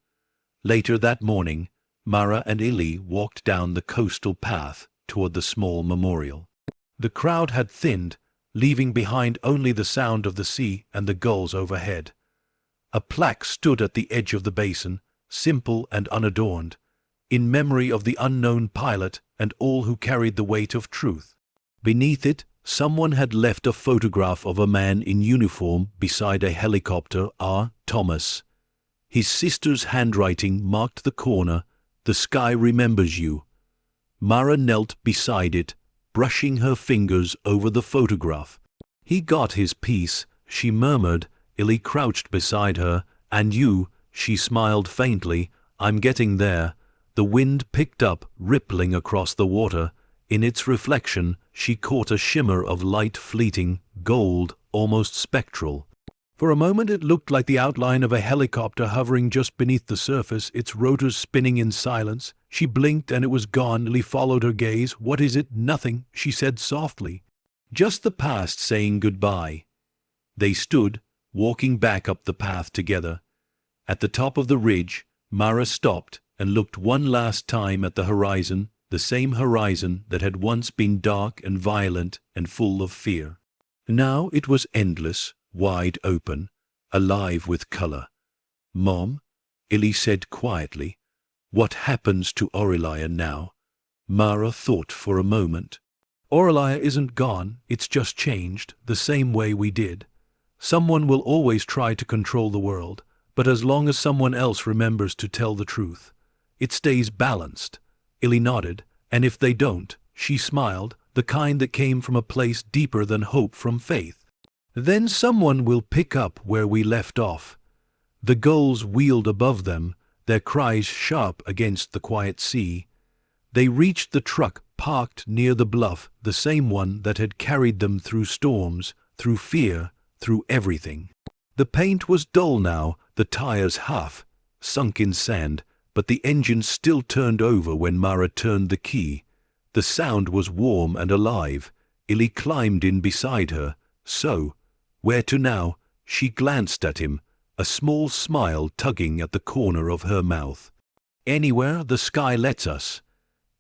Later that morning, Mara and Illy walked down the coastal path toward the small memorial. The crowd had thinned, leaving behind only the sound of the sea and the gulls overhead. A plaque stood at the edge of the basin, simple and unadorned, in memory of the unknown pilot and all who carried the weight of truth. Beneath it, someone had left a photograph of a man in uniform beside a helicopter, R. Thomas. His sister's handwriting marked the corner, "The sky remembers you." Mara knelt beside it, brushing her fingers over the photograph. "He got his piece," she murmured. Illy crouched beside her. "And you," she smiled faintly. "I'm getting there." The wind picked up, rippling across the water. In its reflection, she caught a shimmer of light, fleeting, gold, almost spectral. For a moment it looked like the outline of a helicopter hovering just beneath the surface, its rotors spinning in silence. She blinked and it was gone. Illy followed her gaze. "What is it?" "Nothing," she said softly. "Just the past saying goodbye." They stood, walking back up the path together. At the top of the ridge, Mara stopped and looked one last time at the horizon, the same horizon that had once been dark and violent and full of fear. Now it was endless, wide open, alive with color. "Mom," Illy said quietly, "what happens to Aurelia now?" Mara thought for a moment. "Aurelia isn't gone, it's just changed, the same way we did. Someone will always try to control the world, but as long as someone else remembers to tell the truth, it stays balanced." Illy nodded, "And if they don't," she smiled, "the kind that came from a place deeper than hope from faith, then someone will pick up where we left off." The gulls wheeled above them, their cries sharp against the quiet sea. They reached the truck parked near the bluff, the same one that had carried them through storms, through fear, through everything. The paint was dull now, the tires half sunk in sand, but the engine still turned over when Mara turned the key. The sound was warm and alive. Illy climbed in beside her. "So, where to now?" She glanced at him, a small smile tugging at the corner of her mouth. "Anywhere the sky lets us."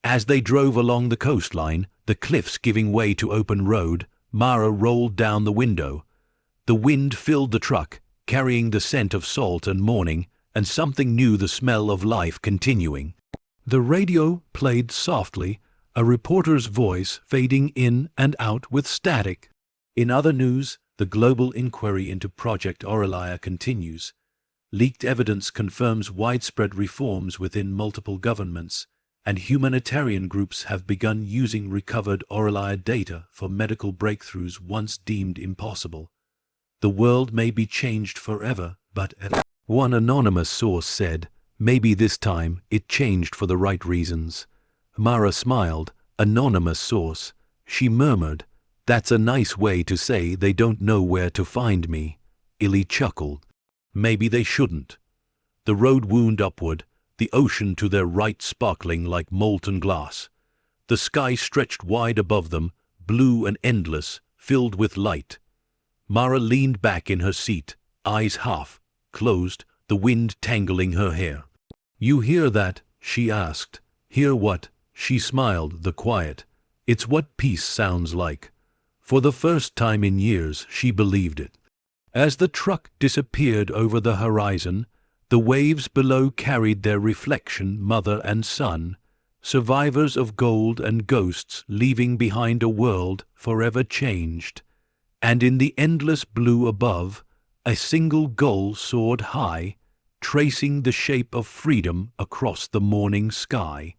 As they drove along the coastline, the cliffs giving way to open road, Mara rolled down the window. The wind filled the truck, carrying the scent of salt and morning, and something new, the smell of life continuing. The radio played softly, a reporter's voice fading in and out with static. In other news, the global inquiry into Project Aurelia continues. Leaked evidence confirms widespread reforms within multiple governments, and humanitarian groups have begun using recovered Aurelia data for medical breakthroughs once deemed impossible. The world may be changed forever, but one anonymous source said, maybe this time it changed for the right reasons. Mara smiled. Anonymous source. She murmured, "That's a nice way to say they don't know where to find me." Illy chuckled. "Maybe they shouldn't." The road wound upward, the ocean to their right sparkling like molten glass. The sky stretched wide above them, blue and endless, filled with light. Mara leaned back in her seat, eyes half closed, the wind tangling her hair. "You hear that?" she asked. "Hear what?" She smiled, the quiet. "It's what peace sounds like." For the first time in years, she believed it. As the truck disappeared over the horizon, the waves below carried their reflection, mother and son, survivors of gold and ghosts leaving behind a world forever changed. And in the endless blue above, a single gull soared high, tracing the shape of freedom across the morning sky.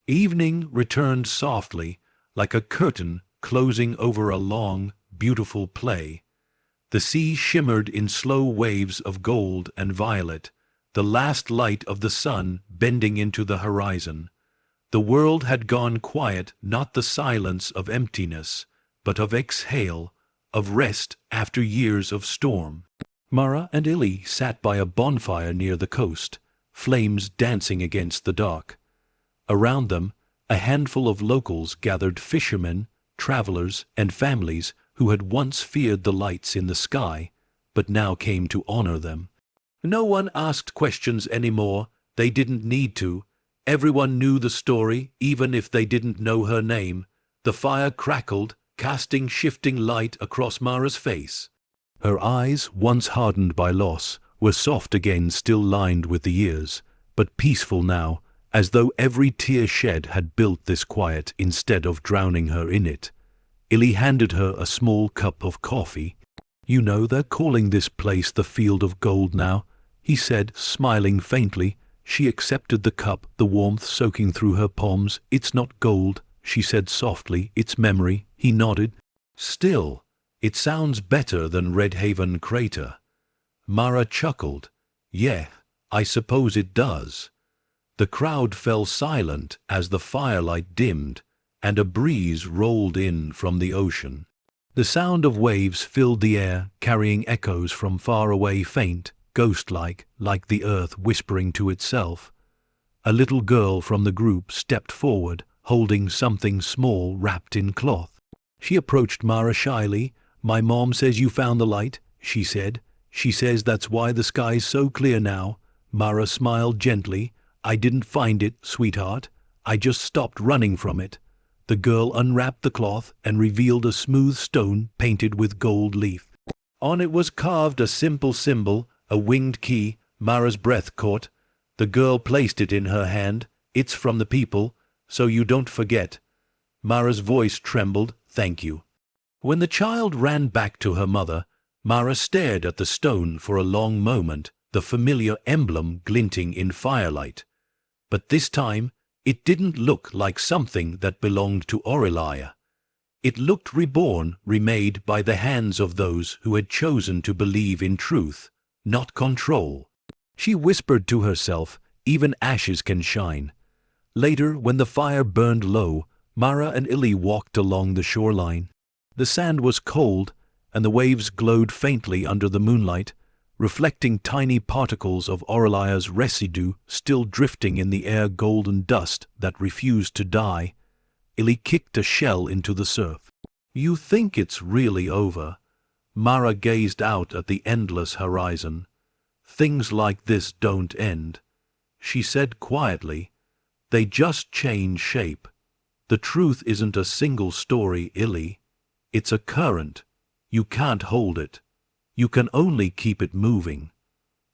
Evening returned softly, like a curtain closing over a long, beautiful play. The sea shimmered in slow waves of gold and violet, the last light of the sun bending into the horizon. The world had gone quiet, not the silence of emptiness, but of exhale, of rest after years of storm. Mara and Illy sat by a bonfire near the coast, flames dancing against the dark. Around them, a handful of locals gathered, fishermen, travelers, and families who had once feared the lights in the sky, but now came to honor them. No one asked questions anymore. They didn't need to. Everyone knew the story, even if they didn't know her name. The fire crackled, casting shifting light across Mara's face. Her eyes, once hardened by loss, were soft again, still lined with the years, but peaceful now, as though every tear shed had built this quiet instead of drowning her in it. Illy handed her a small cup of coffee. "You know they're calling this place the Field of Gold now," he said, smiling faintly. She accepted the cup, the warmth soaking through her palms. "It's not gold," she said softly, "it's memory." He nodded. "Still, it sounds better than Red Haven Crater." Mara chuckled. "Yeah, I suppose it does." The crowd fell silent as the firelight dimmed, and a breeze rolled in from the ocean. The sound of waves filled the air, carrying echoes from far away, faint, ghost-like, like the earth whispering to itself. A little girl from the group stepped forward, holding something small wrapped in cloth. She approached Mara shyly. "My mom says you found the light," she said. "She says that's why the sky's so clear now." Mara smiled gently. "I didn't find it, sweetheart. I just stopped running from it." The girl unwrapped the cloth and revealed a smooth stone painted with gold leaf. On it was carved a simple symbol, a winged key. Mara's breath caught. The girl placed it in her hand. "It's from the people, so you don't forget." Mara's voice trembled. "Thank you." When the child ran back to her mother, Mara stared at the stone for a long moment, the familiar emblem glinting in firelight. But this time, it didn't look like something that belonged to Aurelia. It looked reborn, remade by the hands of those who had chosen to believe in truth, not control. She whispered to herself, "Even ashes can shine." Later, when the fire burned low, Mara and Illy walked along the shoreline. The sand was cold, and the waves glowed faintly under the moonlight, reflecting tiny particles of Aurelia's residue still drifting in the air, golden dust that refused to die. Illy kicked a shell into the surf. "You think it's really over?" Mara gazed out at the endless horizon. "Things like this don't end," she said quietly. "They just change shape. The truth isn't a single story, Illy. It's a current. You can't hold it. You can only keep it moving."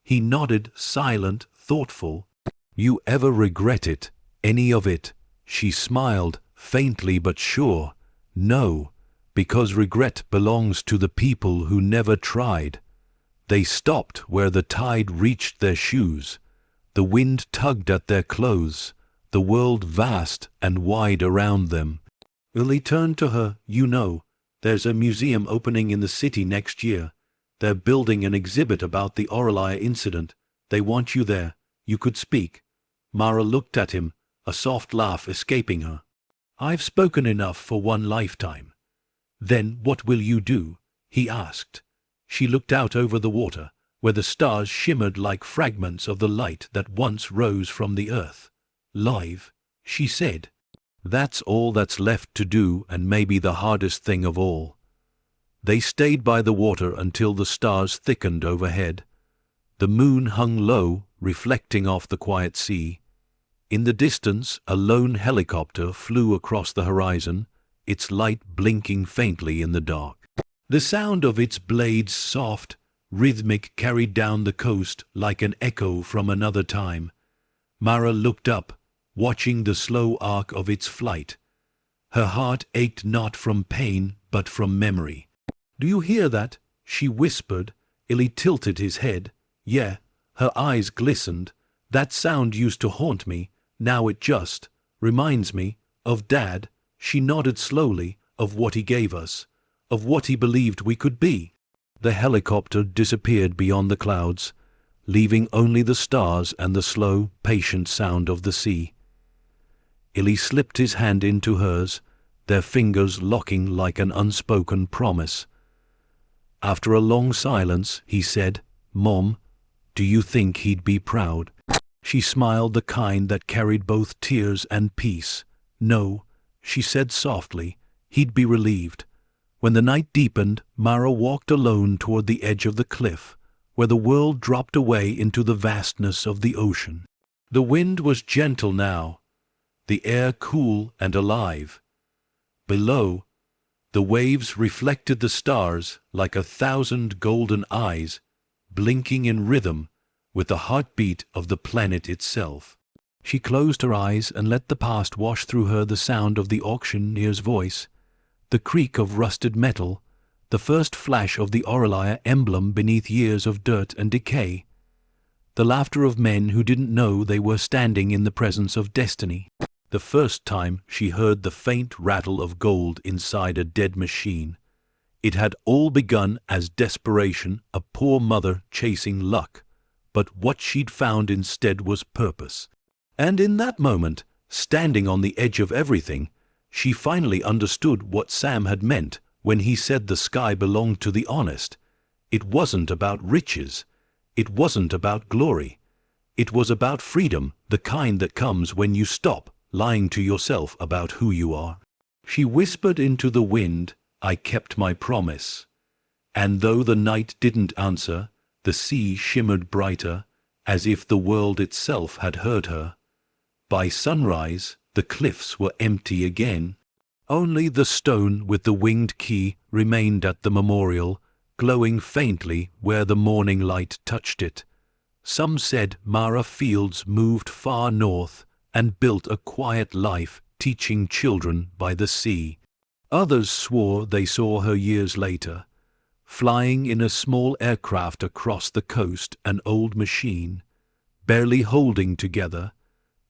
He nodded, silent, thoughtful. "You ever regret it? Any of it?" She smiled, faintly but sure. "No, because regret belongs to the people who never tried. They stopped where the tide reached their shoes. The wind tugged at their clothes, the world vast and wide around them." Illy turned to her. "You know, there's a museum opening in the city next year. They're building an exhibit about the Aurelia incident. They want you there. You could speak." Mara looked at him, a soft laugh escaping her. "I've spoken enough for one lifetime." "Then what will you do?" he asked. She looked out over the water, where the stars shimmered like fragments of the light that once rose from the earth. "Live," she said. "That's all that's left to do, and maybe the hardest thing of all." They stayed by the water until the stars thickened overhead. The moon hung low, reflecting off the quiet sea. In the distance, a lone helicopter flew across the horizon, its light blinking faintly in the dark. The sound of its blades, soft, rhythmic, carried down the coast like an echo from another time. Mara looked up, watching the slow arc of its flight. Her heart ached not from pain, but from memory. "Do you hear that?" she whispered. Illy tilted his head. "Yeah." Her eyes glistened. "That sound used to haunt me. Now it just reminds me of Dad." She nodded slowly. "Of what he gave us, of what he believed we could be." The helicopter disappeared beyond the clouds, leaving only the stars and the slow, patient sound of the sea. Illy slipped his hand into hers, their fingers locking like an unspoken promise. After a long silence, he said, "Mom, do you think he'd be proud?" She smiled, the kind that carried both tears and peace. "No," she said softly, "he'd be relieved." When the night deepened, Mara walked alone toward the edge of the cliff, where the world dropped away into the vastness of the ocean. The wind was gentle now, the air cool and alive. Below, the waves reflected the stars like 1,000 golden eyes, blinking in rhythm with the heartbeat of the planet itself. She closed her eyes and let the past wash through her, the sound of the auctioneer's voice, the creak of rusted metal, the first flash of the Aurelia emblem beneath years of dirt and decay, the laughter of men who didn't know they were standing in the presence of destiny. The first time she heard the faint rattle of gold inside a dead machine. It had all begun as desperation, a poor mother chasing luck, but what she'd found instead was purpose. And in that moment, standing on the edge of everything, she finally understood what Sam had meant when he said the sky belonged to the honest. It wasn't about riches. It wasn't about glory. It was about freedom, the kind that comes when you stop lying to yourself about who you are. She whispered into the wind, "I kept my promise." And though the night didn't answer, the sea shimmered brighter, as if the world itself had heard her. By sunrise, the cliffs were empty again. Only the stone with the winged key remained at the memorial, glowing faintly where the morning light touched it. Some said Mara Fields moved far north and built a quiet life teaching children by the sea. Others swore they saw her years later, flying in a small aircraft across the coast, an old machine, barely holding together,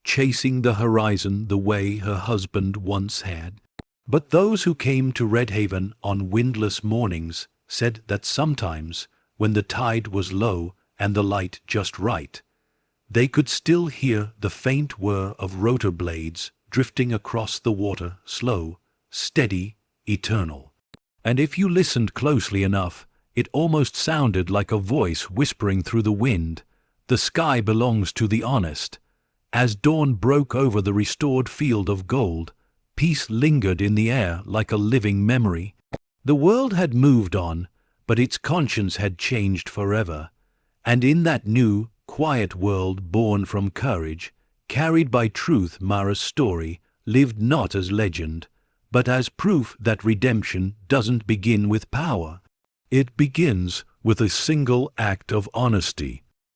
chasing the horizon the way her husband once had. But those who came to Redhaven on windless mornings said that sometimes, when the tide was low and the light just right, they could still hear the faint whir of rotor blades drifting across the water, slow, steady, eternal. And if you listened closely enough, it almost sounded like a voice whispering through the wind, "The sky belongs to the honest." As dawn broke over the restored field of gold, peace lingered in the air like a living memory. The world had moved on, but its conscience had changed forever. And in that new, quiet world born from courage, carried by truth, Mara's story lived not as legend, but as proof that redemption doesn't begin with power. It begins with a single act of honesty.